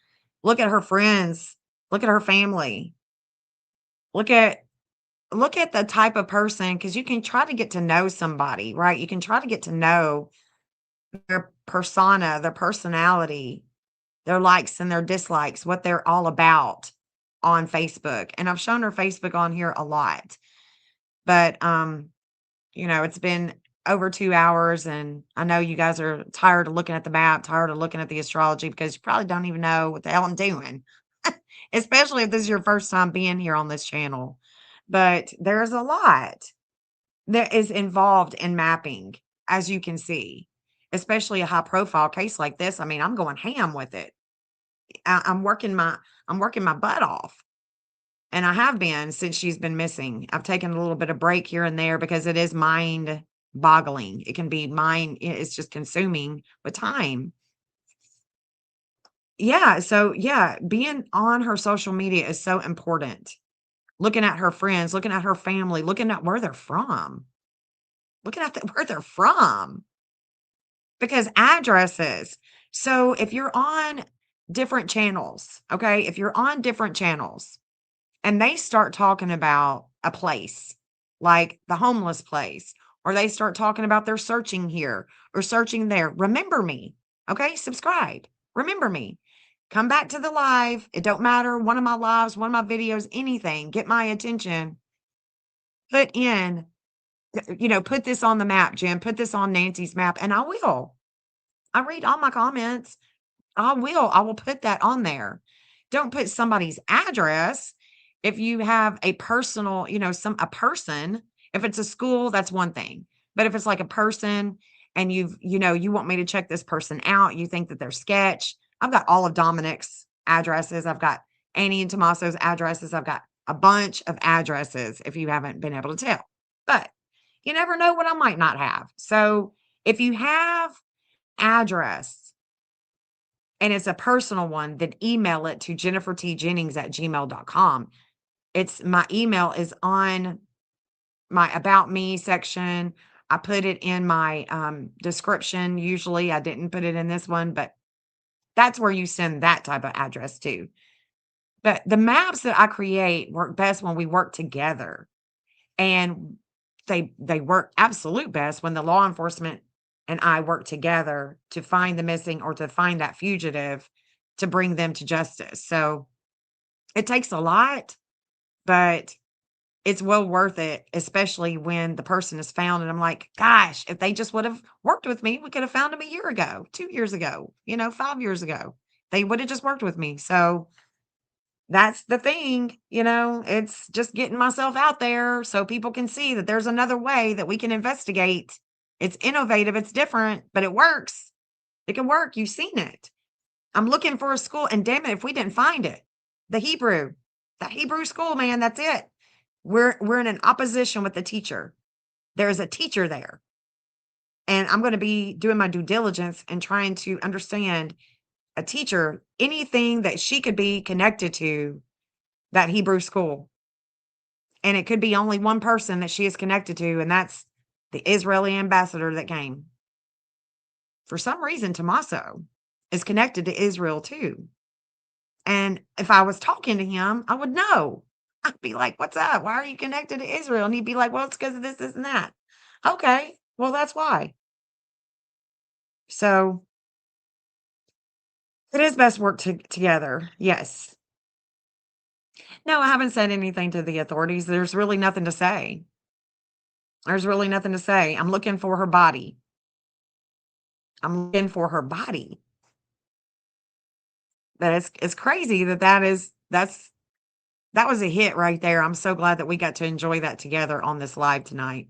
Look at her friends, look at her family. Look at the type of person, because you can try to get to know somebody, right? You can try to get to know their persona, their personality, their likes and their dislikes, what they're all about on Facebook. And I've shown her Facebook on here a lot. But it's been over 2 hours, and I know you guys are tired of looking at the map, tired of looking at the astrology, because you probably don't even know what the hell I'm doing, especially if this is your first time being here on this channel. But there's a lot that is involved in mapping, as you can see, especially a high profile case like this. I mean, I'm going ham with it. I'm working my butt off. And I have been since she's been missing. I've taken a little bit of break here and there because it is mind boggling. It can be it's just consuming with time. Yeah. So yeah, being on her social media is so important. Looking at her friends, looking at her family, looking at where they're from. Looking at where they're from. Because addresses. So if you're on different channels, okay, if you're on different channels and they start talking about a place like the homeless place, or they start talking about they're searching here or searching there, remember me, okay? Subscribe. Remember me. Come back to the live. It don't matter. One of my lives, one of my videos, anything. Get my attention. Put this on the map, Jim. Put this on Nancy's map, and I will. I read all my comments. I will put that on there. Don't put somebody's address. If you have a personal, a person, if it's a school, that's one thing. But if it's like a person and you want me to check this person out, you think that they're sketch. I've got all of Dominic's addresses. I've got Annie and Tommaso's addresses. I've got a bunch of addresses if you haven't been able to tell. But you never know what I might not have. So if you have address and it's a personal one, then email it to jennifertjennings@gmail.com. My email is on my About Me section. I put it in my description. Usually I didn't put it in this one, but that's where you send that type of address to. But the maps that I create work best when we work together. And they work absolute best when the law enforcement and I work together to find the missing or to find that fugitive to bring them to justice. So it takes a lot, but it's well worth it, especially when the person is found. And I'm like, gosh, if they just would have worked with me, we could have found him a year ago, 2 years ago, 5 years ago. They would have just worked with me. So that's the thing, it's just getting myself out there so people can see that there's another way that we can investigate. It's innovative, it's different, but it works. It can work. You've seen it. I'm looking for a school, and damn it, if we didn't find it, the Hebrew school, man, that's it. We're in an opposition with the teacher. There's a teacher there. And I'm going to be doing my due diligence and trying to understand a teacher, anything that she could be connected to that Hebrew school. And it could be only one person that she is connected to, and that's the Israeli ambassador that came. For some reason, Tommaso is connected to Israel too. And if I was talking to him, I would know. I'd be like, what's up? Why are you connected to Israel? And he'd be like, well, it's because of this, this, and that. Okay, well, that's why. So it is best work together. Yes. No, I haven't said anything to the authorities. There's really nothing to say. There's really nothing to say. I'm looking for her body. I'm looking for her body. But it's crazy that was a hit right there. I'm so glad that we got to enjoy that together on this live tonight.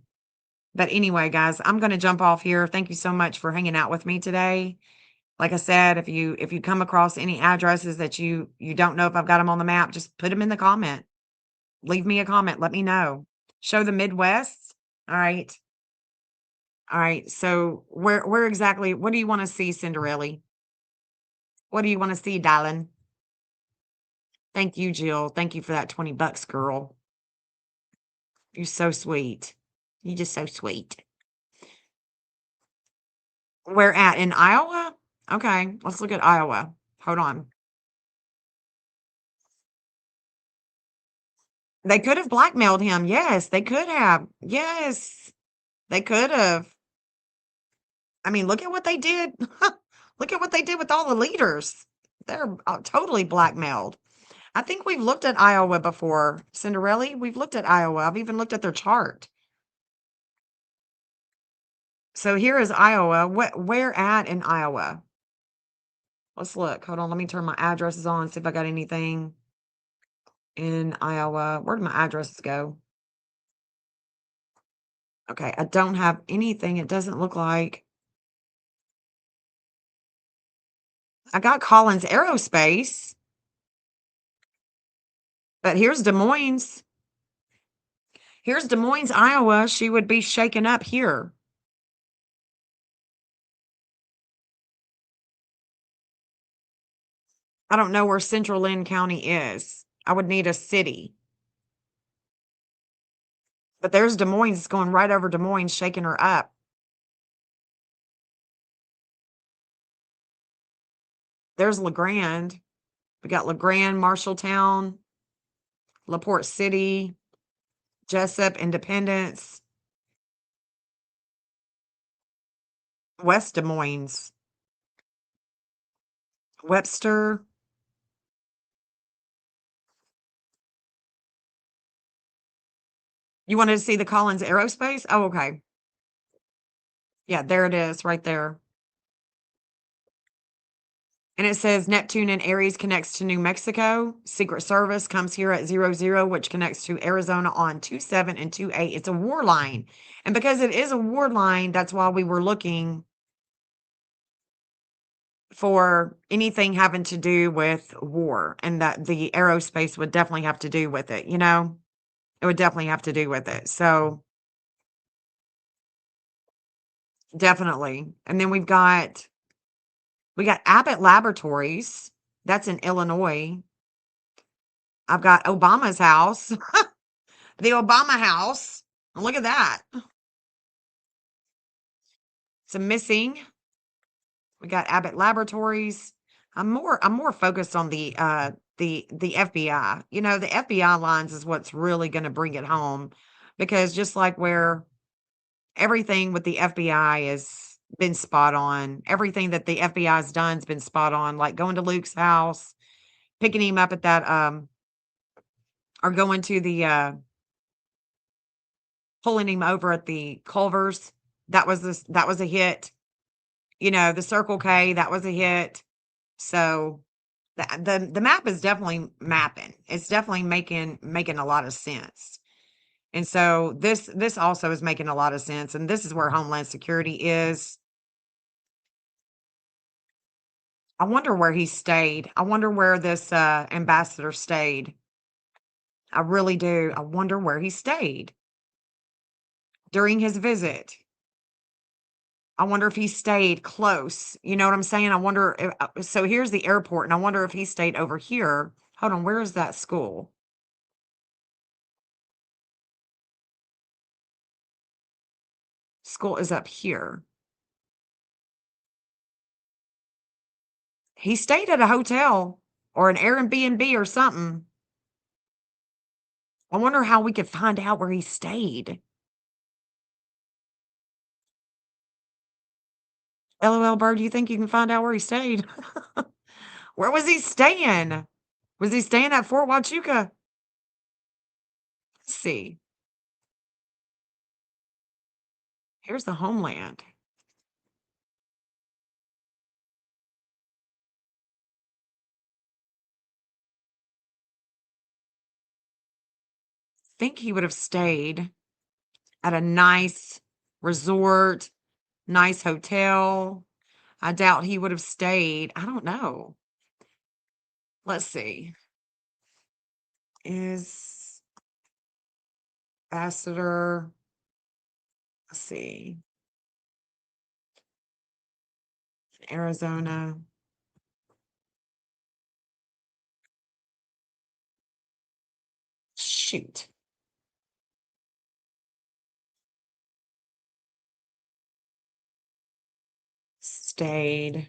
But anyway, guys, I'm going to jump off here. Thank you so much for hanging out with me today. Like I said, if you come across any addresses that you don't know if I've got them on the map, just put them in the comment. Leave me a comment. Let me know. Show the Midwest. All right. All right. So where exactly, what do you want to see, Cinderella? What do you want to see, darling? Thank you, Jill. Thank you for that $20, girl. You're so sweet. You're just so sweet. Where at? In Iowa? Okay, let's look at Iowa. Hold on. They could have blackmailed him. Yes, they could have. Yes, they could have. I mean, look at what they did. Look at what they did with all the leaders. They're totally blackmailed. I think we've looked at Iowa before. Cinderella, we've looked at Iowa. I've even looked at their chart. So here is Iowa. Where at in Iowa? Let's look. Hold on. Let me turn my addresses on, see if I got anything in Iowa. Where did my addresses go? Okay, I don't have anything. It doesn't look like. I got Collins Aerospace. But here's Des Moines. Here's Des Moines, Iowa. She would be shaken up here. I don't know where Central Lynn County is. I would need a city. But there's Des Moines. It's going right over Des Moines, shaking her up. There's LeGrand. We got LeGrand, Marshalltown, LaPorte City, Jessup, Independence, West Des Moines, Webster. You wanted to see the Collins Aerospace? Oh, okay. Yeah, there it is right there. And it says Neptune in Aries connects to New Mexico. Secret Service comes here at 00, which connects to Arizona on 27 and 28. It's a war line. And because it is a war line, that's why we were looking for anything having to do with war, and that the aerospace would definitely have to do with it, you know? It would definitely have to do with it. So definitely. And then we got Abbott Laboratories. That's in Illinois. I've got Obama's house. The Obama house. Look at that. It's a missing. We got Abbott Laboratories. I'm more focused on the FBI. You know, the FBI lines is what's really going to bring it home, because just like where everything with the FBI has been spot on, everything that the FBI has done has been spot on, like going to Luke's house, picking him up at that or going to the pulling him over at the Culver's. That was a hit. You know, the Circle K, that was a hit. So the map is definitely mapping. It's definitely making a lot of sense. And so this also is making a lot of sense. And this is where Homeland Security is. I wonder where he stayed. I wonder where this ambassador stayed. I really do. I wonder where he stayed during his visit. I wonder if he stayed close. You know what I'm saying? I wonder if, so here's the airport, and I wonder if he stayed over here. Hold on, where is that school? School is up here. He stayed at a hotel or an Airbnb or something. I wonder how we could find out where he stayed. LOL Bird, you think you can find out where he stayed? Where was he staying? Was he staying at Fort Huachuca? Let's see. Here's the homeland. Think he would have stayed at a nice resort, nice hotel. I doubt he would have stayed. I don't know. Let's see. Is ambassador, let's see. Arizona. Shoot. Stayed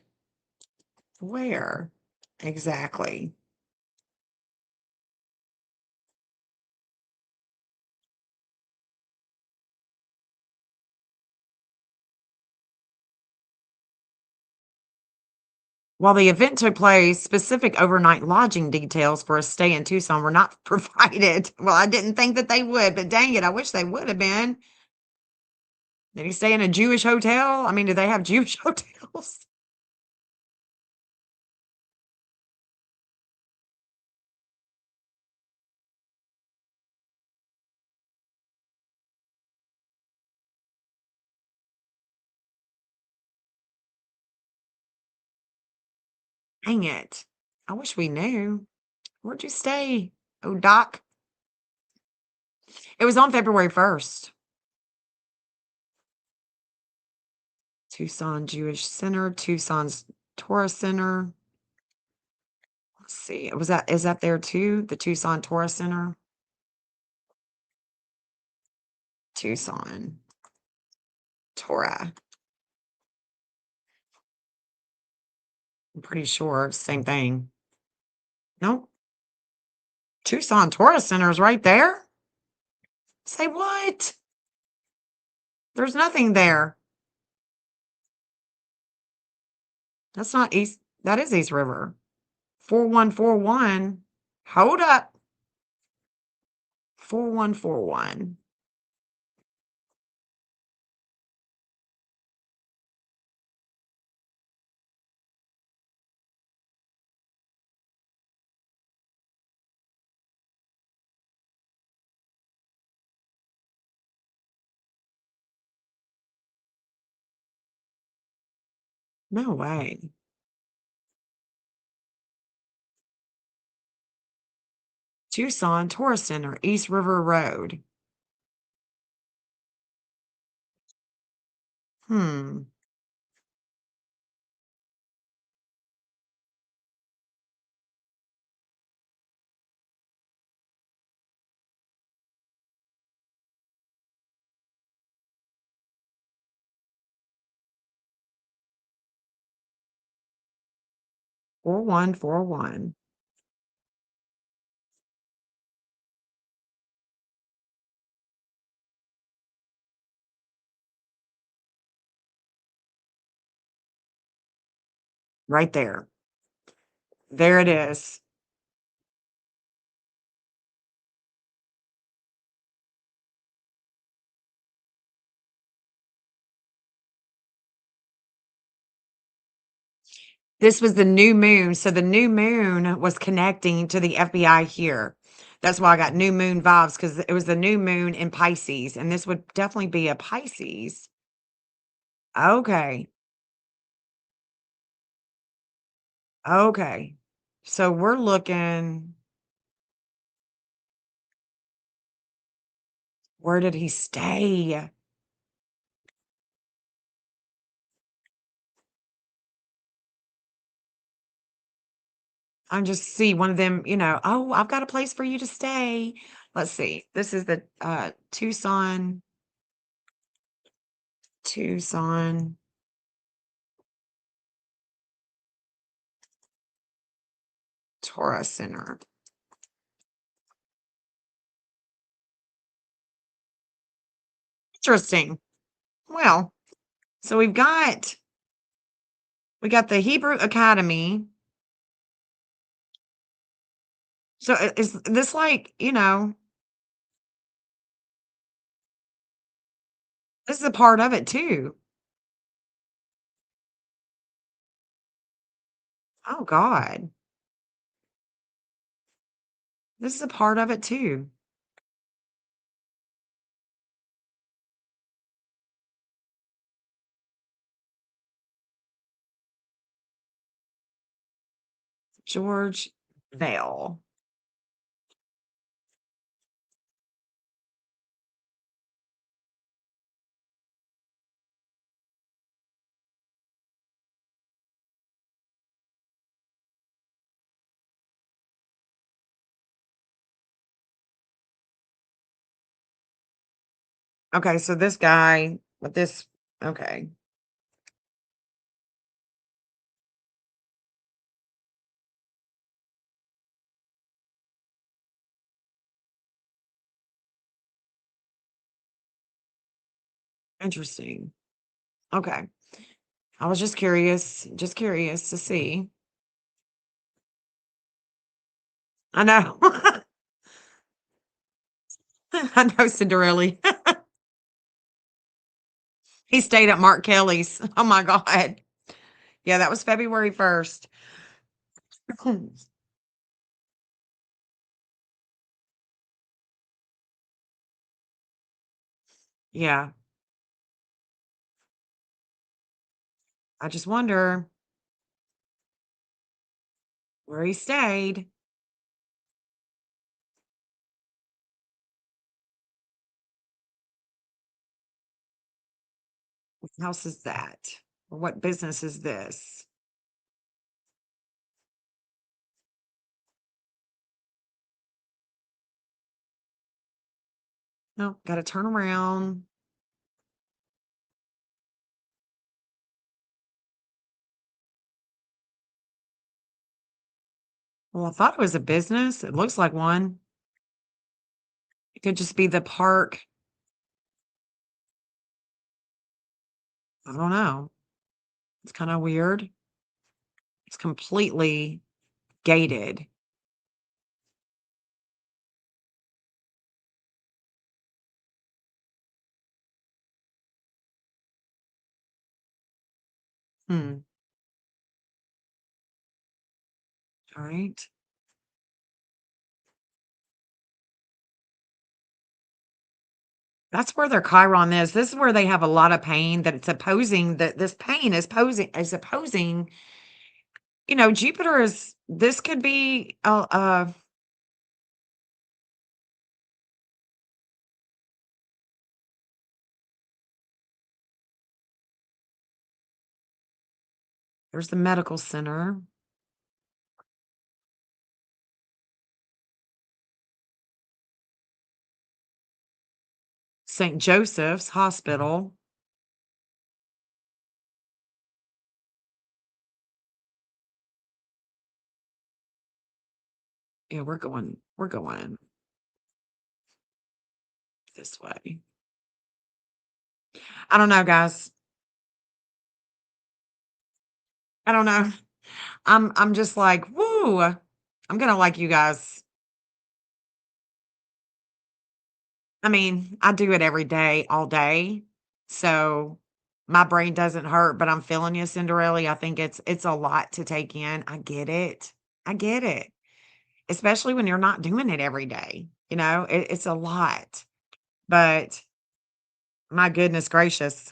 where exactly? While the event took place, specific overnight lodging details for a stay in Tucson were not provided. Well, I didn't think that they would, but dang it, I wish they would have been. Did he stay in a Jewish hotel? I mean, do they have Jewish hotels? Dang it. I wish we knew. Where'd you stay? Oh, Doc. It was on February 1st. Tucson Jewish Center, Tucson's Torah Center. Let's see. Is that there too? The Tucson Torah Center? Tucson Torah. I'm pretty sure same thing. Nope. Tucson Torah Center is right there. Say what? There's nothing there. That's not East. That is East River. 4141. Hold up. 4141. No way. Tucson Tourist Center, East River Road. Hmm. Four one 4141. Right there. There it is. This was the new moon. So the new moon was connecting to the FBI here. That's why I got new moon vibes, because it was the new moon in Pisces. And this would definitely be a Pisces. Okay. Okay. So we're looking, where did he stay? I'm just see one of them, oh, I've got a place for you to stay. Let's see. This is the Tucson Tourist Center. Interesting. Well, so we got the Hebrew Academy. So is this like, this is a part of it too. Oh God. This is a part of it too. George Vale. Okay, so this guy with this, okay. Interesting. Okay. I was just curious to see. I know. I know Cinderella. He stayed at Mark Kelly's. Oh my God. Yeah, that was February 1st. Yeah. I just wonder where he stayed. What house is that? Or what business is this? No, gotta turn around. Well, I thought it was a business. It looks like one. It could just be the park. I don't know. It's kind of weird. It's completely gated. Hmm. All right. That's where their Chiron is. This is where they have a lot of pain, that it's opposing, that this pain is opposing, Jupiter is, this could be there's the medical center. St. Joseph's Hospital. Yeah, we're going this way. I don't know, guys. I don't know. I'm just like, woo. I'm gonna like you guys. I mean, I do it every day, all day. So my brain doesn't hurt, but I'm feeling you, Cinderella. I think it's a lot to take in. I get it. I get it. Especially when you're not doing it every day. It's a lot. But my goodness gracious.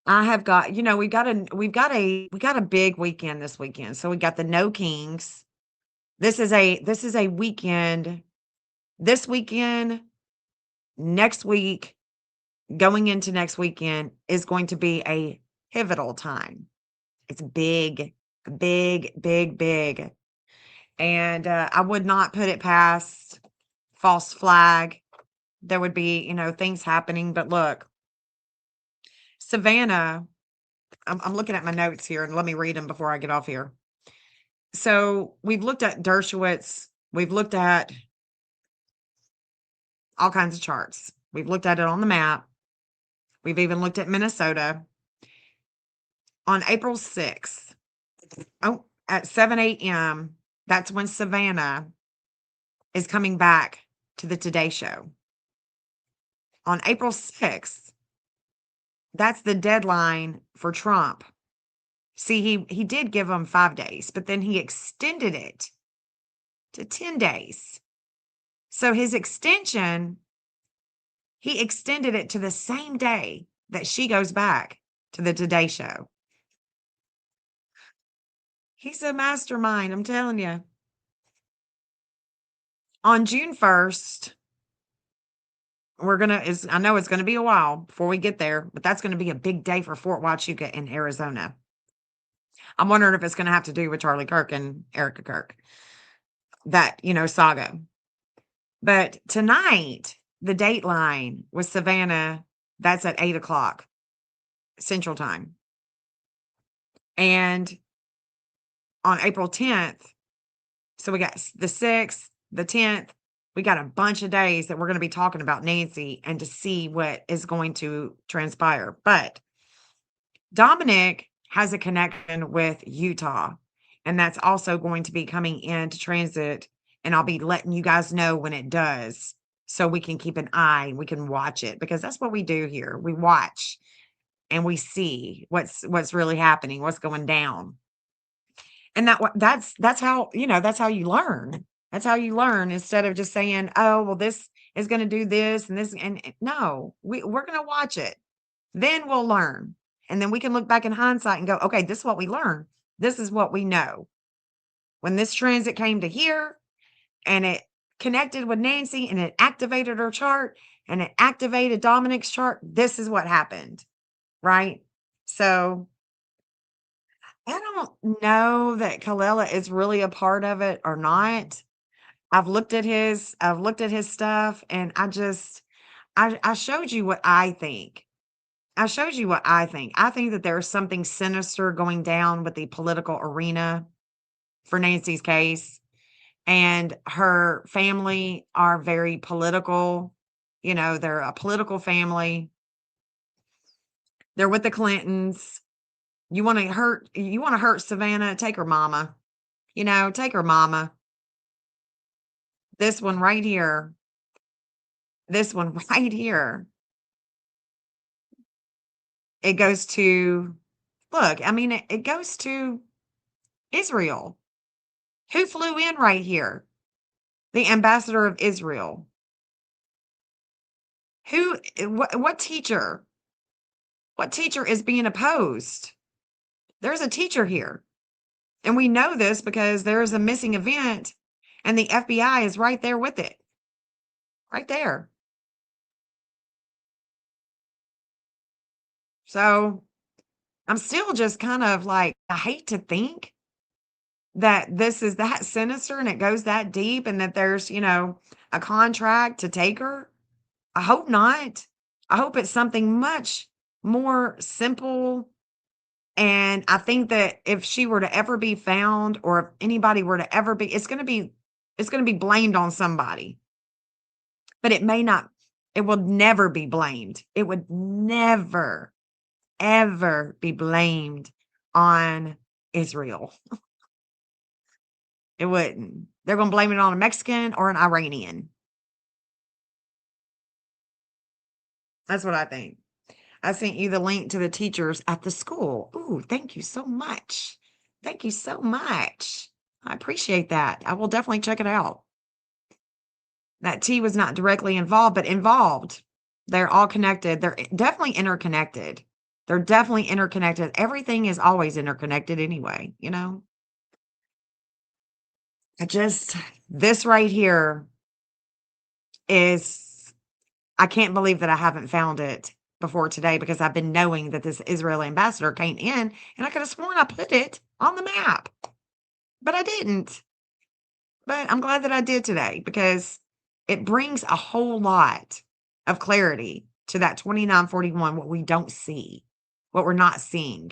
I have got, we got a big weekend this weekend. So we got the No Kings. This is a weekend. This weekend, next week, going into next weekend is going to be a pivotal time. It's big, big, big, big. And I would not put it past false flag. There would be, things happening. But look, Savannah, I'm looking at my notes here, and let me read them before I get off here. So we've looked at Dershowitz. We've looked at all kinds of charts. We've looked at it on the map. We've even looked at Minnesota. On April 6th, at 7 a.m., that's when Savannah is coming back to the Today Show. On April 6th, that's the deadline for Trump. See, he did give him 5 days, but then he extended it to 10 days. So his extension, he extended it to the same day that she goes back to the Today Show. He's a mastermind, I'm telling you. On June 1st, I know it's going to be a while before we get there, but that's going to be a big day for Fort Huachuca in Arizona. I'm wondering if it's going to have to do with Charlie Kirk and Erica Kirk, that, saga. But tonight, the Dateline with Savannah, that's at 8 o'clock Central Time. And on April 10th, so we got the 6th, the 10th, we got a bunch of days that we're going to be talking about Nancy and to see what is going to transpire. But Dominic has a connection with Utah, and that's also going to be coming into transit, and I'll be letting you guys know when it does, so we can keep an eye, we can watch it, because that's what we do here. We watch and we see what's really happening, what's going down. And that's how, that's how you learn. That's how you learn, instead of just saying, oh, well, this is going to do this and this. And no, we're going to watch it. Then we'll learn. And then we can look back in hindsight and go, okay, this is what we learned. This is what we know. When this transit came to here and it connected with Nancy and it activated her chart and it activated Dominic's chart, this is what happened. Right? So I don't know that Kalila is really a part of it or not. I've looked at his stuff, and I showed you what I think. I showed you what I think. I think that there's something sinister going down with the political arena for Nancy's case, and her family are very political. They're a political family. They're with the Clintons. You want to hurt Savannah? Take her mama. Take her mama. This one right here. This one right here. It goes to, look, I mean, it goes to Israel. Who flew in right here? The ambassador of Israel. What teacher? What teacher is being opposed? There's a teacher here. And we know this because there's a missing event and the FBI is right there with it. Right there. So I'm still just kind of like, I hate to think that this is that sinister and it goes that deep and that there's, a contract to take her. I hope not. I hope it's something much more simple. And I think that if she were to ever be found or if anybody were to ever be, it's going to be blamed on somebody. But it will never be blamed. It would never, ever be blamed on Israel. It wouldn't. They're going to blame it on a Mexican or an Iranian. That's what I think. I sent you the link to the teachers at the school. Ooh, thank you so much. Thank you so much. I appreciate that. I will definitely check it out. That T was not directly involved, but involved. They're all connected. They're definitely interconnected. They're definitely interconnected. Everything is always interconnected anyway, This right here is, I can't believe that I haven't found it before today because I've been knowing that this Israeli ambassador came in and I could have sworn I put it on the map, but I didn't. But I'm glad that I did today because it brings a whole lot of clarity to that 2941, what we don't see, what we're not seeing.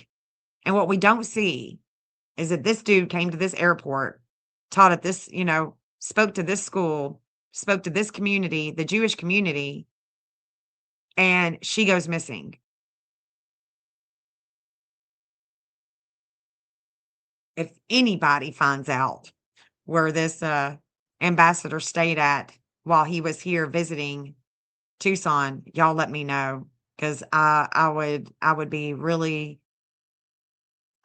And what we don't see is that this dude came to this airport, taught at this, spoke to this school, spoke to this community, the Jewish community, and she goes missing. If anybody finds out where this ambassador stayed at while he was here visiting Tucson, y'all let me know because I would be really,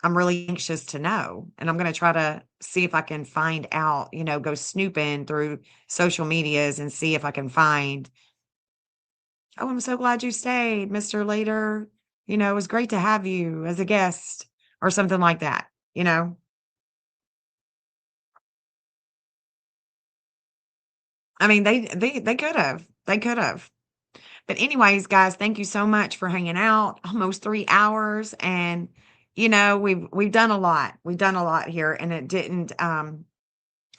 I'm really anxious to know. And I'm going to try to see if I can find out, go snooping through social medias and see if I can find. Oh, I'm so glad you stayed, Mr. Later. It was great to have you as a guest or something like that, I mean, they could have. They could have. But anyways, guys, thank you so much for hanging out. Almost 3 hours. And, we've done a lot. We've done a lot here. And it didn't, I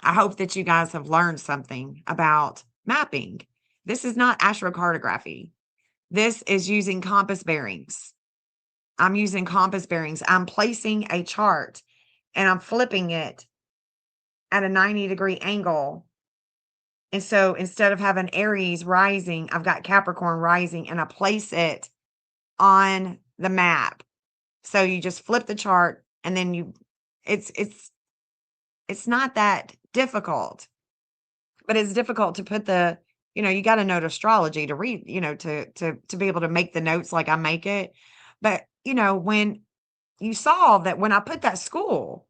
hope that you guys have learned something about mapping. This is not astrocartography. This is using compass bearings. I'm using compass bearings. I'm placing a chart and I'm flipping it at a 90-degree angle. And so instead of having Aries rising, I've got Capricorn rising and I place it on the map. So you just flip the chart and then it's not that difficult, but it's difficult to put you got to know astrology to read, to be able to make the notes like I make it. But, when you saw that when I put that school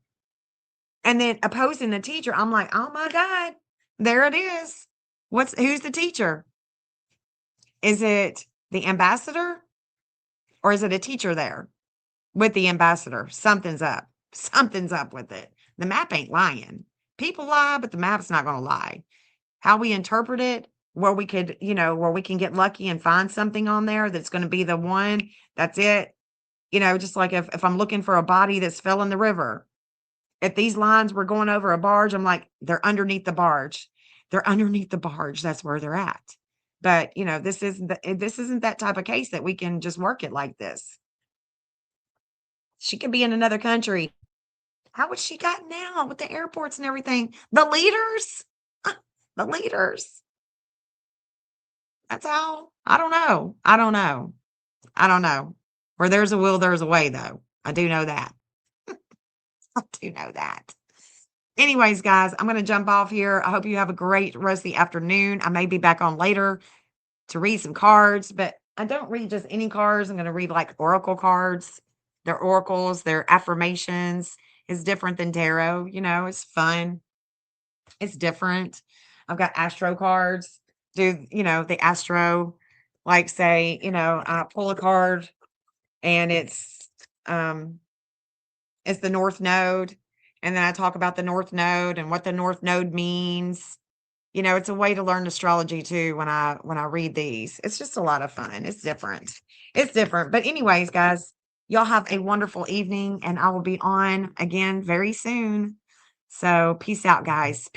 and then opposing the teacher, I'm like, oh my God, there it is. Who's the teacher? Is it the ambassador or is it a teacher there with the ambassador? Something's up. Something's up with it. The map ain't lying. People lie, but the map's not going to lie. How we interpret it, where we could, where we can get lucky and find something on there that's going to be the one, that's it. Just like if I'm looking for a body that's fell in the river, if these lines were going over a barge, I'm like, they're underneath the barge. They're underneath the barge. That's where they're at. But, this isn't that type of case that we can just work it like this. She could be in another country. How would she got now with the airports and everything? The leaders. The leaders. That's how. I don't know. Where there's a will, there's a way, though. I do know that. I do know that. Anyways, guys, I'm going to jump off here. I hope you have a great rest of the afternoon. I may be back on later to read some cards, but I don't read just any cards. I'm going to read like oracle cards. They're oracles, they're affirmations. It's different than tarot. It's fun. It's different. I've got astro cards. The astro Like say, you know, I pull a card and it's the North Node. And then I talk about the North Node and what the North Node means. You know, it's a way to learn astrology too when I read these. It's just a lot of fun. It's different. It's different. But anyways, guys, y'all have a wonderful evening and I will be on again very soon. So peace out, guys.